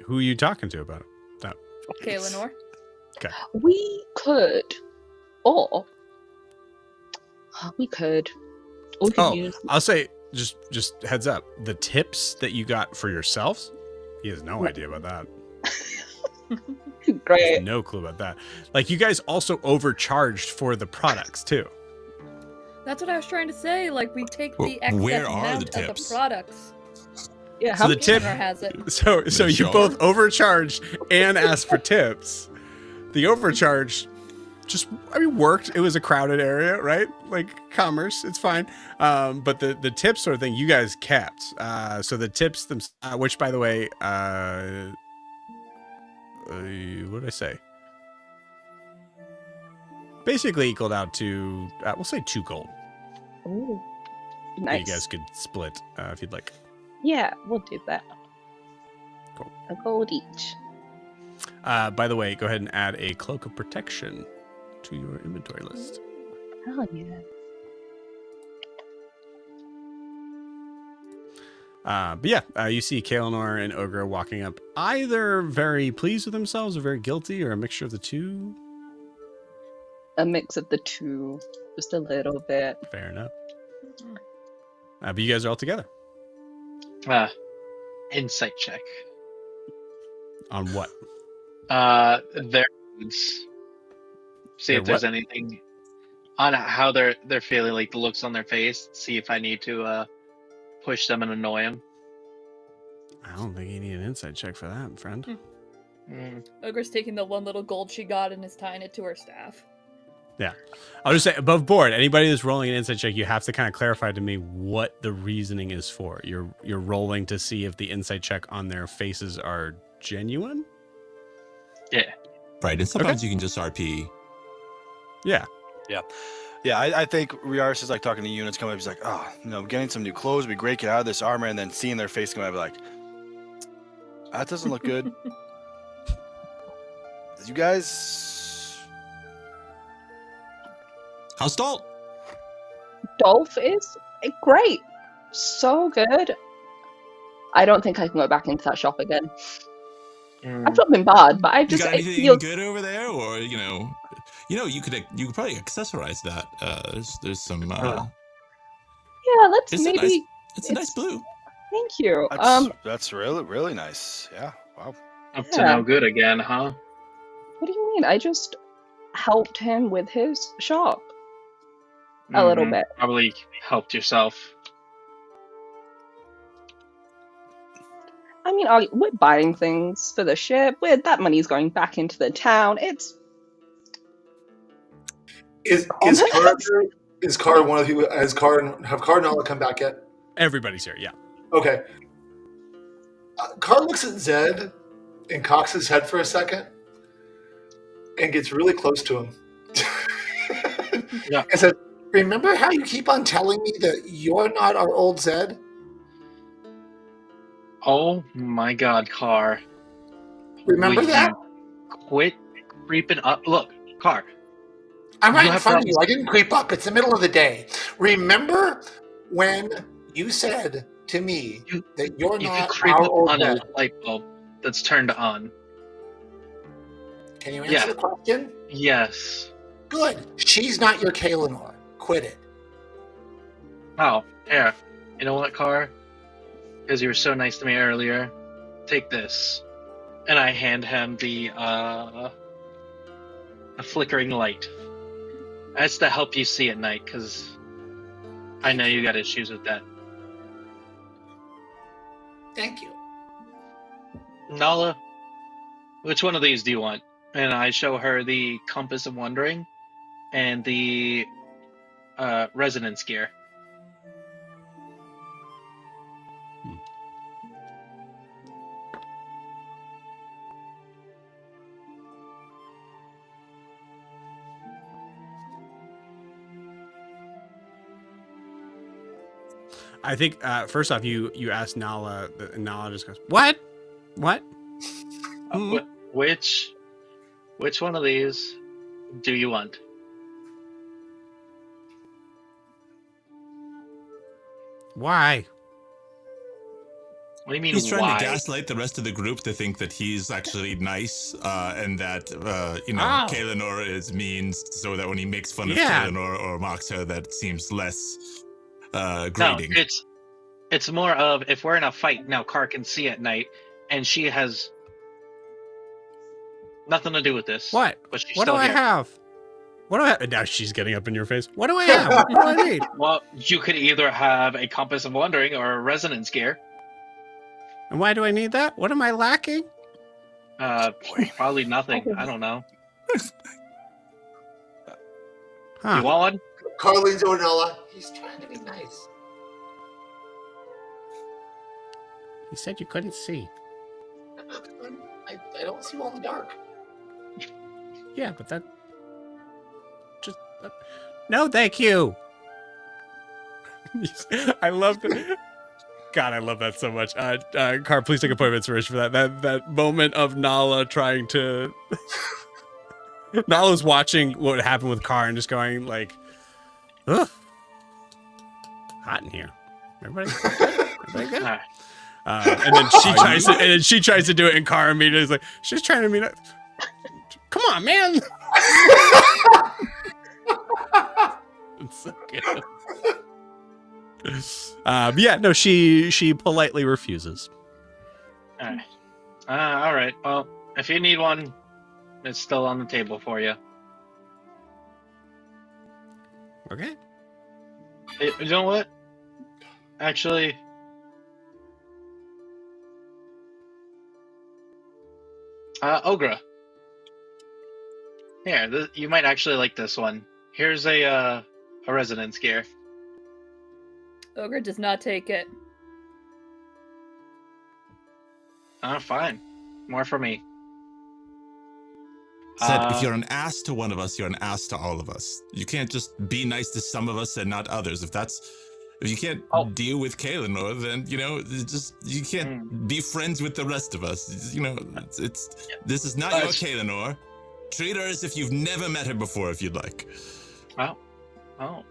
Speaker 2: Who are you talking to about it? That.
Speaker 6: Kaelinor.
Speaker 2: Okay.
Speaker 7: We could, or we could use.
Speaker 2: I'll say just heads up. The tips that you got for yourselves, he has no idea about that.
Speaker 7: Great.
Speaker 2: He has no clue about that. Like, you guys also overcharged for the products too.
Speaker 6: That's what I was trying to say. Like, we take the excess
Speaker 5: where are
Speaker 6: amount
Speaker 5: the
Speaker 6: of the
Speaker 5: tips?
Speaker 6: products.
Speaker 7: Yeah.
Speaker 2: So the tip
Speaker 6: Kaelinor has it.
Speaker 2: So you both overcharged and asked for tips. The overcharge just, I mean, worked. It was a crowded area, right? Like commerce, it's fine. But the tips sort of thing you guys kept. So the tips which, by the way, what did I say? Basically equaled out to, we'll say 2 gold.
Speaker 7: Ooh,
Speaker 2: That
Speaker 7: nice.
Speaker 2: you guys could split if you'd like.
Speaker 7: Yeah, we'll do that.
Speaker 2: Cool.
Speaker 7: A gold each.
Speaker 2: By the way, go ahead and add a cloak of protection to your inventory list.
Speaker 7: Oh yeah.
Speaker 2: But yeah, you see Kaelinor and Ogre walking up, either very pleased with themselves or very guilty, or a mixture of the two.
Speaker 7: A mix of the two, just a little bit.
Speaker 2: Fair enough. But you guys are all together.
Speaker 3: Insight check.
Speaker 2: On what?
Speaker 3: Their moods. See
Speaker 2: Their
Speaker 3: if there's
Speaker 2: what?
Speaker 3: anything on how they're feeling, like the looks on their face. See if I need to push them and annoy them.
Speaker 2: I don't think you need an insight check for that, friend.
Speaker 6: Ogre's taking the one little gold she got and is tying it to her staff.
Speaker 2: Yeah. I'll just say, above board, anybody that's rolling an insight check, you have to kind of clarify to me what the reasoning is for. You're rolling to see if the insight check on their faces are genuine?
Speaker 3: Yeah.
Speaker 5: Right, and sometimes you can just RP.
Speaker 2: Yeah.
Speaker 4: Yeah, I think Riaris is like talking to units coming up. He's like, oh, you know, getting some new clothes would be great. Get out of this armor, and then seeing their face come out, I'd be like, that doesn't look good. You guys,
Speaker 5: How's Dalt?
Speaker 7: Dolph is great. So good. I don't think I can go back into that shop again. I've not been bad, but I
Speaker 5: You
Speaker 7: just
Speaker 5: got
Speaker 7: it
Speaker 5: anything
Speaker 7: feels
Speaker 5: good over there, or you could probably accessorize that. There's some.
Speaker 7: yeah. Let's
Speaker 5: It's
Speaker 7: maybe.
Speaker 5: It's a nice blue.
Speaker 7: Thank you.
Speaker 4: that's really nice. Yeah, wow.
Speaker 3: Up to no good again, huh?
Speaker 7: What do you mean? I just helped him with his shop a little bit.
Speaker 3: Probably helped yourself.
Speaker 7: I mean, we're buying things for the ship. That money's going back into the town. It's
Speaker 8: Is Car one of you? Have Car and Nala come back yet?
Speaker 2: Everybody's here, yeah.
Speaker 8: Okay. Car looks at Zed and cocks his head for a second and gets really close to him.
Speaker 3: Yeah.
Speaker 8: And said, "Remember how you keep on telling me that you're not our old Zed?"
Speaker 3: Oh my God, Car.
Speaker 8: Remember
Speaker 3: Will
Speaker 8: that?
Speaker 3: you quit creeping up. Look, Car.
Speaker 8: I'm right
Speaker 3: You
Speaker 8: in
Speaker 3: have
Speaker 8: front of you.
Speaker 3: problems.
Speaker 8: I didn't creep up. It's the middle of the day. Remember when you said to me that you're
Speaker 3: You can
Speaker 8: not
Speaker 3: creep
Speaker 8: our
Speaker 3: up
Speaker 8: old
Speaker 3: on a
Speaker 8: Zed?
Speaker 3: light bulb that's turned on.
Speaker 8: Can you answer
Speaker 3: Yeah.
Speaker 8: the question?
Speaker 3: Yes.
Speaker 8: Good. She's not your Kaelinor. Quit it.
Speaker 3: Oh, here. You know what, Car? Because you were so nice to me earlier. Take this. And I hand him the flickering light. That's to help you see at night, because I know you got issues with that.
Speaker 8: Thank you.
Speaker 3: Nala, which one of these do you want? and I show her the Compass of Wondering and the Resonance Gear.
Speaker 2: I think first off, you asked Nala, and Nala just goes, "What? What? Hmm?
Speaker 3: Which one of these do you want?
Speaker 2: Why?"
Speaker 3: What do you mean?
Speaker 5: He's trying
Speaker 3: why?
Speaker 5: to gaslight the rest of the group to think that he's actually nice, and that
Speaker 2: Oh.
Speaker 5: Kaelinor is mean, so that when he makes fun
Speaker 2: Yeah.
Speaker 5: of Kaelinor or mocks her, that seems less
Speaker 3: No,
Speaker 5: grating.
Speaker 3: it's more of if we're in a fight now. Car can see at night, and she has nothing to do with this.
Speaker 2: What?
Speaker 3: But she's
Speaker 2: What do
Speaker 3: still
Speaker 2: I
Speaker 3: here.
Speaker 2: have? What do I have? Now she's getting up in your face. What do I have? What do I need?
Speaker 3: Well, you could either have a Compass of Wondering or a Resonance Gear.
Speaker 2: And why do I need that? What am I lacking?
Speaker 3: Probably nothing. I don't know.
Speaker 2: Huh.
Speaker 3: You want one?
Speaker 8: Carlene's over Nala. He's trying to be nice.
Speaker 2: You said you couldn't see.
Speaker 8: I don't see well in the dark.
Speaker 2: Yeah, but that just no, thank you. I love that. God, I love that so much. Car, please take a point of inspiration for that moment of Nala trying to. Nala's watching what happened with Car and just going like, ugh, hot in here. Everybody good?
Speaker 3: Alright.
Speaker 2: And then she tries to do it, and Car immediately is like, she's trying to be nice. Come on, man. It's so good. But yeah, no, she politely refuses.
Speaker 3: Alright. Alright. Well, if you need one, it's still on the table for you.
Speaker 2: Okay.
Speaker 3: You know what? Actually, Ogra. Here, you might actually like this one. Here's a Resonance Gear.
Speaker 6: Ogre does not take it.
Speaker 3: Fine. More for me.
Speaker 5: Said, if you're an ass to one of us, you're an ass to all of us. You can't just be nice to some of us and not others. If you can't deal with Kaelinor, then you can't be friends with the rest of us. This is not your Kaelinor. Treat her as if you've never met her before, if you'd like.
Speaker 3: Oh,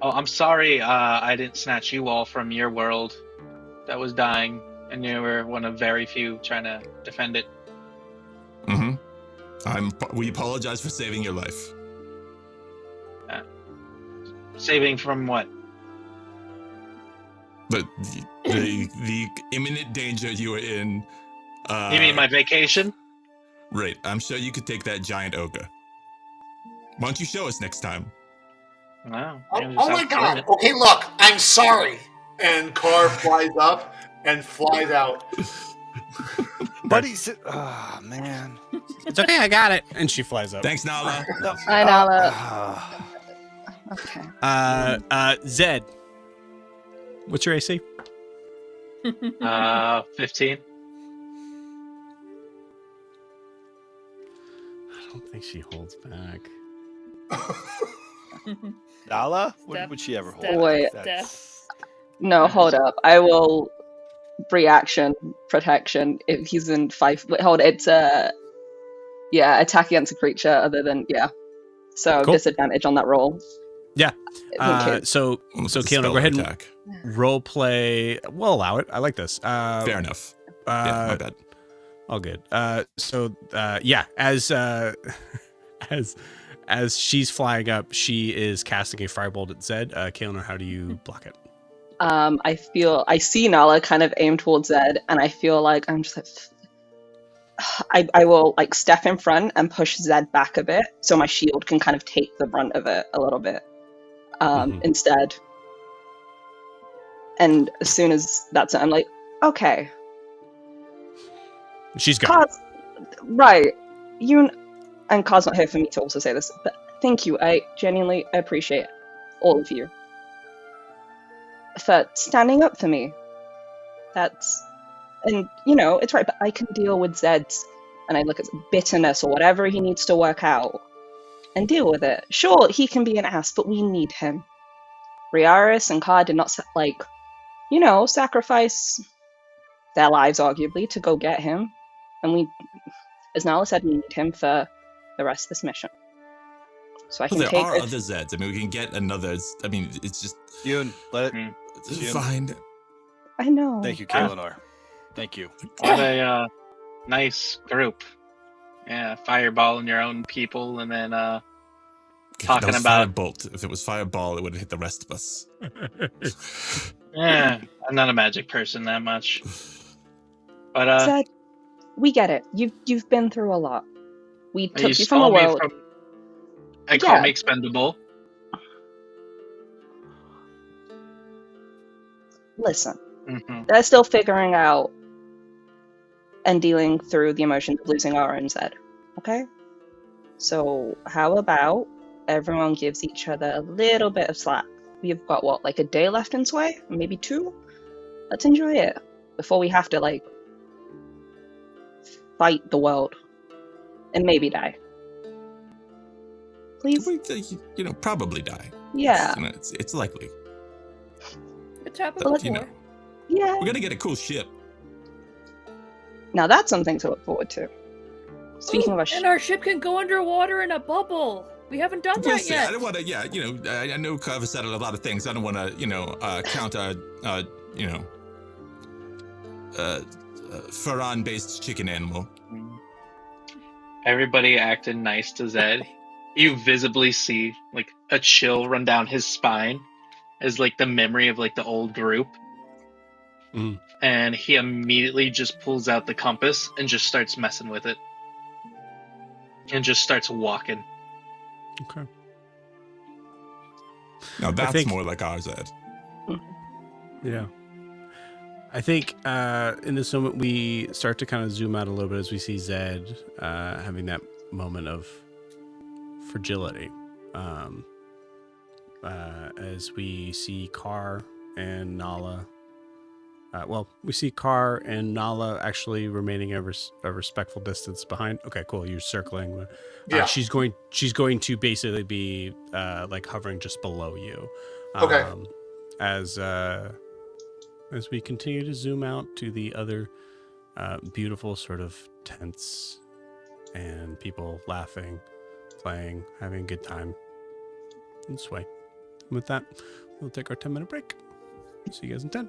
Speaker 3: I'm sorry. I didn't snatch you all from your world that was dying, and you were one of very few trying to defend it.
Speaker 5: Mm-hmm. We apologize for saving your life.
Speaker 3: Saving from what?
Speaker 5: But the imminent danger you were in.
Speaker 3: You mean my vacation?
Speaker 5: Right. I'm sure you could take that giant ogre. Why don't you show us next time?
Speaker 3: Wow.
Speaker 8: Oh my god. Okay, look, I'm sorry. And Car flies up and flies out.
Speaker 4: Buddy, oh man.
Speaker 2: It's okay, I got it. And she flies up.
Speaker 5: Thanks, Nala.
Speaker 7: Hi, Nala. Okay.
Speaker 2: Zed. What's your AC?
Speaker 3: 15.
Speaker 2: I don't think she holds back.
Speaker 4: Nala?
Speaker 6: Step,
Speaker 4: Would she ever hold?
Speaker 6: step,
Speaker 7: Wait.
Speaker 4: That's-
Speaker 7: No, hold up. I will reaction protection if he's in 5. Wait, hold. It's attack against a creature other than So
Speaker 2: Cool.
Speaker 7: disadvantage on that roll.
Speaker 2: Yeah.
Speaker 7: I think
Speaker 2: So Kaelinor, go ahead and role play. We'll allow it. I like this.
Speaker 5: Fair enough. Yeah, my bad.
Speaker 2: All good. As she's flying up, she is casting a firebolt at Zed. Kaelinor, how do you block it?
Speaker 7: I see Nala kind of aim towards Zed, and I feel like I'm just like, I will like step in front and push Zed back a bit so my shield can kind of take the brunt of it a little bit instead. And as soon as that's it, I'm like, okay.
Speaker 2: She's gone.
Speaker 7: Right. you and Car's not here for me to also say this, but thank you. I genuinely appreciate all of you for standing up for me. And it's right, but I can deal with Zed's, and I look at bitterness or whatever he needs to work out and deal with it. Sure, he can be an ass, but we need him. Riaris and Car did not sacrifice their lives arguably to go get him, and we, as Nala said, we need him for the rest of this mission. So I can
Speaker 5: There
Speaker 7: take
Speaker 5: are
Speaker 7: it.
Speaker 5: other Zeds. I mean, we can get another. I mean, it's just
Speaker 4: Yoon, let it.
Speaker 5: it's
Speaker 4: Yoon.
Speaker 5: fine.
Speaker 7: I know.
Speaker 4: Thank you, Kaelinor. Thank you.
Speaker 3: What a nice group. Yeah, fireballing your own people, and then talking
Speaker 5: that was
Speaker 3: about.
Speaker 5: Firebolt. If it was Fireball, it would have hit the rest of us.
Speaker 3: Yeah, I'm not a magic person that much. But
Speaker 7: Zed, we get it. You've been through a lot. We took you from a
Speaker 3: stole me
Speaker 7: world.
Speaker 3: I call me expendable.
Speaker 7: Listen,
Speaker 3: Mm-hmm.
Speaker 7: they're still figuring out and dealing through the emotions of losing our own Zed. Okay? So how about everyone gives each other a little bit of slack? We've got like a day left in Sway? Maybe 2? Let's enjoy it before we have to fight the world and maybe die. Please?
Speaker 5: We, probably die.
Speaker 7: Yeah.
Speaker 5: It's likely.
Speaker 6: It's happened
Speaker 5: But,
Speaker 6: before.
Speaker 7: Yeah.
Speaker 5: We're gonna get a cool ship.
Speaker 7: Now that's something to look forward to. Speaking of
Speaker 6: And our ship can go underwater in a bubble. We haven't done
Speaker 5: We'll
Speaker 6: that
Speaker 5: see.
Speaker 6: yet.
Speaker 5: I don't want to. I know Carver said a lot of things. I don't want to, count our, Ferran-based chicken animal.
Speaker 3: Everybody acted nice to Zed. You visibly see a chill run down his spine as the memory of the old group.
Speaker 2: Mm.
Speaker 3: And he immediately just pulls out the compass and just starts messing with it. And just starts walking.
Speaker 2: Okay.
Speaker 5: Now that's
Speaker 2: think-
Speaker 5: more like ours, Ed.
Speaker 2: Yeah. I think in this moment we start to kind of zoom out a little bit as we see Zed having that moment of fragility. As we see Carr and Nala. We see Carr and Nala actually remaining a respectful distance behind. Okay, cool. You're circling.
Speaker 8: Yeah.
Speaker 2: She's going to basically be hovering just below you.
Speaker 8: Okay.
Speaker 2: As we continue to zoom out to the other beautiful sort of tents and people laughing, playing, having a good time and Sway. And with that, we'll take our 10-minute break. See you guys in 10.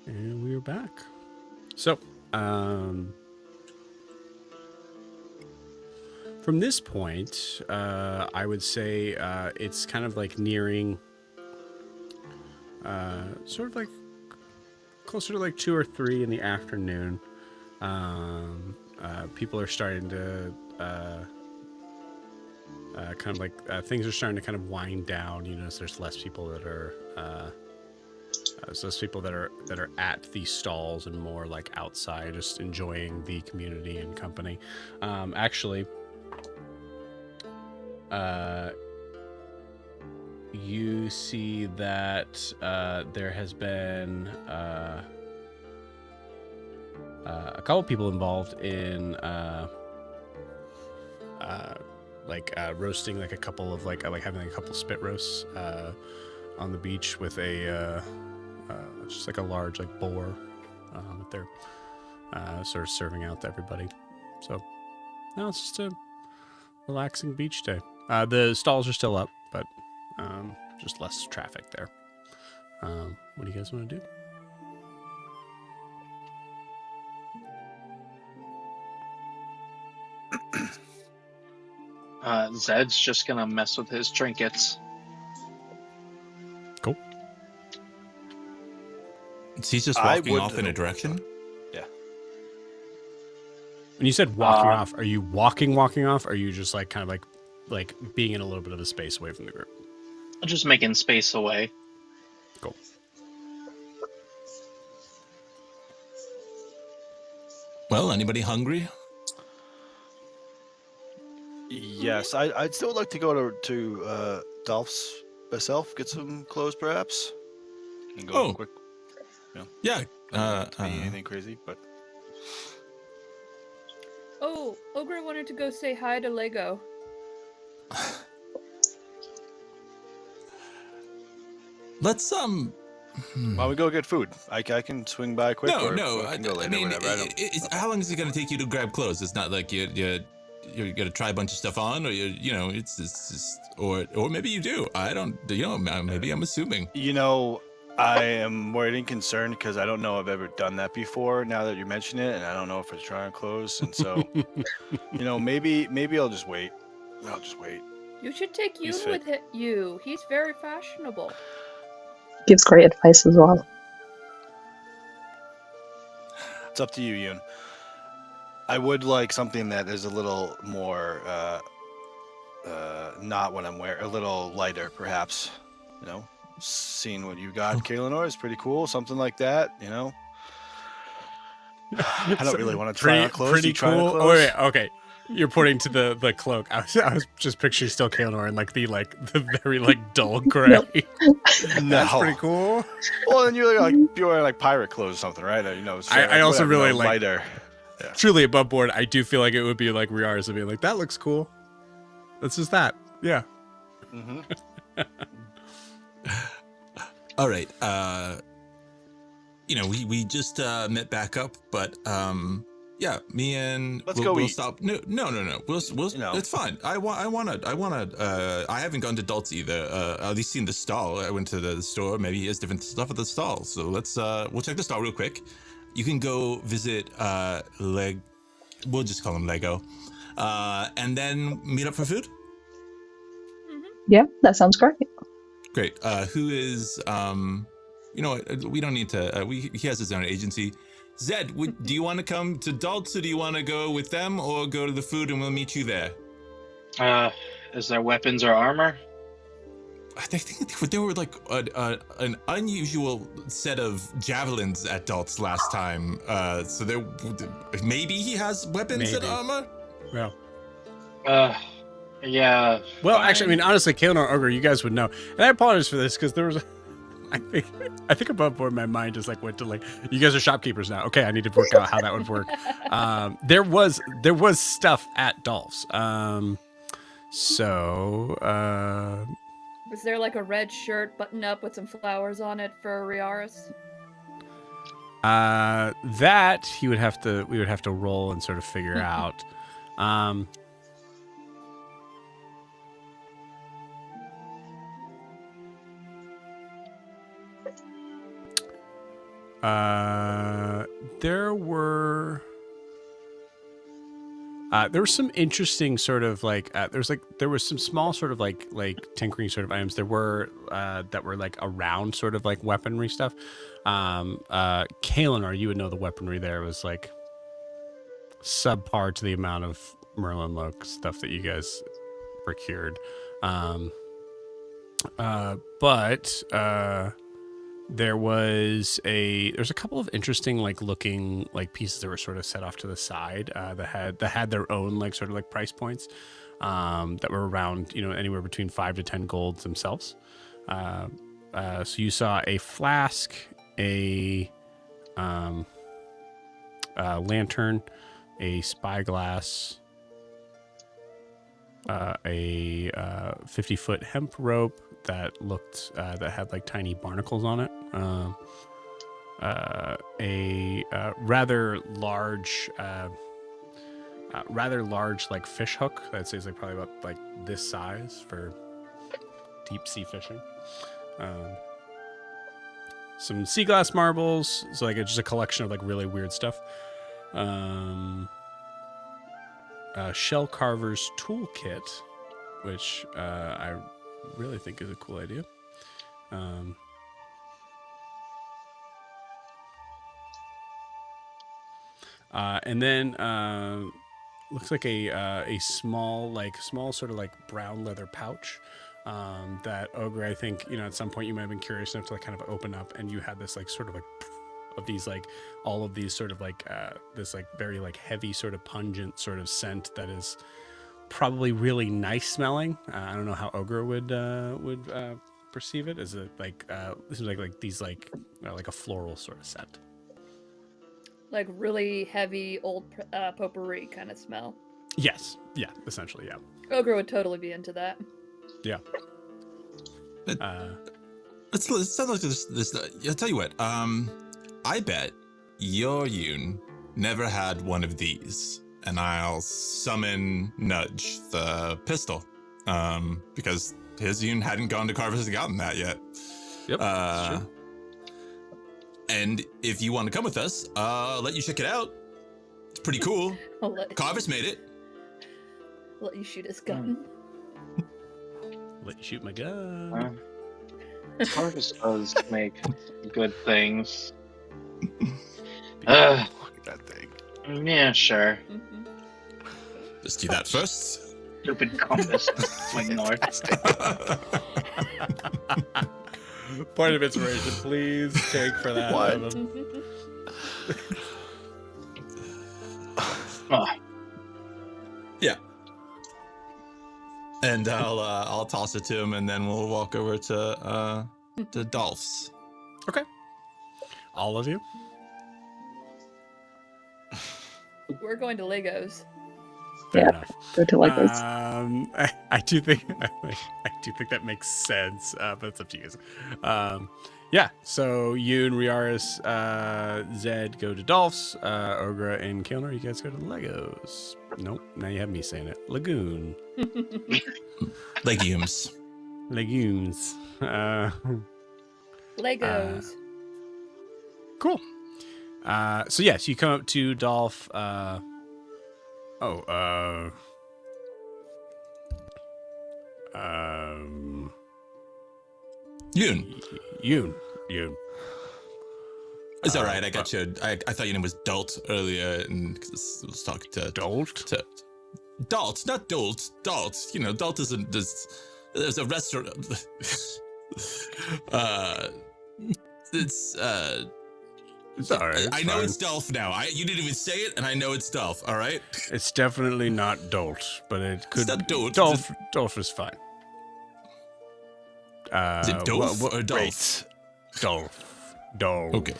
Speaker 2: And we're back. So, From this point, I would say it's kind of like nearing, sort of like closer to like 2 or 3 in the afternoon. People are starting to kind of like things are starting to kind of wind down. You notice there's less people that are so those people that are at these stalls and more like outside, just enjoying the community and company. Actually, you see that there has been a couple people involved in roasting like a couple of like having a couple spit roasts on the beach with a just like a large like boar that they're sort of serving out to everybody. So now it's just a relaxing beach day. The stalls are still up, but just less traffic there. What do you guys want to do?
Speaker 3: Zed's just gonna mess with his trinkets.
Speaker 2: Cool.
Speaker 5: So he's just
Speaker 4: I
Speaker 5: walking
Speaker 4: would-
Speaker 5: off in a direction?
Speaker 4: Yeah.
Speaker 2: When you said walking off, are you walking off? Or are you just like kind of like being in a little bit of a space away from the group?
Speaker 3: Just making space away.
Speaker 2: Cool.
Speaker 5: Well, anybody hungry?
Speaker 4: Yes, I'd still like to go to Dolph's myself, get some clothes perhaps. And go
Speaker 5: Oh.
Speaker 4: quick.
Speaker 5: Yeah.
Speaker 4: To be anything crazy, but
Speaker 6: Oh, Ogre wanted to go say hi to Lego.
Speaker 5: Let's
Speaker 4: why don't we go get food? I can swing by quick. or I can go later. Whatever.
Speaker 5: How long is it going to take you to grab clothes? It's not like you're going to try a bunch of stuff on, or it's just, or maybe you do. I don't, maybe I'm assuming.
Speaker 4: I am worried and concerned because I don't know if I've ever done that before. Now that you mention it, and I don't know if it's trying clothes, and so maybe I'll just wait. I'll just wait.
Speaker 6: You should take
Speaker 4: He's
Speaker 6: Yoon
Speaker 4: fit.
Speaker 6: with you. He's very fashionable.
Speaker 7: Gives great advice as well.
Speaker 4: It's up to you, Yoon. I would like something that is a little more, not what I'm wearing, a little lighter, perhaps. Seeing what you got, Kaelinor, is pretty cool. Something like that, I don't really want to try on clothes.
Speaker 2: Pretty
Speaker 4: You try on
Speaker 2: cool.
Speaker 4: clothes?
Speaker 2: Oh, wait, okay. You're pointing to the cloak. I was just picturing still Kaelinor in the very dull gray. That's pretty cool.
Speaker 4: Well, then you're wearing like pirate clothes or something, right?
Speaker 2: I also really like
Speaker 4: lighter. Yeah.
Speaker 2: Truly above board. I do feel like it would be like Riar's would be like, that looks cool. That's just that. Yeah.
Speaker 4: Mm-hmm.
Speaker 5: All right. We just met back up, but yeah, me and we'll
Speaker 4: eat.
Speaker 5: stop. No. We'll it's fine. I haven't gone to Dalt's either. At least seen the stall. I went to the store. Maybe he has different stuff at the stall. So we'll check the stall real quick. You can go visit we'll just call him Lego. And then meet up for food.
Speaker 7: Yeah, that sounds great.
Speaker 5: Great. Who is we don't need to he has his own agency. Zed, do you want to come to Dalt's, or do you want to go with them, or go to the food and we'll meet you there?
Speaker 3: Is there weapons or armor?
Speaker 5: I think there were like an unusual set of javelins at Dalt's last time. So there maybe he has weapons and armor.
Speaker 2: Well.
Speaker 3: Yeah.
Speaker 2: Well,
Speaker 3: fine.
Speaker 2: actually, I mean, honestly, Kaelinor Ogre, you guys would know, and I apologize for this because there was, I think above board, my mind just went to you guys are shopkeepers now. Okay, I need to work out how that would work. There was stuff at Dolph's.
Speaker 6: Was there a red shirt buttoned up with some flowers on it for Riaris?
Speaker 2: That we would have to roll and sort of figure out. There were. There was some interesting sort of like there was some small sort of like tinkering sort of items. There were that were like around sort of like weaponry stuff. Kalinar, you would know the weaponry there was like subpar to the amount of Merlin Loke stuff that you guys procured. But there's a couple of interesting like looking like pieces that were sort of set off to the side that had their own like sort of like price points that were around anywhere between 5 to 10 golds themselves. So you saw a flask, a lantern, a spyglass, a 50-foot hemp rope that looked that had like tiny barnacles on it, a rather large like fish hook that says like probably about like this size for deep sea fishing, some sea glass marbles, so like it's just a collection of like really weird stuff, shell carver's toolkit, which I really think is a cool idea. And then looks like a small sort of like brown leather pouch that Ogre, I think at some point you might have been curious enough to like kind of open up, and you had this like sort of like of these like all of these sort of like this like very like heavy sort of pungent sort of scent that is probably really nice smelling. I don't know how Ogre would perceive it. Is it like this is like these like a floral sort of scent,
Speaker 6: like really heavy old potpourri kind of smell?
Speaker 2: Yes, yeah, essentially, yeah.
Speaker 6: Ogre would totally be into that.
Speaker 2: Yeah.
Speaker 5: Let's look at this. I'll tell you what. I bet your Yoon never had one of these, and I'll summon Nudge the pistol, because his Yoon hadn't gone to Carver's and gotten that yet.
Speaker 2: Yep. Sure.
Speaker 5: And if you want to come with us, let you check it out. It's pretty cool. Carver's made it.
Speaker 6: Let you shoot his gun.
Speaker 2: Let you shoot my gun.
Speaker 3: Carver's does make good things.
Speaker 4: Look at that thing.
Speaker 3: Yeah, sure.
Speaker 6: Mm-hmm.
Speaker 5: Just do that first.
Speaker 3: Stupid compass. Like north.
Speaker 2: Point of inspiration, please take for that.
Speaker 4: What?
Speaker 5: Yeah. And I'll toss it to him, and then we'll walk over to Dolph's.
Speaker 2: Okay. All of you?
Speaker 6: We're going to Legos.
Speaker 2: Fair
Speaker 7: Yeah.
Speaker 2: enough.
Speaker 7: Go to like this.
Speaker 2: I do think that makes sense, but it's up to you guys. Yeah, so you and Riaris, Zed go to Dolph's, Ogre and Kilner, you guys go to Legos. Nope, now you have me saying it. Lagoon.
Speaker 5: Legumes.
Speaker 2: Legumes.
Speaker 6: Legos.
Speaker 2: Cool. So yes, you come up to Dolph.
Speaker 5: Yoon.
Speaker 2: Yoon.
Speaker 5: It's all right. I got you. I thought your name was Dalt earlier, and I was talking to
Speaker 2: Dolt?
Speaker 5: Dalt, not Dolt. Dalt. Dalt isn't. There's a restaurant. It's
Speaker 2: all right.
Speaker 5: I know it's Dolph now. You didn't even say it, and I know it's Dolph. All right.
Speaker 2: It's definitely not Dolt, but it could.
Speaker 5: It's not Dolt.
Speaker 2: Dolph is fine.
Speaker 5: Is it Dolph or Dolph?
Speaker 2: Dolph.
Speaker 5: Okay.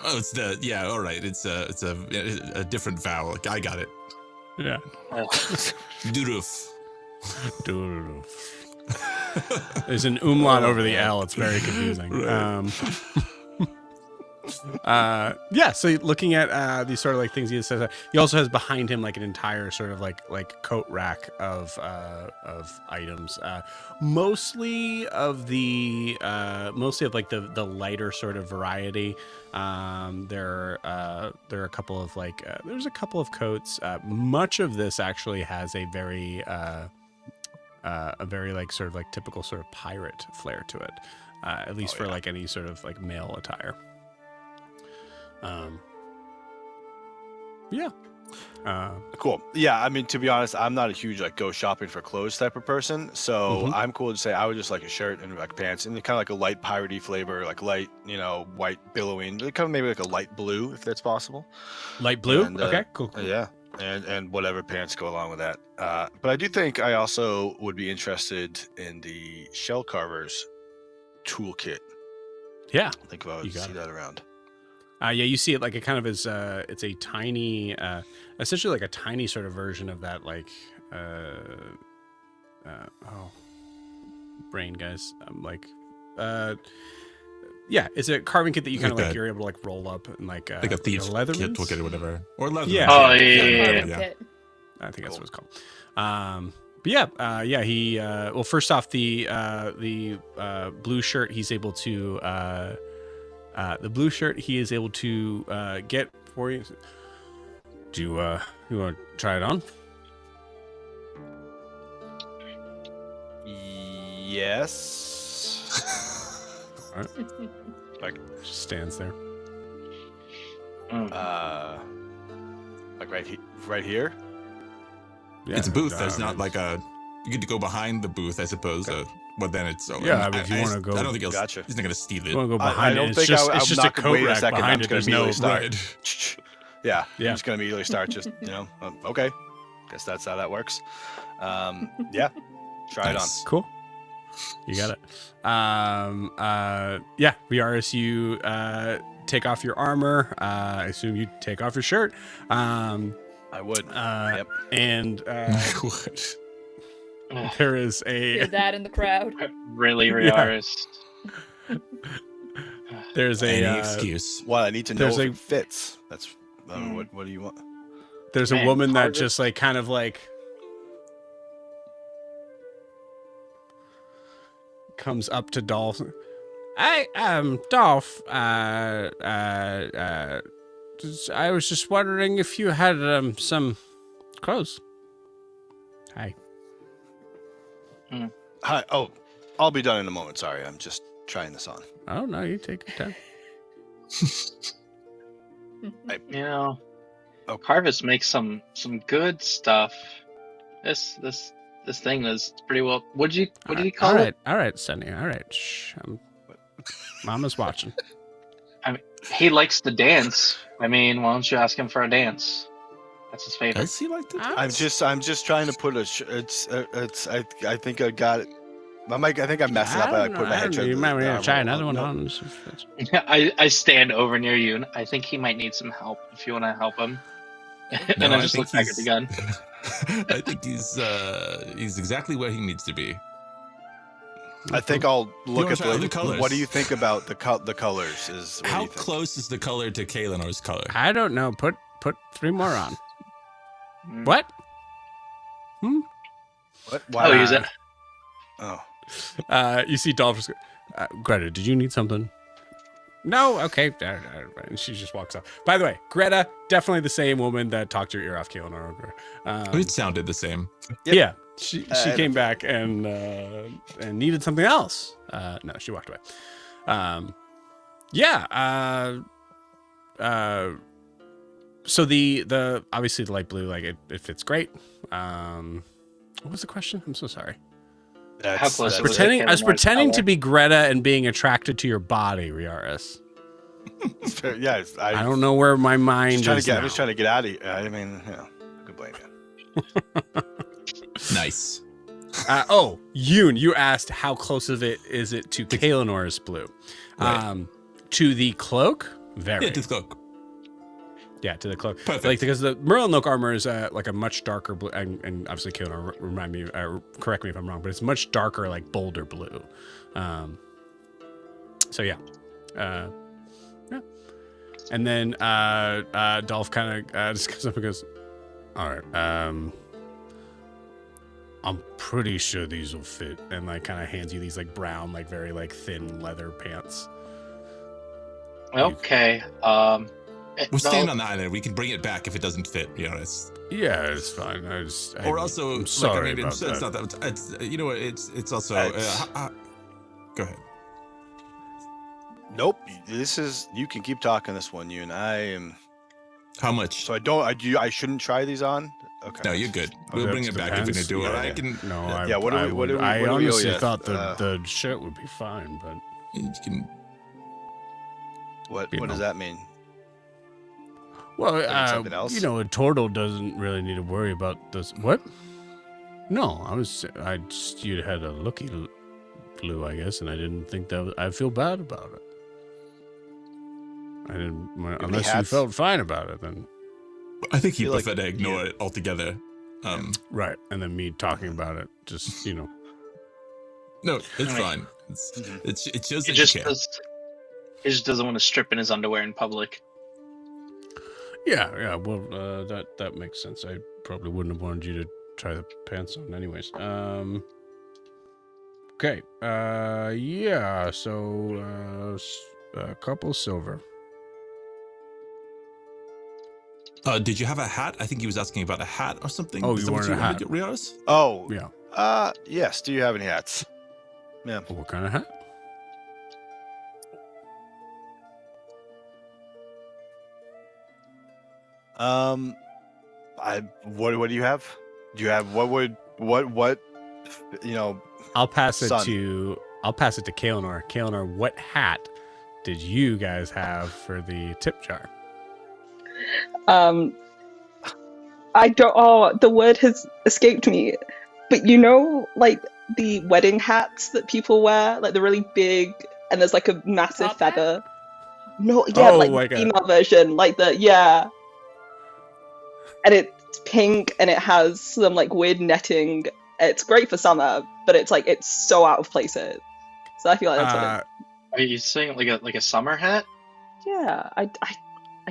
Speaker 5: Oh, it's all right. It's a different vowel. I got it.
Speaker 2: Yeah.
Speaker 5: Duruf.
Speaker 2: There's an umlaut over the L. It's very confusing. Yeah. So looking at these sort of like things he says, he also has behind him like an entire sort of like coat rack of items. Mostly of like the lighter sort of variety. There are a couple of like there's a couple of coats. Much of this actually has a very like sort of like typical sort of pirate flair to it, at least for like any sort of like male attire. Yeah.
Speaker 4: Cool. Yeah, I mean, to be honest, I'm not a huge like go shopping for clothes type of person, so I'm cool to say I would just like a shirt and like pants and kind of like a light piratey flavor, like light, white billowing, kind of maybe like a light blue if that's possible.
Speaker 2: Light blue.
Speaker 4: And,
Speaker 2: Okay. Cool.
Speaker 4: Yeah, and whatever pants go along with that. But I do think I also would be interested in the shell carver's toolkit.
Speaker 2: Yeah.
Speaker 4: I think I would see that around.
Speaker 2: Yeah, you see it like it kind of is. It's a tiny, essentially like a tiny sort of version of that. Like, brain guys. I'm like, yeah, it's a carving kit that you kind of like you're able to like roll up and like
Speaker 5: a thief's
Speaker 2: leather
Speaker 5: kit toolkit or whatever, or leather.
Speaker 2: Yeah.
Speaker 3: Oh
Speaker 6: Yeah.
Speaker 2: I think that's what it's called. But yeah, he. Well, first off, the blue shirt he's able to. The blue shirt he is able to get for you. Do you want to try it on?
Speaker 4: Yes.
Speaker 2: All right.
Speaker 4: Like
Speaker 2: Just stands there.
Speaker 4: like right here.
Speaker 2: Yeah,
Speaker 5: It's a booth. There's not like a. You get to go behind the booth, I suppose. But then it's.
Speaker 2: Yeah, but if you want to go,
Speaker 5: I don't think
Speaker 4: Gotcha.
Speaker 5: he's not going to steal it.
Speaker 2: You want to go
Speaker 4: I
Speaker 2: behind
Speaker 4: don't
Speaker 2: it.
Speaker 4: think
Speaker 2: It's
Speaker 4: I'm
Speaker 2: just
Speaker 4: not
Speaker 2: a
Speaker 4: gonna
Speaker 2: coat
Speaker 4: wait a
Speaker 2: rack
Speaker 4: second.
Speaker 2: behind
Speaker 4: I'm
Speaker 2: it.
Speaker 4: just
Speaker 2: There's
Speaker 4: gonna
Speaker 2: no
Speaker 4: immediately start. Yeah,
Speaker 2: Yeah.
Speaker 4: I'm just gonna immediately start. Just okay. Guess that's how that works. Yeah, try
Speaker 5: Nice.
Speaker 2: Cool. You got it. Yeah, Viaris, you take off your armor. I assume you take off your shirt.
Speaker 4: I would. Yep.
Speaker 2: And
Speaker 5: I would.
Speaker 2: there is
Speaker 6: Hear
Speaker 2: a
Speaker 6: that in the crowd.
Speaker 3: Really, Riaris.
Speaker 2: there's
Speaker 5: Any
Speaker 2: a
Speaker 5: excuse.
Speaker 4: Well, I need to know
Speaker 2: There's
Speaker 4: if
Speaker 2: a-
Speaker 4: it fits. That's what do you want?
Speaker 2: there's
Speaker 3: Man,
Speaker 2: a woman that
Speaker 3: Harvest.
Speaker 2: just like kind of like comes up to Dolph. Dolph, I was just wondering if you had some clothes. Hi.
Speaker 4: Hi. Oh, I'll be done in a moment. Sorry, I'm just trying this on.
Speaker 2: Oh no, you take your time.
Speaker 3: Harvest makes some good stuff. This thing is pretty well. What did you call it?
Speaker 2: All right, Sunny. All right. Shh. Mama's watching.
Speaker 3: He likes to dance. I mean, why don't you ask him for a dance? That's his favorite.
Speaker 5: Does he like that?
Speaker 4: I'm just trying to put I think I got it. I think I messed it up. I put my head.
Speaker 2: You might want to try another one on.
Speaker 3: I stand over near you, and I think he might need some help. If you want to help him, and
Speaker 5: No,
Speaker 3: I
Speaker 5: I
Speaker 3: just
Speaker 5: think
Speaker 3: look back at the gun.
Speaker 5: I think he's exactly where he needs to be.
Speaker 4: I think I'll look
Speaker 5: wanna
Speaker 4: at
Speaker 5: try other colors?
Speaker 4: What do you think about the colors? What do
Speaker 5: How
Speaker 4: you think?
Speaker 5: close is the color to Kalinor's color?
Speaker 2: I don't know. Put 3 more on.
Speaker 3: Mm.
Speaker 2: What?
Speaker 4: What?
Speaker 3: I'll use it.
Speaker 4: Oh,
Speaker 2: You see Dolph. Greta, did you need something? No. Okay. And she just walks off. By the way, Greta, definitely the same woman that talked your ear off, Kaelan.
Speaker 5: It sounded the same.
Speaker 4: Yep.
Speaker 2: Yeah. She came back and needed something else. No, she walked away. Yeah. So the obviously the light blue, like it fits great. What was the question? I'm so sorry.
Speaker 3: How close
Speaker 4: that's
Speaker 3: was
Speaker 4: it.
Speaker 3: it?
Speaker 2: I was
Speaker 3: Kaelan
Speaker 2: pretending
Speaker 3: color?
Speaker 2: to be Greta and being attracted to your body, Riaris.
Speaker 4: Yeah,
Speaker 2: I don't know where my mind
Speaker 4: I'm
Speaker 2: is
Speaker 4: just
Speaker 2: now.
Speaker 4: trying to get out of here. I mean, I could blame you.
Speaker 5: Nice.
Speaker 2: Yoon, you asked how close of it is it to Kalinor's blue.
Speaker 5: Right.
Speaker 2: To the cloak, very.
Speaker 5: Yeah, to the cloak.
Speaker 2: Yeah, to the cloak.
Speaker 5: Perfect.
Speaker 2: Like because the Merlin Oak armor is like a much darker blue, and obviously Kaelan, remind me, correct me if I'm wrong, but it's much darker, like bolder blue. So yeah, yeah. And then Dolph kind of just comes up and goes, "All right, I'm pretty sure these will fit." And like kind of hands you these like brown, like very like thin leather pants.
Speaker 3: Okay.
Speaker 5: We're staying on the island. We can bring it back if it doesn't fit. You know, it's
Speaker 2: Yeah, it's fine.
Speaker 5: or also
Speaker 2: I'm
Speaker 5: like,
Speaker 2: sorry
Speaker 5: I mean,
Speaker 2: about
Speaker 5: it's
Speaker 2: that.
Speaker 5: not that. It's you know what? It's also. Go ahead.
Speaker 4: Nope. This is. You can keep talking this one, you and I am.
Speaker 5: How much?
Speaker 4: So I shouldn't try these on. Okay.
Speaker 5: No, you're good.
Speaker 2: Oh,
Speaker 5: We'll
Speaker 2: that
Speaker 5: bring it back if we
Speaker 2: depends.
Speaker 5: do it.
Speaker 2: Yeah,
Speaker 5: I can.
Speaker 2: No,
Speaker 4: Yeah, what do we- what do we-
Speaker 2: I
Speaker 4: what do we owe
Speaker 2: honestly
Speaker 4: you?
Speaker 2: thought the shirt would be fine, but
Speaker 5: You can.
Speaker 4: What
Speaker 2: You
Speaker 4: does
Speaker 2: know.
Speaker 4: that mean?
Speaker 2: well,
Speaker 4: something else?
Speaker 2: you know, a turtle doesn't really need to worry about this. What? No, I just you had a looky flu, I guess, and I didn't think that I feel bad about it. I didn't unless you
Speaker 4: hats?
Speaker 2: felt fine about it, then
Speaker 5: I think he
Speaker 4: feel like
Speaker 5: prefer to ignore it altogether.
Speaker 2: right. And then me talking about it, just you know.
Speaker 5: No, it's
Speaker 3: Right.
Speaker 5: fine. It shows
Speaker 3: He
Speaker 5: that
Speaker 3: just
Speaker 5: you care.
Speaker 3: he just doesn't want to strip in his underwear in public.
Speaker 2: Yeah. Well, that makes sense. I probably wouldn't have wanted you to try the pants on, anyways. Okay. Yeah. So, a couple silver.
Speaker 5: Did you have a hat? I think he was asking about a hat or something.
Speaker 2: Oh,
Speaker 5: Is
Speaker 2: you
Speaker 5: that what
Speaker 2: wanted a hat.
Speaker 5: Rios?
Speaker 4: Oh.
Speaker 2: Yeah.
Speaker 4: Yes. Do you have any hats? Yeah.
Speaker 2: What kind of hat?
Speaker 4: What do you have? Do you have what you know?
Speaker 2: I'll pass it
Speaker 4: Son.
Speaker 2: to Kaelinor. Kaelinor, what hat did you guys have for the tip jar?
Speaker 7: I don't. Oh, the word has escaped me. But you know, like the wedding hats that people wear, like the really big, and there's like a massive
Speaker 6: Top hat?
Speaker 7: feather. No, yeah,
Speaker 2: Oh,
Speaker 7: like
Speaker 2: like
Speaker 7: the
Speaker 2: a-
Speaker 7: female version, like the yeah. And it's pink, and it has some like weird netting. It's great for summer, but it's like it's so out of places. So I feel like that's what it.
Speaker 3: Are you saying like a summer hat?
Speaker 7: Yeah, I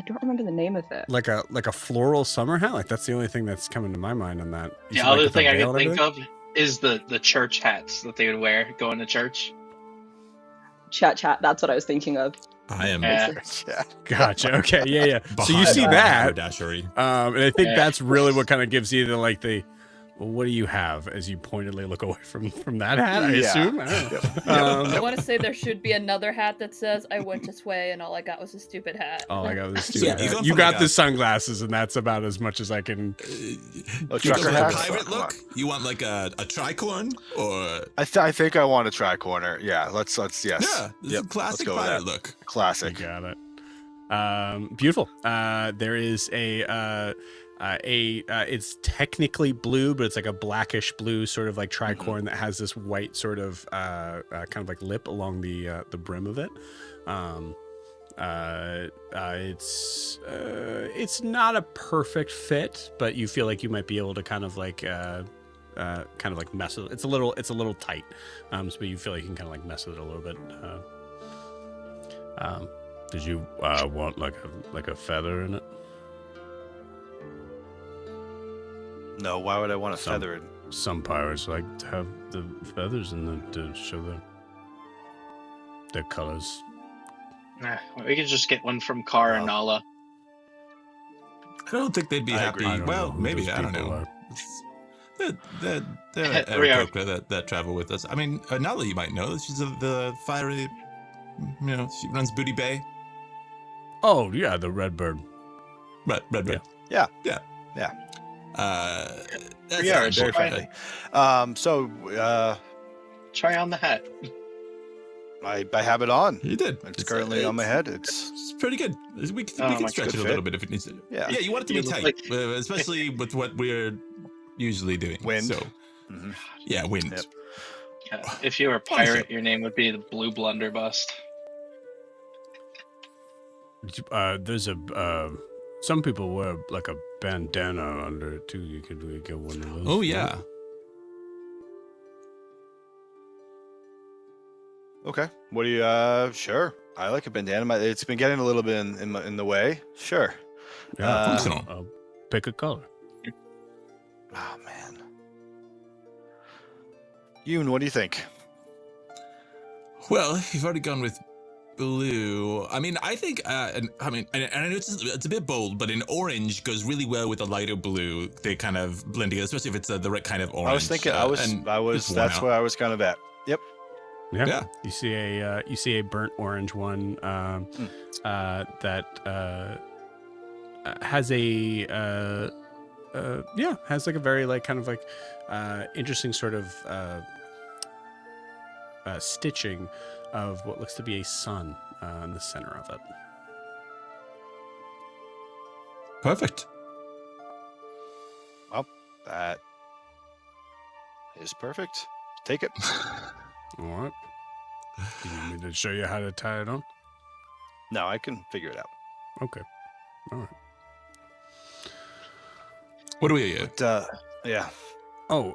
Speaker 7: don't remember the name of it.
Speaker 2: Like a floral summer hat? Like that's the only thing that's coming to my mind on that. You
Speaker 3: The
Speaker 2: said, like,
Speaker 3: other
Speaker 2: with the
Speaker 3: thing I
Speaker 2: veil
Speaker 3: can
Speaker 2: and
Speaker 3: think
Speaker 2: everything?
Speaker 3: of is the church hats that they would wear going to church.
Speaker 7: Chat. That's what I was thinking of.
Speaker 5: I am
Speaker 3: Yeah.
Speaker 4: Yeah.
Speaker 2: Gotcha. Okay. Yeah. So you
Speaker 5: behind
Speaker 2: see
Speaker 5: our
Speaker 2: that,
Speaker 5: haberdashery.
Speaker 2: and I think
Speaker 3: Yeah.
Speaker 2: that's really what kind of gives you the well, what do you have as you pointedly look away from that hat? I
Speaker 4: Yeah.
Speaker 2: assume. I don't know.
Speaker 6: I want to say there should be another hat that says I went to Sway and all I got was a stupid hat.
Speaker 2: All I got was
Speaker 5: Yeah,
Speaker 2: stupid
Speaker 5: you're
Speaker 2: hat.
Speaker 5: going
Speaker 2: You
Speaker 5: for
Speaker 2: got
Speaker 5: like
Speaker 2: the
Speaker 5: a-
Speaker 2: sunglasses, and that's about as much as I can.
Speaker 5: You
Speaker 4: trucker
Speaker 5: go for
Speaker 4: hat?
Speaker 5: a pirate
Speaker 4: Come
Speaker 5: look? You want like a tricorn or
Speaker 4: I think I want a tri-corner. Yeah. Let's yes.
Speaker 5: yeah, this
Speaker 4: Yep,
Speaker 5: is a classic
Speaker 4: let's go with
Speaker 5: pirate
Speaker 4: that.
Speaker 5: look.
Speaker 2: You
Speaker 4: Classic.
Speaker 2: got it. Beautiful. There is it's technically blue, but it's like a blackish blue, sort of like tricorn that has this white sort of kind of like lip along the brim of it. It's not a perfect fit, but you feel like you might be able to kind of like mess with it. It's a little tight, so you feel like you can kind of like mess with it a little bit. Did you want like a feather in it?
Speaker 4: No, why would I want to
Speaker 2: Some-
Speaker 4: feather it?
Speaker 2: Some pirates like to have the feathers in them to show their colors.
Speaker 3: Nah, we could just get one from Kara and
Speaker 4: Well.
Speaker 3: Nala.
Speaker 5: I don't think they'd be
Speaker 4: I
Speaker 5: happy.
Speaker 4: agree.
Speaker 2: I don't
Speaker 5: Well,
Speaker 2: know who
Speaker 5: maybe
Speaker 2: those
Speaker 5: I don't
Speaker 2: people
Speaker 5: know.
Speaker 2: are.
Speaker 5: They're
Speaker 3: We are-
Speaker 5: Aarakocra that travel with us. I mean, Nala, you might know. She's the fiery. You know, she runs Booty Bay.
Speaker 2: Oh yeah, the Redbird.
Speaker 5: Red.
Speaker 4: Yeah.
Speaker 5: Yeah.
Speaker 4: Yeah.
Speaker 5: That's
Speaker 3: We are
Speaker 5: not
Speaker 4: Very
Speaker 5: important.
Speaker 4: friendly. So
Speaker 3: Try on the hat.
Speaker 4: I have it on.
Speaker 5: You did.
Speaker 4: It's currently on my head. It's
Speaker 5: It's pretty good. We can
Speaker 3: Oh, my
Speaker 5: stretch it
Speaker 4: good
Speaker 5: a
Speaker 4: fit.
Speaker 5: little bit if it needs to.
Speaker 4: Yeah.
Speaker 5: Yeah, you want it to be
Speaker 3: You look
Speaker 5: tight,
Speaker 3: like-
Speaker 5: especially with what we're usually doing.
Speaker 4: Wind.
Speaker 5: So,
Speaker 4: Mhm.
Speaker 5: yeah, wind.
Speaker 4: Yep.
Speaker 3: If you were a pirate, your name would be the Blue Blunderbuss.
Speaker 2: There's some people wear like a bandana under it too. You could get one of those.
Speaker 5: Oh yeah.
Speaker 4: Okay. What do you? Sure. I like a bandana. It's been getting a little bit in the way. Sure.
Speaker 2: Yeah,
Speaker 5: functional.
Speaker 2: Pick a color.
Speaker 4: Oh man. Yoon, what do you think?
Speaker 5: Well, you've already gone with blue. I mean, I think, and I know it's a bit bold, but an orange goes really well with a lighter blue. They kind of blend together, especially if it's the right kind of orange.
Speaker 4: I was thinking. That's where I was kind of at. Yep.
Speaker 2: Yeah. You see a burnt orange one that has has like a very like kind of like interesting sort of stitching of what looks to be a sun in the center of it.
Speaker 5: Perfect.
Speaker 4: Well, that is perfect. Take it.
Speaker 2: All right. Do you need me to show you how to tie it on?
Speaker 4: No, I can figure it out.
Speaker 2: Okay. All right.
Speaker 5: What do we?
Speaker 4: But, yeah.
Speaker 2: Oh,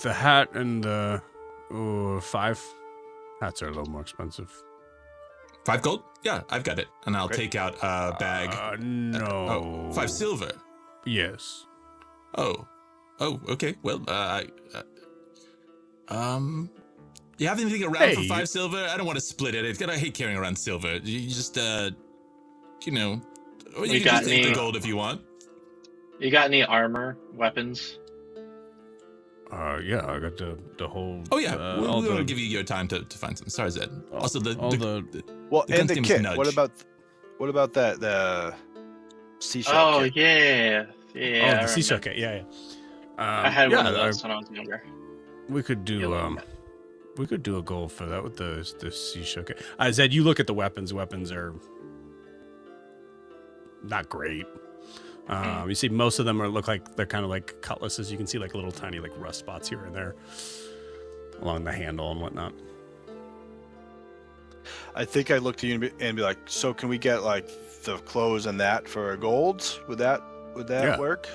Speaker 2: the hat and the 5 hats are a little more expensive.
Speaker 5: 5 gold? Yeah, I've got it, and I'll
Speaker 4: Great.
Speaker 5: take out a bag.
Speaker 2: No.
Speaker 5: 5 silver.
Speaker 2: Yes.
Speaker 5: Oh, okay. Well, you have anything around for 5 silver? I don't want to split it. I hate carrying around silver. You just, or you can just take the gold if you want.
Speaker 3: You got any armor, weapons?
Speaker 2: Yeah, I got the whole.
Speaker 5: Oh yeah, we'll give you your time to find some. Sorry, Zed. Also, the
Speaker 4: and the kit. What about the seashell?
Speaker 3: Oh
Speaker 4: kit?
Speaker 3: yeah.
Speaker 2: Oh, the seashell kit. Yeah.
Speaker 3: I had one of those when I was younger.
Speaker 2: We could do we could do a goal for that with the seashell kit. Zed, you look at the weapons. Weapons are not great. You see most of them look like they're kind of like cutlasses. You can see like little tiny like rust spots here and there along the handle and whatnot.
Speaker 4: I think I'd look to you and be like, so can we get like the clothes and that for gold? Would that work?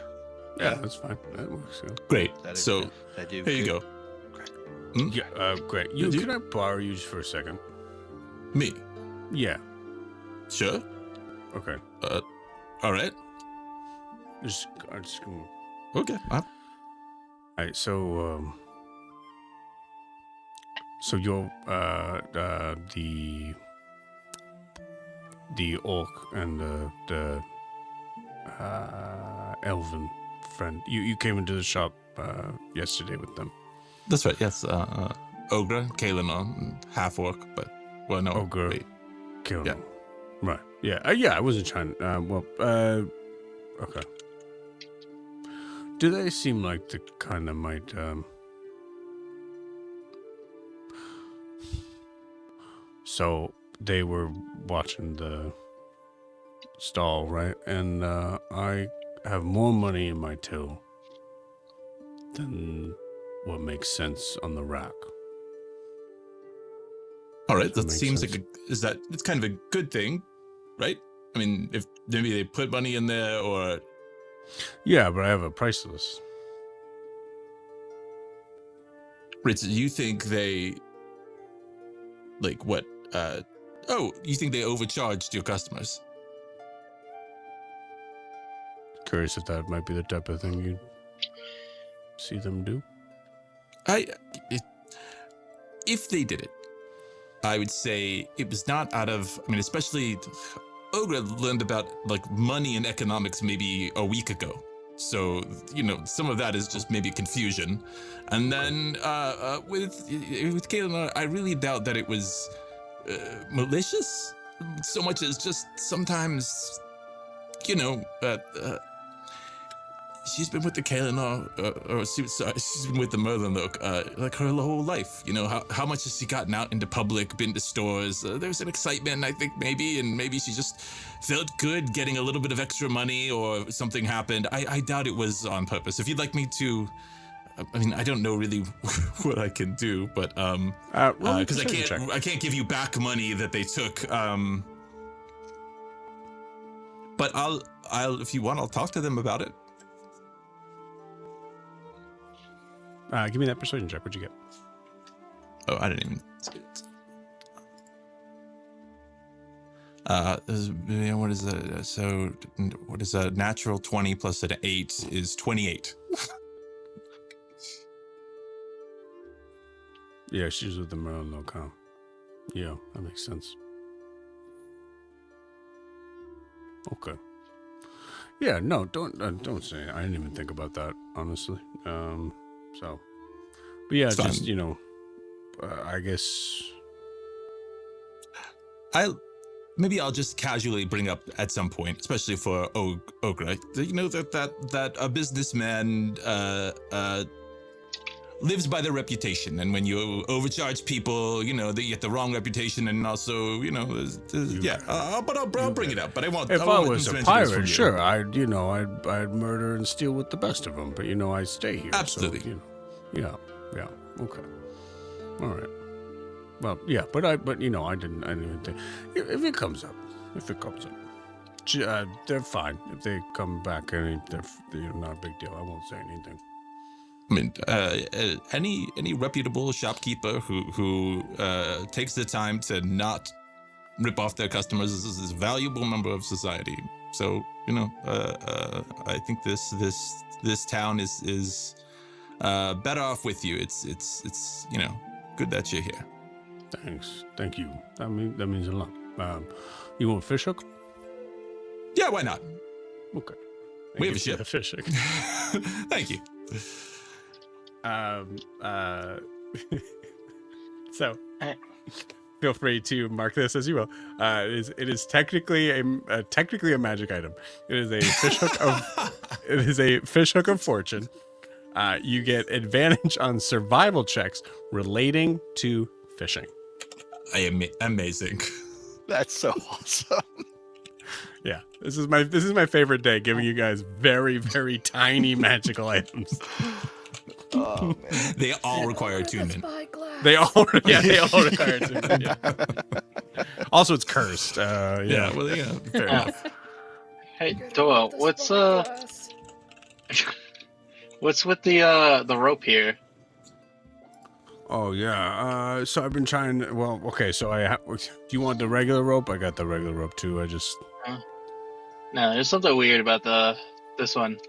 Speaker 2: Yeah, that's fine. That works. Yeah.
Speaker 5: Great. So here you go.
Speaker 2: Great. Yeah, great. Can I borrow you just for a second?
Speaker 5: Me?
Speaker 2: Yeah.
Speaker 5: Sure.
Speaker 2: Okay.
Speaker 5: All right.
Speaker 2: Just
Speaker 5: Okay.
Speaker 2: All right. So you're the orc and the elven friend. You came into the shop yesterday with them.
Speaker 5: That's right. Yes. Ogre, Kalinor, half orc, but well, no.
Speaker 2: Ogre,
Speaker 5: wait.
Speaker 2: Kalinor.
Speaker 5: Yeah.
Speaker 2: Right. Yeah. Yeah. I wasn't trying. Okay. Do they seem like the kind that might So they were watching the stall, right? And I have more money in my till than what makes sense on the rack.
Speaker 5: All right, that
Speaker 2: makes
Speaker 5: seems
Speaker 2: sense.
Speaker 5: like it's kind of a good thing, right? I mean, if maybe they put money in there, or
Speaker 2: Yeah, but I have a price list.
Speaker 5: Right, so you think they like what? You think they overcharged your customers?
Speaker 2: Curious if that might be the type of thing you'd see them do.
Speaker 5: If they did it, I would say it was not out of. I mean, especially Ogre learned about like money and economics maybe a week ago. So, some of that is just maybe confusion. And then with Kaylin, I really doubt that it was malicious so much as just sometimes, she's been with the Kaylin, she's been with the Merlin like her whole life. How much has she gotten out into public, been to stores? There's an excitement, I think, maybe, and maybe she just felt good getting a little bit of extra money or something happened. I doubt it was on purpose. If you'd like me to, I mean, I don't know really what I can do, but because I can't give you back money that they took. But I'll if you want, I'll talk to them about it.
Speaker 2: Give me that persuasion check. What'd you get?
Speaker 5: Oh, I didn't even see it. What is that? So what is a natural 20 plus an 8 is 28.
Speaker 2: Yeah, she's with the Merlin locale. Yeah, that makes sense. Okay. Yeah, no, don't say it. I didn't even think about that, honestly. So, but yeah,
Speaker 5: It's
Speaker 2: just
Speaker 5: fine.
Speaker 2: I guess.
Speaker 5: Maybe I'll just casually bring up at some point, especially for Ogra. You know that a businessman lives by their reputation, and when you overcharge people, they get the wrong reputation, and also, but I'll bring it up. But I won't.
Speaker 2: If I
Speaker 5: won't
Speaker 2: was a
Speaker 5: mention this from
Speaker 2: pirate,
Speaker 5: you.
Speaker 2: sure, I'd murder and steal with the best of them. But I stay here.
Speaker 5: Absolutely.
Speaker 2: So, yeah, okay, all right. Well, yeah, but I didn't even think if it comes up, they're fine. If they come back, they're not a big deal. I won't say anything.
Speaker 5: I mean, any reputable shopkeeper who takes the time to not rip off their customers is a valuable member of society. So I think this town is better off with you. It's good that you're here.
Speaker 2: Thanks, thank you. That means a lot. You want fish hook?
Speaker 5: Yeah, why not?
Speaker 2: Okay.
Speaker 5: We have a ship.
Speaker 2: The fish hook.
Speaker 5: Thank you.
Speaker 2: So feel free to mark this as you will. It is technically a magic item. It is a fish hook of fortune. You get advantage on survival checks relating to fishing.
Speaker 5: Amazing.
Speaker 4: That's so awesome.
Speaker 2: Yeah, this is my favorite day, giving you guys very, very tiny magical items.
Speaker 4: Oh man.
Speaker 5: They all require attunement.
Speaker 2: They all require attunement. Yeah. Also, it's cursed.
Speaker 5: Yeah, well, yeah, fair enough.
Speaker 3: Hey, Doa, what's with the rope here?
Speaker 2: Oh yeah. So I've been trying. Well, okay. So do you want the regular rope? I got the regular rope too. I just.
Speaker 3: No, there's something weird about this one.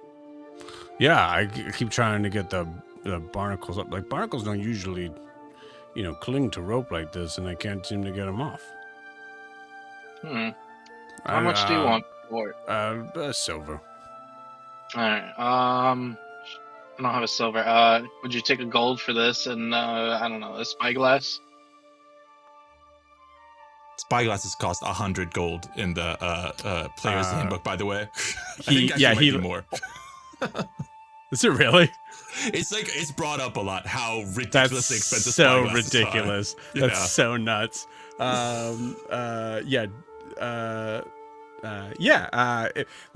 Speaker 2: Yeah, I keep trying to get the barnacles up. Like barnacles don't usually, cling to rope like this, and I can't seem to get them off.
Speaker 3: How much do you want for it?
Speaker 2: Silver.
Speaker 3: All right. I don't have a silver. Would you take a gold for this and I don't know, a spyglass?
Speaker 5: Spyglasses cost 100 gold in the player's handbook, by the way.
Speaker 2: He
Speaker 5: more.
Speaker 2: Is it really?
Speaker 5: It's brought up a lot how ridiculously
Speaker 2: That's
Speaker 5: expensive
Speaker 2: so
Speaker 5: spyglasses
Speaker 2: ridiculous.
Speaker 5: are.
Speaker 2: That's so nuts. Now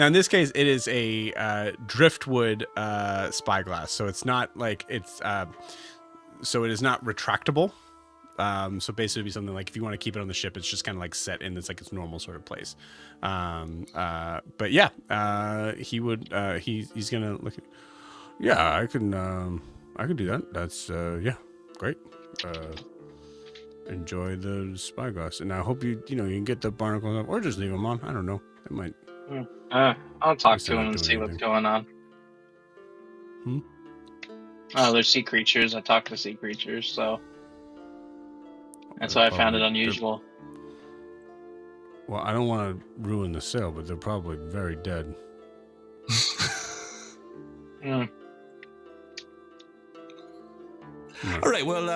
Speaker 2: in this case, it is a driftwood spyglass, so it's not like so it is not retractable. So basically, it'd be something like if you want to keep it on the ship, it's just kind of like set in its normal sort of place. But yeah, he would. He's gonna look. Yeah, I can do that. That's great. Enjoy the spyglass, and I hope you can get the barnacles up, or just leave them on. I don't know. It might.
Speaker 3: I'll talk to him and see what's going on. Oh, there's sea creatures. I talk to sea creatures, so that's why I found it unusual.
Speaker 2: Well, I don't want to ruin the sale, but they're probably very dead.
Speaker 5: All right. Well,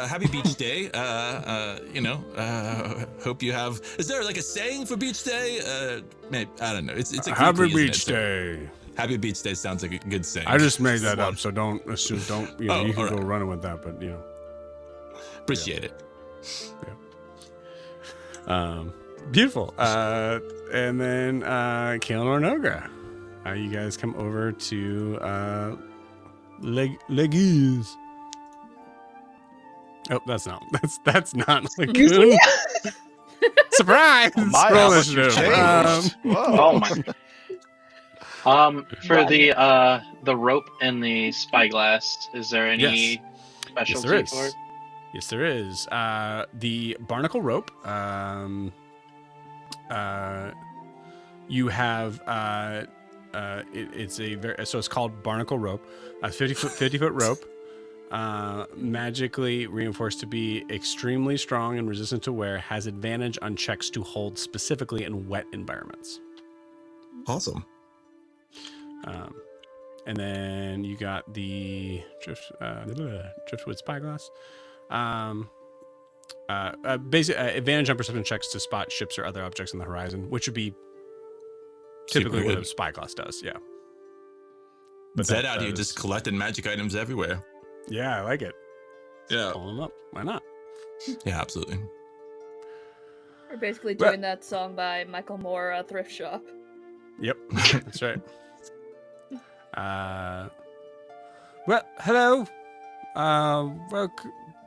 Speaker 5: happy beach day. Hope you have. Is there like a saying for beach day? Maybe, I don't know. It's a
Speaker 2: happy beach day.
Speaker 5: Happy beach day sounds like a good saying.
Speaker 2: I just made that up, so don't assume. You can
Speaker 5: right.
Speaker 2: go running with that, but
Speaker 5: Appreciate it.
Speaker 2: Yeah. Beautiful. And then Kaelan Nogra, you guys come over to Legues. Oh, that's not Lagoon. Surprise!
Speaker 4: My
Speaker 2: Roll
Speaker 4: house, you've
Speaker 2: initiative.
Speaker 4: changed. Whoa.
Speaker 3: Oh my. For the rope and the spyglass, is there any specialty for it?
Speaker 2: Yes, there is. The barnacle rope you have it's called barnacle rope, a 50-foot rope, magically reinforced to be extremely strong and resistant to wear, has advantage on checks to hold specifically in wet environments.
Speaker 5: Awesome.
Speaker 2: And then you got the driftwood spyglass. Basic advantage on perception checks to spot ships or other objects on the horizon, which would be typically what a spyglass does. Yeah. But
Speaker 5: Zed out here just collecting magic items everywhere.
Speaker 2: Yeah, I like it.
Speaker 5: Yeah.
Speaker 2: Pull them up. Why not?
Speaker 5: Yeah, absolutely.
Speaker 6: We're basically doing that song by Michael Moore, Thrift Shop.
Speaker 2: Yep, that's right. Well, hello.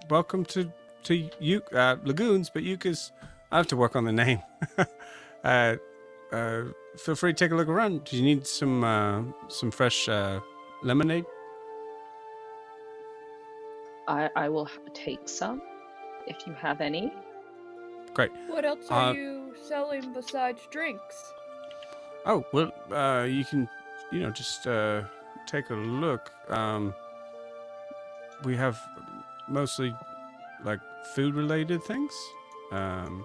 Speaker 2: Welcome to Lagoons, but Yuka's. I have to work on the name. Feel free to take a look around. Do you need some fresh lemonade?
Speaker 7: I will take some, if you have any.
Speaker 2: Great.
Speaker 6: What else are you selling besides drinks?
Speaker 2: Oh, well, you can, just take a look. We have mostly, like, food-related things. I'm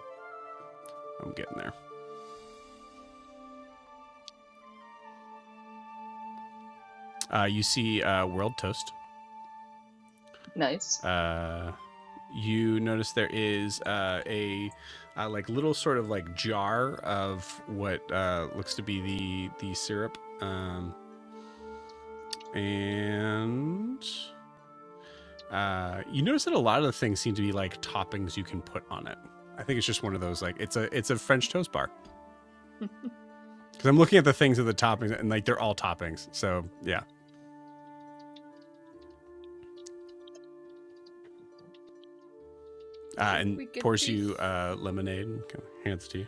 Speaker 2: getting there. You see World Toast.
Speaker 7: Nice.
Speaker 2: You notice there is a like little sort of like jar of what looks to be the syrup, and you notice that a lot of the things seem to be like toppings you can put on it. I think it's just one of those, like, it's a French toast bar. Because I'm looking at the things of the toppings, and like they're all toppings. So yeah. And pours you lemonade and kind of hands it to you.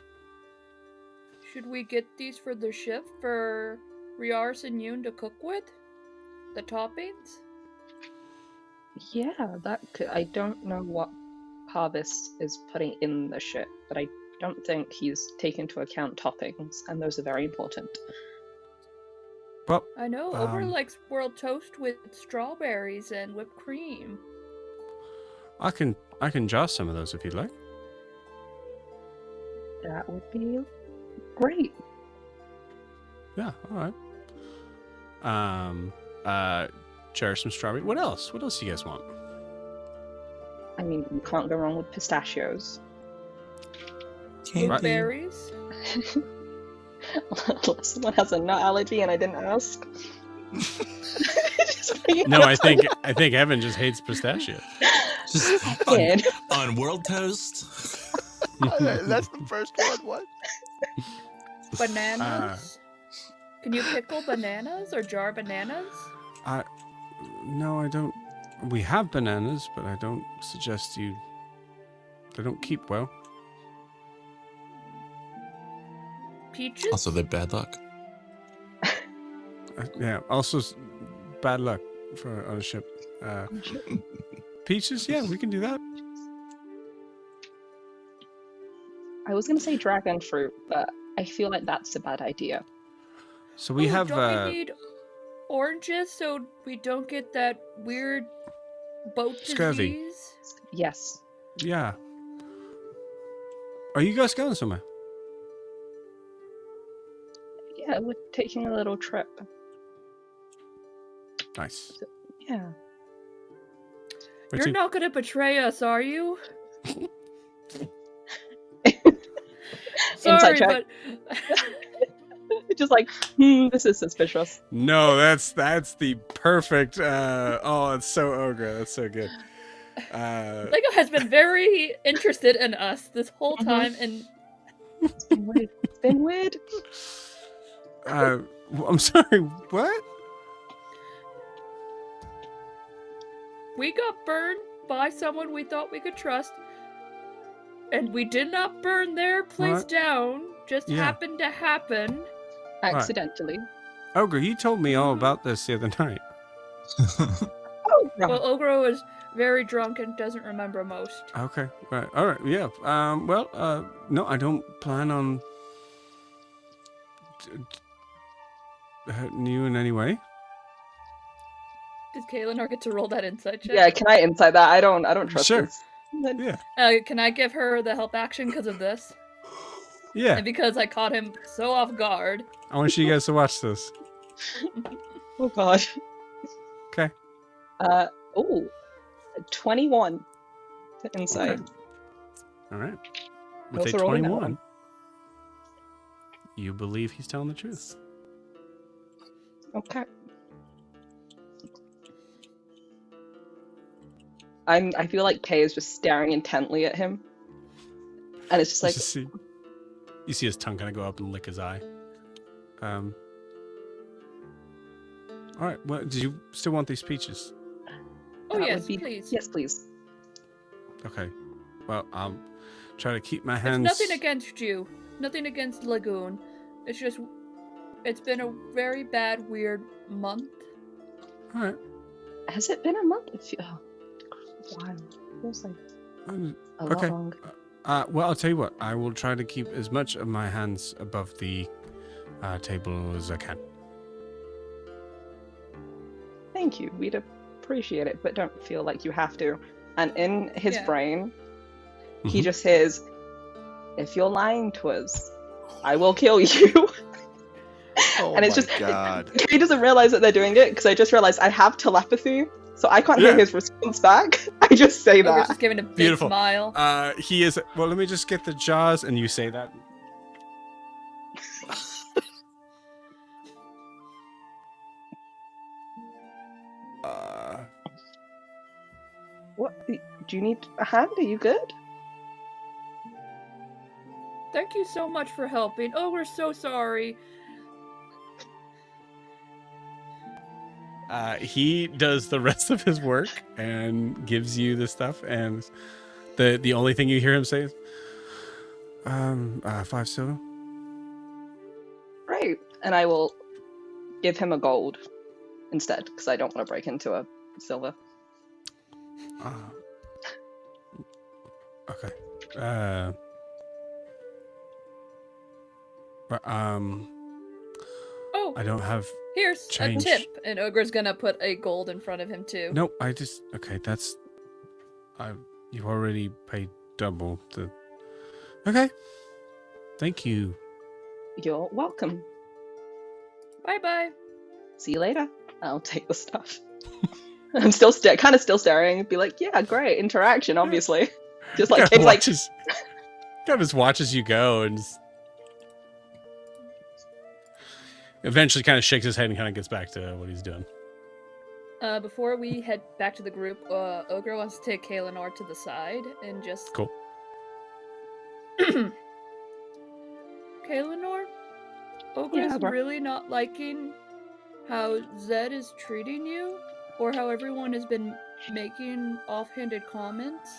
Speaker 6: Should we get these for the ship for Riars and Yoon to cook with? The toppings?
Speaker 7: Yeah, that could. I don't know what Harvest is putting in the ship, but I don't think he's taken into account toppings, and those are very important.
Speaker 2: Well,
Speaker 6: I know Ogre likes World Toast with strawberries and whipped cream.
Speaker 2: I can jar some of those if you'd like.
Speaker 7: That would be great.
Speaker 2: Yeah, all right. Jar some strawberry. What else? What else do you guys want?
Speaker 7: I mean, you can't go wrong with pistachios.
Speaker 6: Blueberries?
Speaker 7: Unless someone has a nut allergy and I didn't ask.
Speaker 2: No, I think Evan just hates pistachios.
Speaker 5: Just on World Toast.
Speaker 4: That's the first one. What?
Speaker 6: Bananas? Can you pickle bananas or jar bananas?
Speaker 2: No, I don't. We have bananas, but I don't suggest you. They don't keep well.
Speaker 6: Peaches?
Speaker 5: Also, they're bad luck.
Speaker 2: Yeah. Also, bad luck on a ship. Peaches? Yeah, we can do that.
Speaker 7: I was gonna say dragon fruit, but I feel like that's a bad idea.
Speaker 2: So we have.
Speaker 6: Don't we need oranges so we don't get that weird boat
Speaker 2: Scurvy.
Speaker 6: disease?
Speaker 7: Yes.
Speaker 2: Yeah. Are you guys going somewhere?
Speaker 7: Yeah, we're taking a little trip.
Speaker 2: Nice.
Speaker 7: So, yeah.
Speaker 6: You're not gonna betray us, are you? Sorry,
Speaker 7: check.
Speaker 6: but
Speaker 7: Just like, this is suspicious.
Speaker 2: No, that's the perfect. Oh, it's so ogre. That's so good.
Speaker 6: Lego has been very interested in us this whole time, and
Speaker 7: It's been weird. It's been weird.
Speaker 2: I'm sorry. What?
Speaker 6: we got burned by someone we thought we could trust, and we did not burn their place
Speaker 2: What?
Speaker 6: down. Just
Speaker 2: Yeah.
Speaker 6: happened to happen.
Speaker 7: Accidentally.
Speaker 2: Ogre, you told me all about this the other night.
Speaker 7: Oh, right.
Speaker 6: Well, Ogro is very drunk and doesn't remember most.
Speaker 2: Okay. Right. All right. Yeah. Well. No, I don't plan on hurt you in any way?
Speaker 6: Does Kaelinor get to roll that insight check?
Speaker 7: Yeah, can I insight that? I don't trust
Speaker 2: Sure.
Speaker 7: this.
Speaker 2: Yeah.
Speaker 6: Can I give her the help action because of this?
Speaker 2: Yeah.
Speaker 6: And because I caught him so off guard.
Speaker 2: I want you guys to watch this.
Speaker 7: Oh god.
Speaker 2: Okay.
Speaker 7: 21 to insight.
Speaker 2: Okay. All right. With
Speaker 7: Also
Speaker 2: a
Speaker 7: rolling that
Speaker 2: 21,
Speaker 7: one.
Speaker 2: you believe he's telling the truth.
Speaker 7: Okay. I feel like Kay is just staring intently at him. And it's just like,
Speaker 2: You see his tongue kind of go up and lick his eye. All right. Well, did you still want these peaches?
Speaker 6: Oh,
Speaker 7: that
Speaker 6: yes,
Speaker 7: would be...
Speaker 6: please.
Speaker 7: Yes, please.
Speaker 2: Okay. Well, I'll try to keep my
Speaker 6: It's
Speaker 2: hands.
Speaker 6: nothing against you. Nothing against Lagoon. It's just, it's been a very bad, weird month.
Speaker 2: All right.
Speaker 7: Has it been a month? Oh, wow. It feels like a lot
Speaker 2: Okay.
Speaker 7: long.
Speaker 2: Well, I'll tell you what. I will try to keep as much of my hands above the table as I can.
Speaker 7: Thank you. We'd appreciate it, but don't feel like you have to. And in his
Speaker 6: Yeah.
Speaker 7: brain, he
Speaker 2: Mhm.
Speaker 7: just hears, "If you're lying to us, I will kill you."
Speaker 4: Oh
Speaker 7: And it's
Speaker 4: my
Speaker 7: just
Speaker 4: god.
Speaker 7: he doesn't realize that they're doing it because I just realized I have telepathy, so I can't hear
Speaker 2: Yeah.
Speaker 7: his response back. I just say
Speaker 6: Ogre's
Speaker 7: that.
Speaker 6: just giving a big
Speaker 2: Beautiful.
Speaker 6: smile.
Speaker 2: He is. Well, let me just get the jaws, and you say that.
Speaker 7: What? Do you need a hand? Are you good?
Speaker 6: Thank you so much for helping. Oh, we're so sorry.
Speaker 2: He does the rest of his work and gives you the stuff, and the only thing you hear him say is, 5 silver.
Speaker 7: Right. And I will give him a gold instead because I don't want to break into a silver.
Speaker 2: Okay.
Speaker 6: Oh,
Speaker 2: I don't have.
Speaker 6: here's
Speaker 2: change.
Speaker 6: a tip. And Ogre's gonna put a gold in front of him too.
Speaker 2: No, I just. Okay, that's. You already paid double the. Okay. Thank you.
Speaker 7: You're welcome.
Speaker 6: Bye bye.
Speaker 7: See you later. I'll take the stuff. I'm still kind of still staring and be like, yeah, great interaction, obviously. Just like Kate's like,
Speaker 2: kind of just watches you go and just eventually kind of shakes his head and kind of gets back to what he's doing.
Speaker 6: Before we head back to the group, Ogre wants to take Kaelinor to the side and just...
Speaker 2: Cool.
Speaker 6: Kaelinor? Ogre's
Speaker 7: Yeah, bro.
Speaker 6: really not liking how Zed is treating you, or how everyone has been making offhanded comments.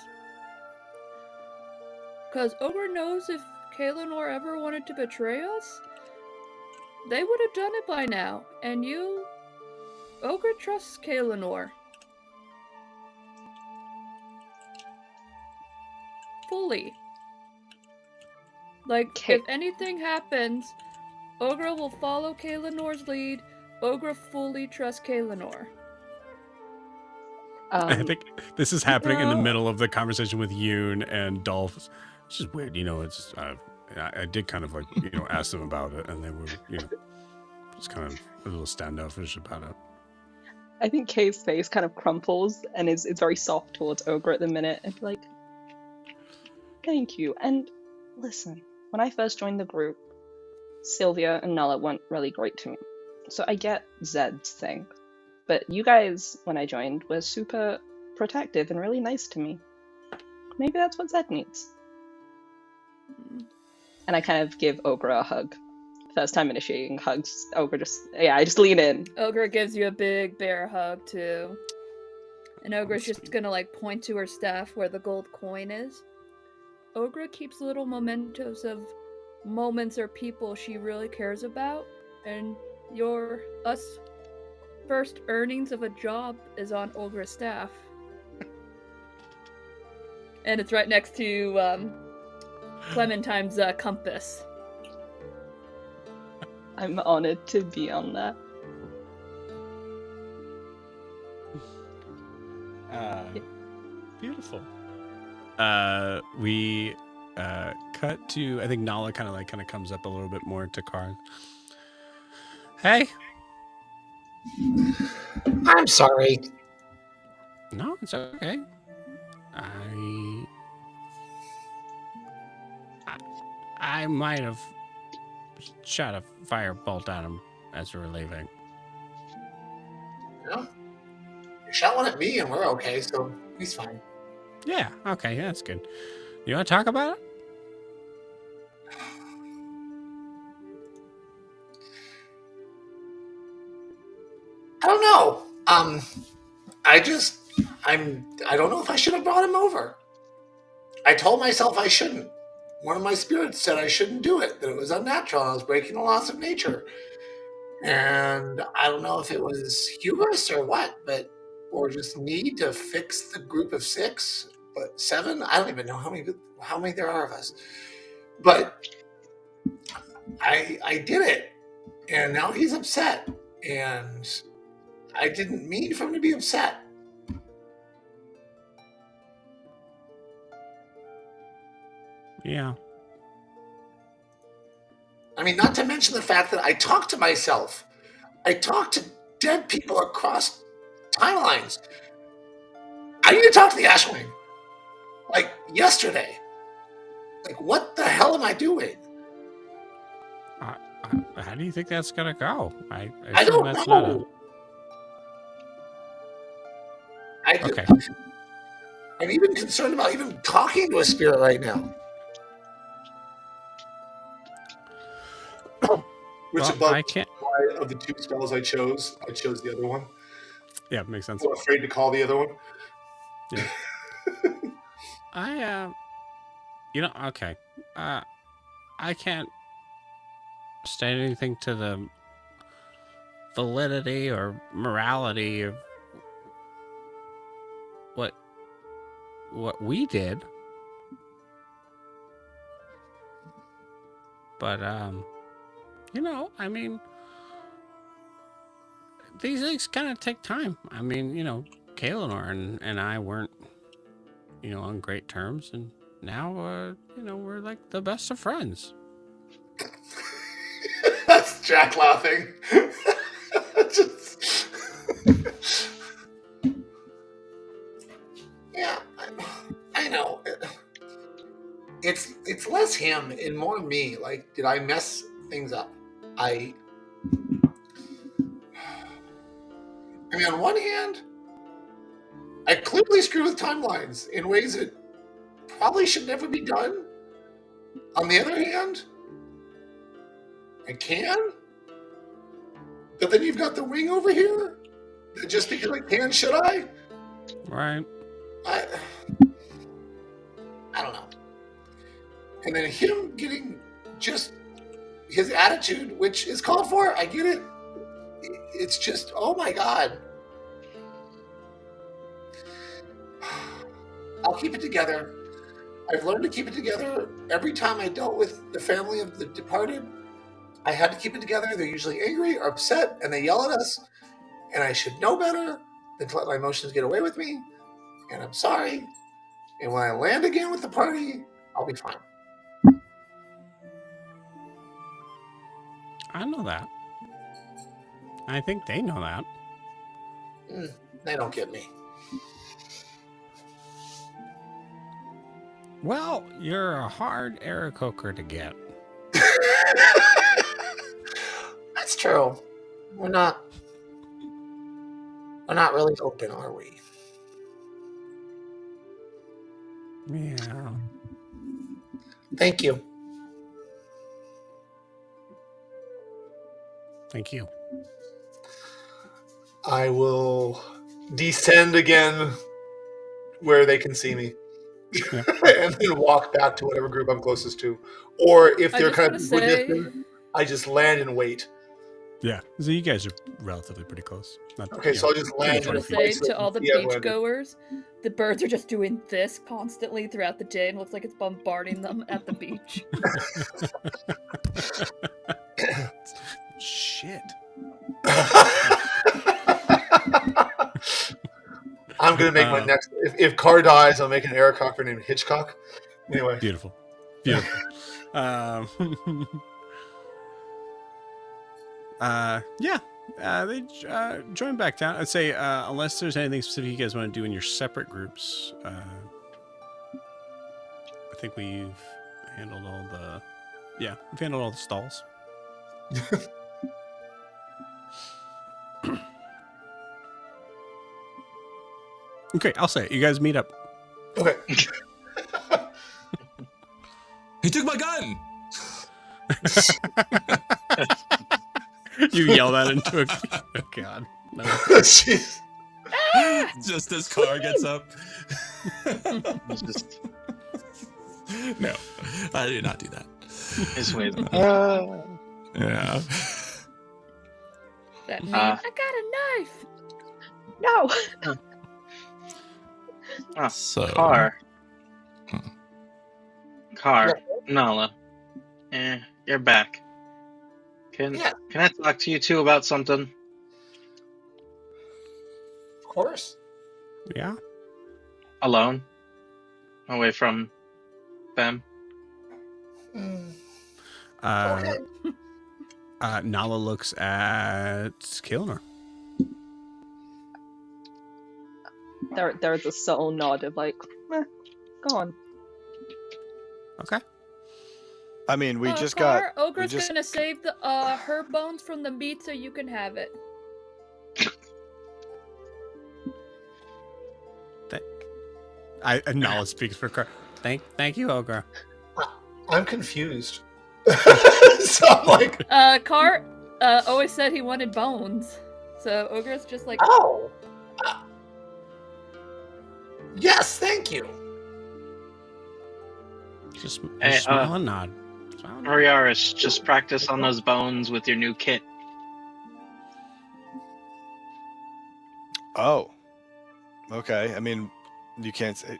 Speaker 6: Because Ogre knows if Kaelinor ever wanted to betray us, they would have done it by now, and you... Ogre trusts Kaelinor. Fully. Like, if anything happens, Ogre will follow Kaelinor's lead. Ogre fully trusts Kaelinor.
Speaker 2: I think this is happening in the
Speaker 6: No.
Speaker 2: middle of the conversation with Yoon and Dolph. It's just weird, you know. It's I did kind of like ask them about it, and they were just kind of a little standoffish about it.
Speaker 7: I think Kay's face kind of crumples and is very soft towards Ogre at the minute and be like, thank you. And listen, when I first joined the group, Sylvia and Nala weren't really great to me. So I get Zed's thing. But you guys, when I joined, were super protective and really nice to me. Maybe that's what Zed needs. And I kind of give Ogre a hug. First time initiating hugs. Ogre I just lean in.
Speaker 6: Ogre gives you a big bear hug, too. And Ogre's just gonna, like, point to her staff where the gold coin is. Ogre keeps little mementos of moments or people she really cares about, and your first earnings of a job is on Ogre's staff. And it's right next to Clementine's compass.
Speaker 7: I'm honored to be on that.
Speaker 2: Beautiful. We cut to, I think Nala kind of comes up a little bit more to Karn. Hey.
Speaker 9: I'm sorry.
Speaker 2: No, it's okay. I might have shot a firebolt at him as we were leaving.
Speaker 9: Yeah. You shot one at me and we're okay, so he's fine.
Speaker 2: Yeah, okay, that's good. You want to talk about it?
Speaker 9: I don't know. I don't know if I should have brought him over. I told myself I shouldn't. One of my spirits said I shouldn't do it, that it was unnatural, and I was breaking the laws of nature. And I don't know if it was hubris or what, or just need to fix the group of 6, but 7. I don't even know how many there are of us. But I did it, and now he's upset, and I didn't mean for him to be upset.
Speaker 2: Yeah.
Speaker 9: I mean, not to mention the fact that I talk to myself. I talk to dead people across timelines. I need to talk to the Ashwing. Like yesterday. Like, what the hell am I doing?
Speaker 2: How do you think that's gonna go?
Speaker 9: I
Speaker 2: assume
Speaker 9: don't
Speaker 2: that's
Speaker 9: know.
Speaker 2: Okay.
Speaker 9: I'm even concerned about even talking to a spirit right now.
Speaker 8: Which
Speaker 2: Well,
Speaker 8: above
Speaker 2: I can't.
Speaker 8: of the 2 spells I chose the other one.
Speaker 2: Yeah, makes sense.
Speaker 8: I'm afraid to call the other one.
Speaker 2: Yeah. Okay. I can't state anything to the validity or morality of what we did. But I mean, these things kind of take time. I mean, Kaelinor and I weren't, on great terms, and now, we're like the best of friends.
Speaker 8: That's Jack laughing.
Speaker 9: Yeah, I know. It's less him and more me. Like, did I mess things up? I mean, on one hand, I clearly screw with timelines in ways that probably should never be done. On the other hand, I can. But then you've got the ring over here. Just because I can, should I?
Speaker 2: Right.
Speaker 9: I don't know. And then him getting just his attitude, which is called for. I get it. It's just, oh my God. I'll keep it together. I've learned to keep it together. Every time I dealt with the family of the departed, I had to keep it together. They're usually angry or upset, and they yell at us. And I should know better than to let my emotions get away with me. And I'm sorry. And when I land again with the party, I'll be fine.
Speaker 2: I know that. I think they know that.
Speaker 9: They don't get me.
Speaker 2: Well, you're a hard Aarakocra to get.
Speaker 9: That's true. We're not really open, are we?
Speaker 2: Yeah.
Speaker 9: Thank you.
Speaker 2: Thank you.
Speaker 8: I will descend again where they can see me.
Speaker 2: Yeah.
Speaker 8: And then walk back to whatever group I'm closest to. Or if
Speaker 6: I
Speaker 8: they're
Speaker 6: just
Speaker 8: kind
Speaker 6: wanna
Speaker 8: of
Speaker 6: say-
Speaker 8: distant, I just land and wait.
Speaker 2: Yeah. So you guys are relatively pretty close. Not,
Speaker 8: Okay, so I'll just
Speaker 6: I
Speaker 8: land
Speaker 6: just want
Speaker 8: and
Speaker 6: to
Speaker 8: wait.
Speaker 6: say to all the
Speaker 8: Yeah, I've landed.
Speaker 6: beachgoers, the birds are just doing this constantly throughout the day, and looks like it's bombarding them at the beach.
Speaker 2: shit.
Speaker 8: I'm gonna make my next. If Carr dies, I'll make an Eric Cochran named Hitchcock. Anyway,
Speaker 2: Beautiful. Beautiful. Yeah. They join back down. I'd say unless there's anything specific you guys want to do in your separate groups, I think we've handled all the. Yeah, we've handled all the stalls. Okay, I'll say it. You guys meet up.
Speaker 8: okay.
Speaker 5: He took my gun.
Speaker 2: You yell that into a. Oh, God. No.
Speaker 8: Jeez.
Speaker 5: Just as Carr gets up.
Speaker 3: It's just
Speaker 5: No, I did not do that.
Speaker 3: his ways.
Speaker 5: Yeah.
Speaker 6: That means I got a knife.
Speaker 7: No.
Speaker 5: So
Speaker 3: Car, Nala, you're back. Can
Speaker 9: Yeah.
Speaker 3: I talk to you two about something?
Speaker 9: Of course.
Speaker 2: Yeah.
Speaker 3: Alone, away from them.
Speaker 2: Uh, Nala looks at Kilner.
Speaker 7: There's a subtle nod of like, go on.
Speaker 2: Okay.
Speaker 4: I mean, we just
Speaker 6: Car,
Speaker 4: got.
Speaker 6: Ogre's
Speaker 4: we just,
Speaker 6: gonna save the her bones from the meat so you can have it.
Speaker 2: Nala speaks for Car. Thank you, Ogre.
Speaker 8: I'm confused. So I'm like,
Speaker 6: Car always said he wanted bones, so Ogre's just like,
Speaker 9: Oh. Yes, thank you.
Speaker 2: Just
Speaker 3: Hey,
Speaker 2: smile and nod. Smile and nod.
Speaker 3: Oriaris, just practice on those bones with your new kit.
Speaker 4: Oh. Okay. I mean, you can't say.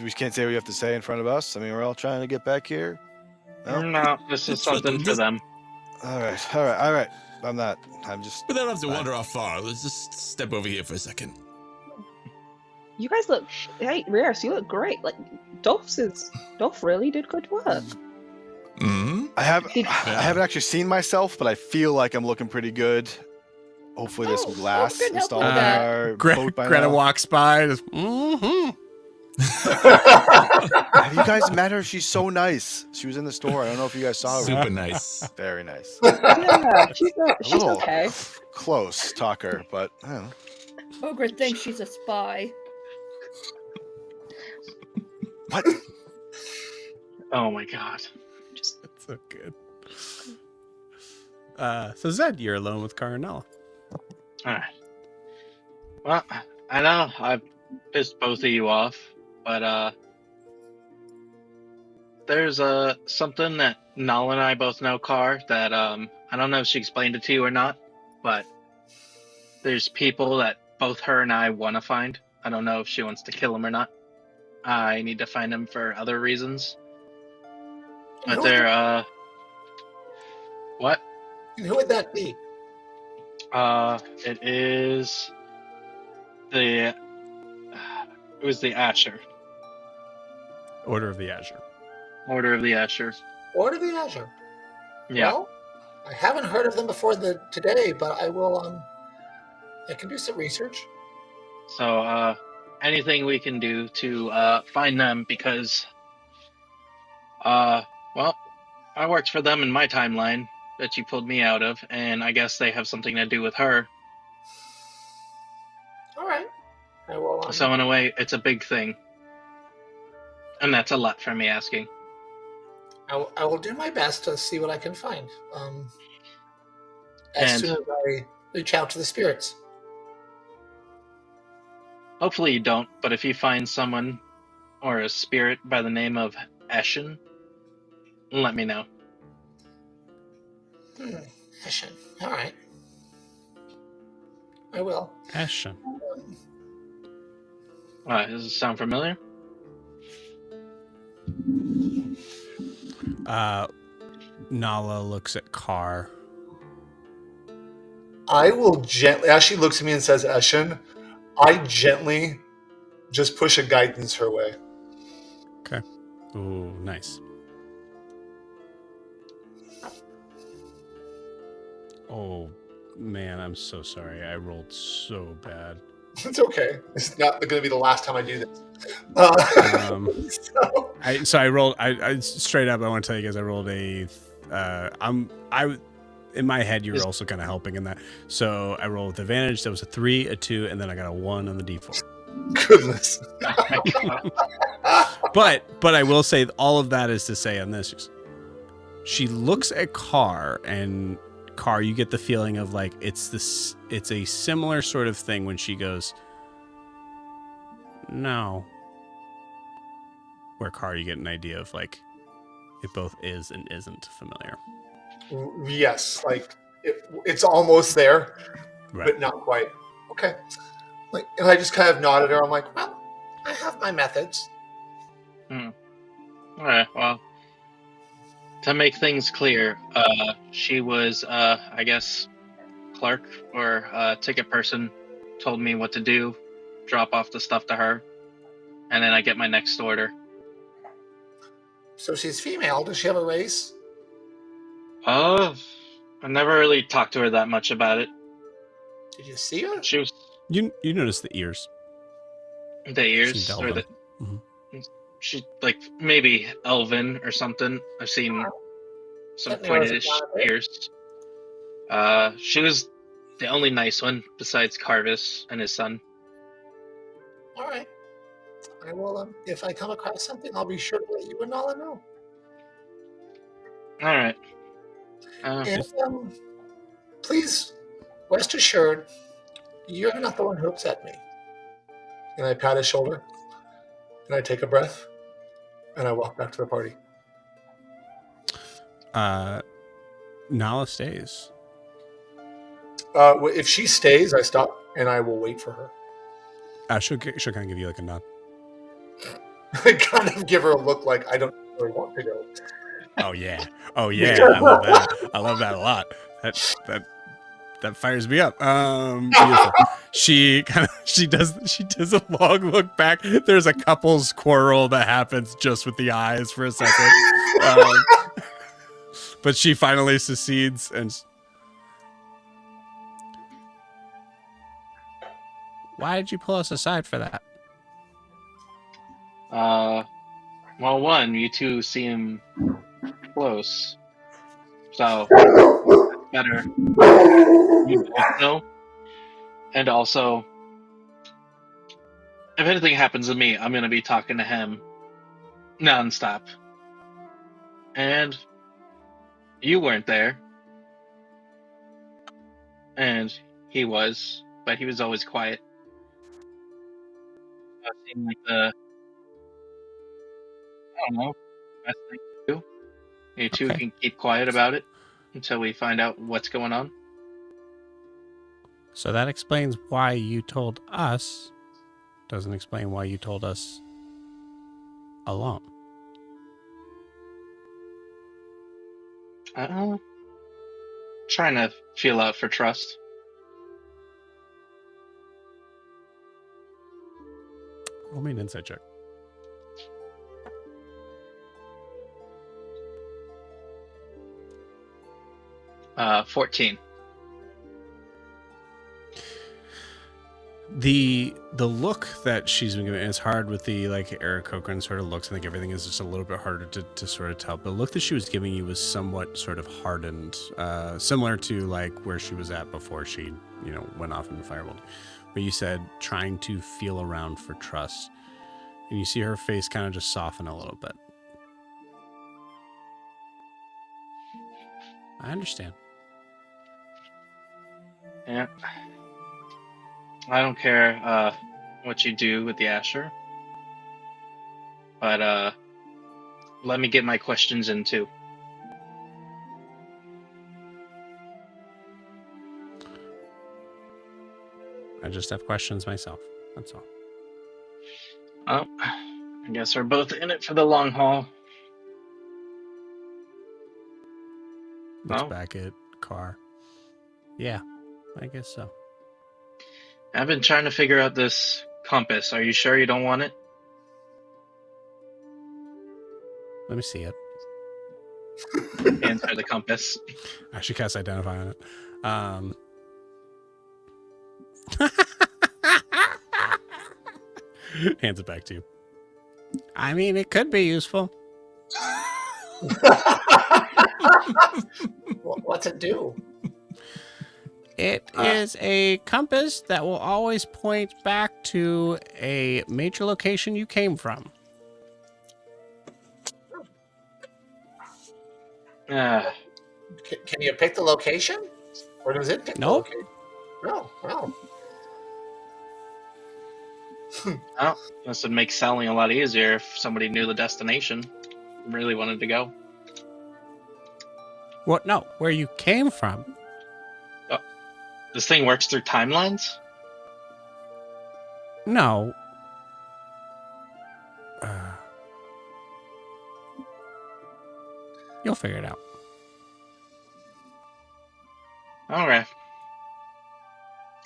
Speaker 4: We can't say what you have to say in front of us. I mean, we're all trying to get back here. No.
Speaker 3: No, this is
Speaker 5: It's for
Speaker 3: something
Speaker 5: them.
Speaker 3: for them.
Speaker 4: All right. I'm not. I'm just.
Speaker 5: But they don't have to
Speaker 4: Fine.
Speaker 5: wander off far. Let's just step over here for a second.
Speaker 7: You guys look. Hey, Rios, you look great. Like, Dolph really did good work.
Speaker 5: Mm-hmm.
Speaker 4: I
Speaker 7: Did-
Speaker 4: haven't actually seen myself, but I feel like I'm looking pretty good. Hopefully, there's some
Speaker 6: Oh,
Speaker 4: glass
Speaker 6: good, help
Speaker 4: installed
Speaker 6: with
Speaker 4: in
Speaker 6: that.
Speaker 4: our
Speaker 2: Greta
Speaker 4: boat by now.
Speaker 2: walks by. Just, mm-hmm.
Speaker 4: Have you guys met her? She's so nice. She was in the store. I don't know if you guys saw her.
Speaker 5: Super nice.
Speaker 4: Very nice.
Speaker 7: Yeah, she's
Speaker 4: A little
Speaker 7: okay.
Speaker 4: close talker, but I don't know.
Speaker 6: Ogre thinks she's a spy.
Speaker 4: What?
Speaker 3: Oh my god.
Speaker 2: That's so good. So Zed, you're alone with Car and Nala.
Speaker 3: Alright. Well, I know I pissed both of you off, but there's something that Nala and I both know, Car, that I don't know if she explained it to you or not, but there's people that both her and I want to find. I don't know if she wants to kill them or not. I need to find them for other reasons. But they're what?
Speaker 9: And who would that be?
Speaker 3: It is it was the Asher.
Speaker 2: Order of the Azure.
Speaker 3: Order of the Asher.
Speaker 9: Order of the Azure.
Speaker 3: Yeah.
Speaker 9: Well, I haven't heard of them before today, but I will. I can do some research.
Speaker 3: So, anything we can do to find them because, well, I worked for them in my timeline that you pulled me out of, and I guess they have something to do with her.
Speaker 9: All right. I will.
Speaker 3: So in a way, it's a big thing, and that's a lot for me asking.
Speaker 9: I will do my best to see what I can find. As
Speaker 3: And-
Speaker 9: soon as I reach out to the spirits.
Speaker 3: Hopefully you don't, but if you find someone or a spirit by the name of Eshin, let me know.
Speaker 9: Ashen. All right. I will.
Speaker 2: Ashen.
Speaker 3: Does it sound familiar?
Speaker 2: Nala looks at Car.
Speaker 8: I will gently, as she looks at me and says, Eshin, I gently just push a guidance her way.
Speaker 2: Okay. Ooh, nice. Oh, man, I'm so sorry. I rolled so bad.
Speaker 8: It's okay. It's not going to be the last time I do this.
Speaker 2: I rolled. I straight up. I want to tell you guys. I rolled a. In my head, you were also kind of helping in that. So I rolled with advantage. That was a 3, a 2, and then I got a 1 on the D4.
Speaker 8: Goodness.
Speaker 2: But I will say all of that is to say on this. She looks at Carr, and Carr, you get the feeling of like it's a similar sort of thing when she goes, no. Where Carr, you get an idea of like it both is and isn't familiar.
Speaker 8: Yes, like it's almost there,
Speaker 2: Right.
Speaker 8: but not quite. Okay. Like, and I just kind of nodded her. I'm like, well, I have my methods.
Speaker 3: All right. Well, to make things clear, she was, I guess, clerk or ticket person. Told me what to do, drop off the stuff to her, and then I get my next order.
Speaker 8: So she's female. Does she have a race?
Speaker 3: I never really talked to her that much about it.
Speaker 8: Did you see her?
Speaker 3: She was
Speaker 2: You notice the ears.
Speaker 3: the ears,
Speaker 2: Some
Speaker 3: or the
Speaker 2: Delvin.
Speaker 3: she like maybe elven or something. I've seen some
Speaker 8: That narrows it
Speaker 3: pointed-ish
Speaker 8: down a bit.
Speaker 3: ears. She was the only nice one besides Carvis and his son.
Speaker 8: All right. I will. If I come across something, I'll be sure to let you and Nala know.
Speaker 3: All right.
Speaker 8: And please rest assured, you're not the one who upset me. And I pat his shoulder, and I take a breath, and I walk back to the party.
Speaker 2: Nala stays.
Speaker 8: If she stays, I stop, and I will wait for her.
Speaker 2: She'll kind of give you like a nod.
Speaker 8: I kind of give her a look like I don't really want to go.
Speaker 2: Oh yeah. I love that. I love that a lot. That fires me up. Beautiful. She does a long look back. There's a couple's quarrel that happens just with the eyes for a second. But she finally succeeds and. Why did you pull us aside for that?
Speaker 3: Well, one, you two seem close, so better you both know. And also, if anything happens to me, I'm gonna be talking to him nonstop. And you weren't there, and he was, but he was always quiet. It seemed like I don't know, best thing to do. You two
Speaker 2: Okay.
Speaker 3: can keep quiet about it until we find out what's going on.
Speaker 2: So that explains why you told us. Doesn't explain why you told us alone.
Speaker 3: Trying to feel out for trust.
Speaker 2: Roll me an insight check.
Speaker 3: Uh, 14.
Speaker 2: The look that she's been giving, it's hard with the like Eric Cochran sort of looks. I think everything is just a little bit harder to sort of tell. But the look that she was giving you was somewhat sort of hardened, similar to like where she was at before she, went off in the fireworld. Where you said trying to feel around for trust, and you see her face kind of just soften a little bit. I understand.
Speaker 3: Yeah. I don't care what you do with the Asher, but let me get my questions in too.
Speaker 2: I just have questions myself. That's all.
Speaker 3: Oh, I guess we're both in it for the long haul.
Speaker 2: Looks
Speaker 3: Oh.
Speaker 2: back at Carr. Yeah. I guess so.
Speaker 3: I've been trying to figure out this compass. Are you sure you don't want it?
Speaker 2: Let me see it.
Speaker 3: Answer the compass.
Speaker 2: I should cast Identify on it. Hands it back to you. I mean, it could be useful.
Speaker 9: What's it do?
Speaker 2: It is a compass that will always point back to a major location you came from.
Speaker 3: Ah,
Speaker 9: Can you pick the location? Or does it pick
Speaker 2: Nope.
Speaker 9: the location? No, wow.
Speaker 3: well, this would make selling a lot easier if somebody knew the destination and really wanted to go.
Speaker 2: What? No, where you came from.
Speaker 3: This thing works through timelines?
Speaker 2: No. You'll figure it out.
Speaker 3: Alright.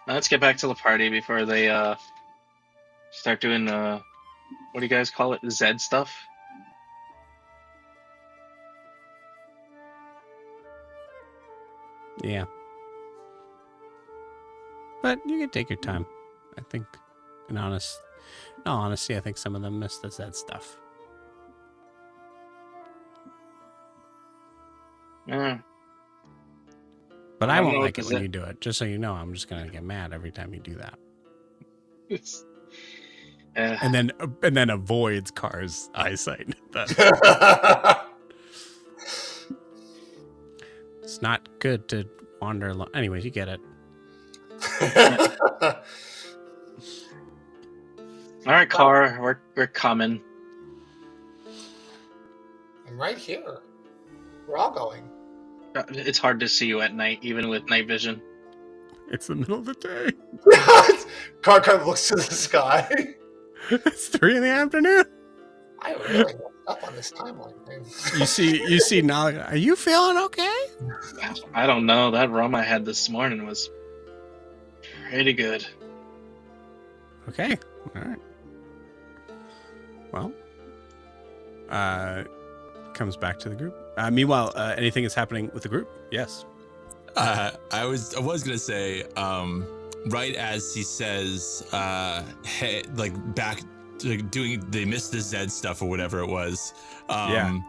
Speaker 3: Let's get back to the party before they start doing what do you guys call it? Zed stuff?
Speaker 2: Yeah. But you can take your time. I think, in all honesty, I think some of them missed the Zed stuff.
Speaker 3: Yeah.
Speaker 2: But
Speaker 3: I
Speaker 2: I
Speaker 3: don't
Speaker 2: won't
Speaker 3: know
Speaker 2: like
Speaker 3: what
Speaker 2: it
Speaker 3: the
Speaker 2: when you do it. Just so you know, I'm just gonna get mad every time you do that,
Speaker 3: It's,
Speaker 2: and then avoids Car's eyesight. But it's not good to wander alone. Anyways, you get it.
Speaker 3: Alright, Car, we're coming.
Speaker 9: I'm right here. We're all going.
Speaker 3: It's hard to see you at night, even with night vision.
Speaker 2: It's the middle of the day.
Speaker 8: Car kind of looks to the sky.
Speaker 2: It's 3 p.m.
Speaker 9: I really messed up on this timeline thing.
Speaker 2: You see Nala. Are you feeling okay?
Speaker 3: I don't know. That rum I had this morning was pretty good.
Speaker 2: Okay. All right. Well, comes back to the group. Meanwhile, anything is happening with the group? Yes.
Speaker 5: I was gonna say, right as he says, hey, like back to doing, they missed the Zed stuff or whatever it was. Yoon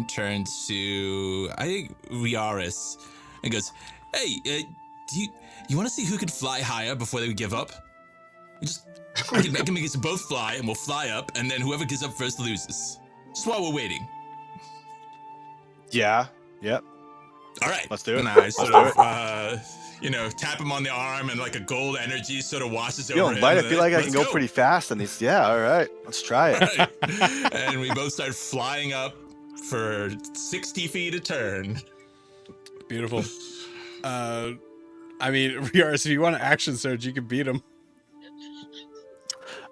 Speaker 5: turns to, I think, Riaris and goes, "Hey, do you want to see who could fly higher before they give up? I can make us both fly, and we'll fly up, and then whoever gives up first loses. Just while we're waiting."
Speaker 4: Yeah. Yep.
Speaker 5: All right,
Speaker 4: Let's do it.
Speaker 5: And I sort
Speaker 4: Let's
Speaker 5: of, tap him on the arm, and like a gold energy sort of washes over him.
Speaker 4: I feel like I can
Speaker 5: Let's
Speaker 4: go pretty fast on these. Yeah. All right. Let's try it.
Speaker 5: Right. And we both start flying up for 60 feet a turn.
Speaker 2: Beautiful. I mean, Riaris, if you want to action surge, you can beat him.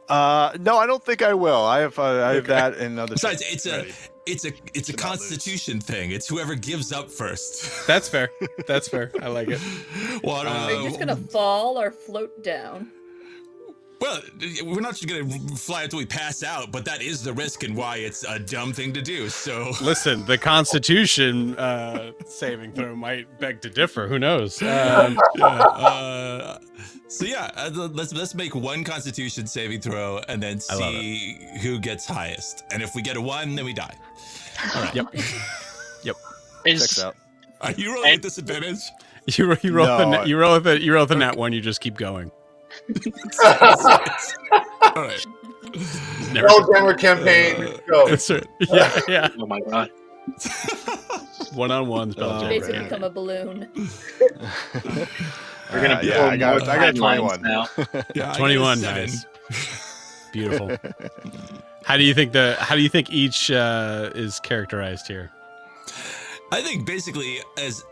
Speaker 4: No, I don't think I will. I have
Speaker 2: Okay.
Speaker 4: that and other.
Speaker 5: Besides,
Speaker 4: ready.
Speaker 5: it's a
Speaker 4: not
Speaker 5: constitution thing. It's whoever gives up first.
Speaker 2: That's fair. That's fair. I like it.
Speaker 5: Well,
Speaker 6: Are you just gonna fall or float down?
Speaker 5: Well, we're not just gonna fly until we pass out, but that is the risk and why it's a dumb thing to do. So
Speaker 2: Listen, the Constitution saving throw might beg to differ. Who knows?
Speaker 5: Let's make one Constitution saving throw and then see who gets highest. And if we get a 1, then we die. All right.
Speaker 2: Yep.
Speaker 4: Checks out.
Speaker 5: Are you rolling at disadvantage?
Speaker 2: You roll
Speaker 4: No,
Speaker 2: the net, you roll the nat 1. You just keep going.
Speaker 5: All right.
Speaker 2: Never.
Speaker 8: Spelljammer campaign, go.
Speaker 2: That's right. Yeah.
Speaker 3: Oh my god.
Speaker 2: One-on-one
Speaker 4: Oh,
Speaker 2: spell
Speaker 6: You
Speaker 2: check.
Speaker 6: basically
Speaker 2: Yeah.
Speaker 6: become a balloon.
Speaker 3: We're gonna
Speaker 4: yeah, I got a
Speaker 3: timelines
Speaker 4: 21.
Speaker 3: now.
Speaker 5: Yeah, I
Speaker 2: 21,
Speaker 5: got a 7.
Speaker 2: guys. Beautiful. How do you think each is characterized here?
Speaker 5: I think basically as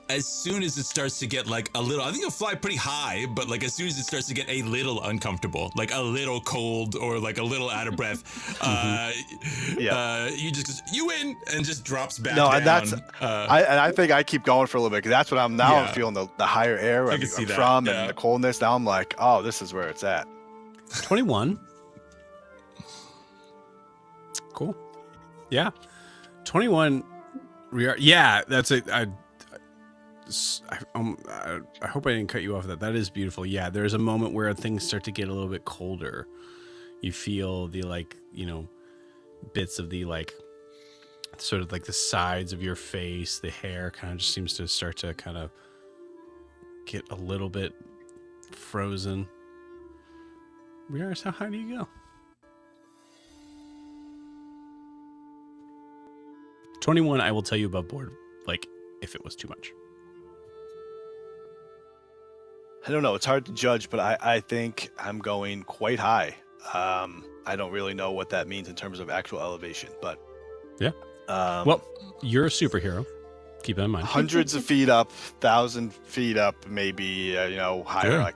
Speaker 5: as soon as it starts to get like a little, I think you'll fly pretty high, but like as soon as it starts to get a little uncomfortable, like a little cold or like a little out of breath, you win, and just drops back
Speaker 4: No,
Speaker 5: down.
Speaker 4: and that's I think I keep going for a little bit because that's what I'm now. I'm feeling the higher air I'm from and the coldness. Now I'm like, oh, this is where it's at.
Speaker 2: 21. Cool. Yeah. 21. Yeah, that's it. I hope I didn't cut you off that. That is beautiful. Yeah, there's a moment where things start to get a little bit colder. You feel the bits of the sort of like the sides of your face, the hair kind of just seems to start to kind of get a little bit frozen. Riaris, how high do you go? 21, I will tell you above board, if it was too much.
Speaker 4: I don't know. It's hard to judge, but I think I'm going quite high. I don't really know what that means in terms of actual elevation, but
Speaker 2: yeah. Well, you're a superhero. Keep that in mind.
Speaker 4: Hundreds of feet up, 1,000 feet up, maybe higher,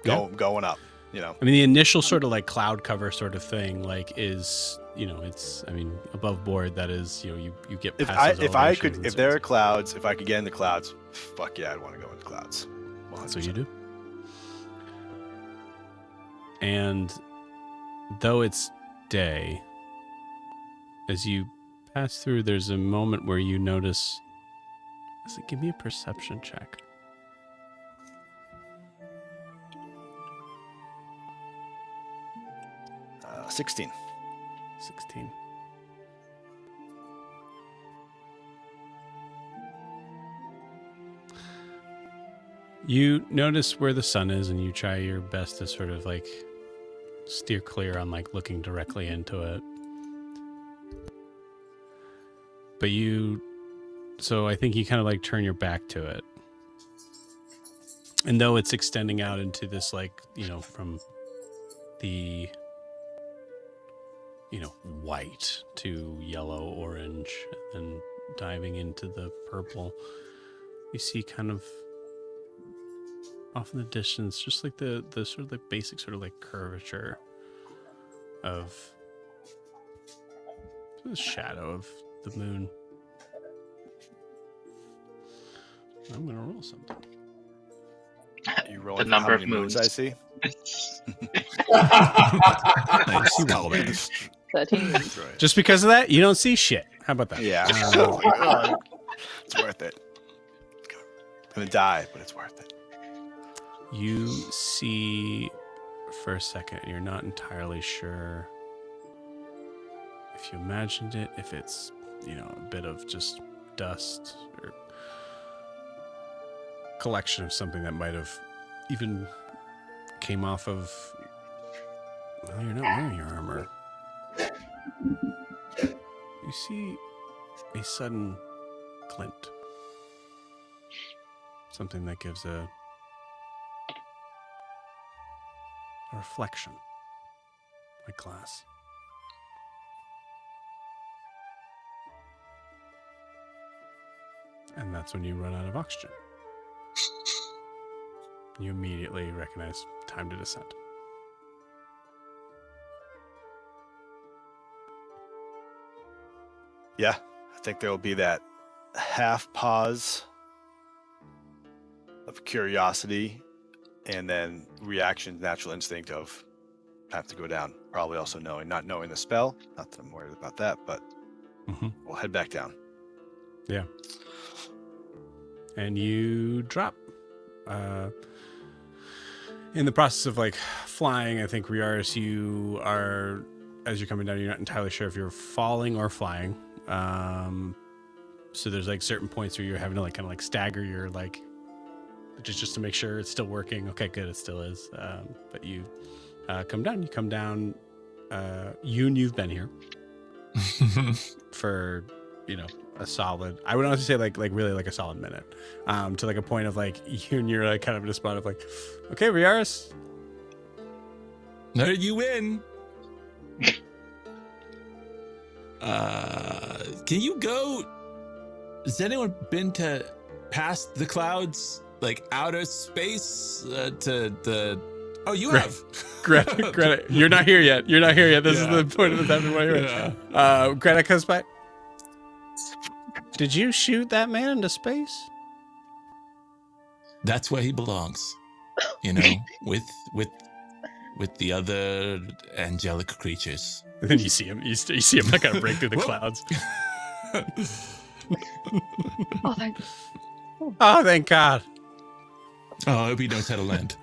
Speaker 4: going up. I
Speaker 2: mean, the initial sort of cloud cover sort of thing, is it's above board. That is you get past
Speaker 4: if there are clouds, if I could get in the clouds, fuck yeah, I'd want to go in the clouds. 100%.
Speaker 2: That's what you do. And though it's day, as you pass through, there's a moment where you notice. Give me a perception check.
Speaker 4: 16.
Speaker 2: 16. You notice where the sun is, and you try your best to sort of steer clear on looking directly into it. But so I think you kind of turn your back to it. And though it's extending out into this from the white to yellow, orange, and diving into the purple, you see kind of off in the distance, just the sort of basic sort of curvature of the shadow of the moon. I'm gonna roll something.
Speaker 4: You rolling
Speaker 3: the number
Speaker 4: how many
Speaker 3: of moons
Speaker 4: I see.
Speaker 5: Nice.
Speaker 7: 13.
Speaker 2: Just because of that, you don't see shit. How about that?
Speaker 4: Yeah. It's worth it. I'm gonna die, but it's worth it.
Speaker 2: You see for a second, you're not entirely sure if you imagined it, if it's, a bit of just dust or collection of something that might have even came off of. Well, you're not wearing your armor. You see a sudden glint. Something that gives a reflection, like glass. And that's when you run out of oxygen. You immediately recognize time to descend.
Speaker 4: Yeah, I think there will be that half pause of curiosity and then reaction, natural instinct of have to go down. Probably also not knowing the spell. Not that I'm worried about that, but we'll head back down.
Speaker 2: Yeah. And you drop. In the process of flying, I think Riaris, you are, as you're coming down, you're not entirely sure if you're falling or flying. So there's certain points where you're having to kind of stagger your just to make sure it's still working. Okay, good, it still is. But you come down. You come down. You've been here for a solid. I would honestly say really a solid minute. To a point of you're kind of in a spot of okay, Riaris.
Speaker 5: No, you win. Can you go? Has anyone been to past the clouds, like outer space, to the. Oh, you
Speaker 2: Right.
Speaker 5: have.
Speaker 2: Greta, you're not here yet. You're not here yet. This is
Speaker 5: Yeah.
Speaker 2: the point of the time when you're
Speaker 5: Yeah.
Speaker 2: Greta comes by. Did you shoot that man into space?
Speaker 5: That's where he belongs. You know, with the other angelic creatures.
Speaker 2: And then you see him. You see him like kind of break through the
Speaker 5: Whoop.
Speaker 2: clouds.
Speaker 7: Oh, thank
Speaker 2: Oh, thank God.
Speaker 5: Oh, I hope he knows how to land.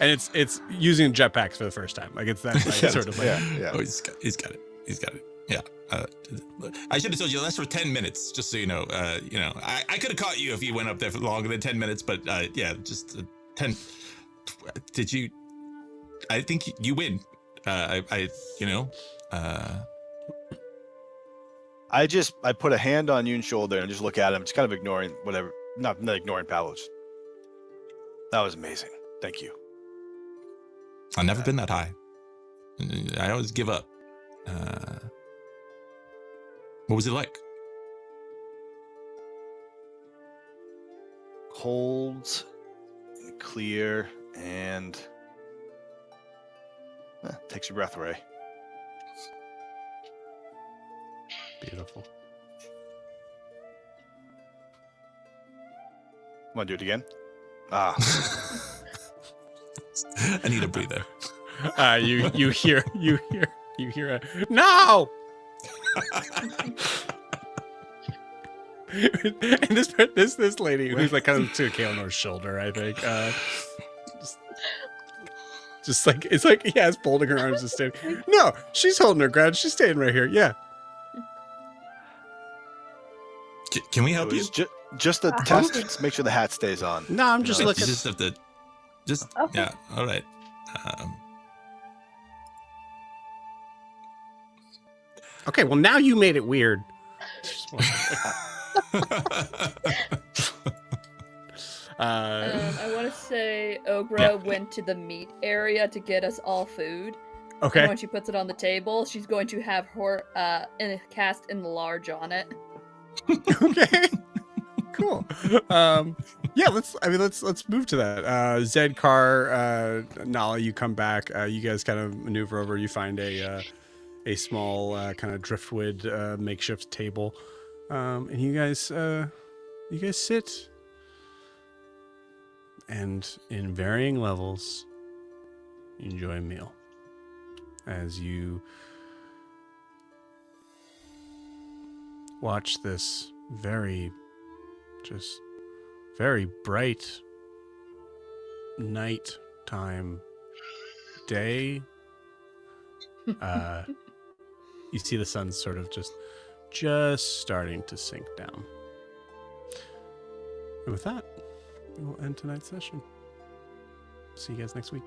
Speaker 2: And it's using jetpacks for the first time. Like it's that like, sort of like.
Speaker 4: Yeah.
Speaker 5: Oh, he's got it. He's got it. Yeah. I should have told you that's for 10 minutes, just so you know. I could have caught you if you went up there for longer than 10 minutes, but yeah, just 10. Did you? I think you win. I
Speaker 4: put a hand on Yoon's shoulder and just look at him, just kind of ignoring whatever, not ignoring Paolo. That was amazing. Thank you.
Speaker 5: I've never been that high. I always give up. What was it like?
Speaker 4: Cold, and clear, and takes your breath away.
Speaker 2: Beautiful.
Speaker 4: Want to do it again?
Speaker 5: I need a breather.
Speaker 2: You hear a no. And this lady who's like kind of to Kaenor's shoulder, I think. Just like it's like yeah, it's folding her arms and staying. No, she's holding her ground. She's staying right here. Yeah.
Speaker 5: Can we help
Speaker 4: It
Speaker 5: you?
Speaker 4: was just a test. Let's make sure the hat stays on.
Speaker 2: No, I'm just
Speaker 5: You
Speaker 2: looking.
Speaker 5: just have to.
Speaker 7: Okay.
Speaker 5: Yeah. All right.
Speaker 2: Okay, well now you made it weird.
Speaker 6: I want to say Ogra went to the meat area to get us all food.
Speaker 2: Okay.
Speaker 6: And when she puts it on the table, she's going to have her cast enlarge on it.
Speaker 2: Okay. Cool. Yeah, let's move to that. Zedkar, Nala, you come back. You guys kind of maneuver over. You find a small kind of driftwood makeshift table, and you guys sit, and in varying levels, you enjoy a meal as you watch this very bright nighttime day. You see the sun sort of just starting to sink down. And with that, we will end tonight's session. See you guys next week.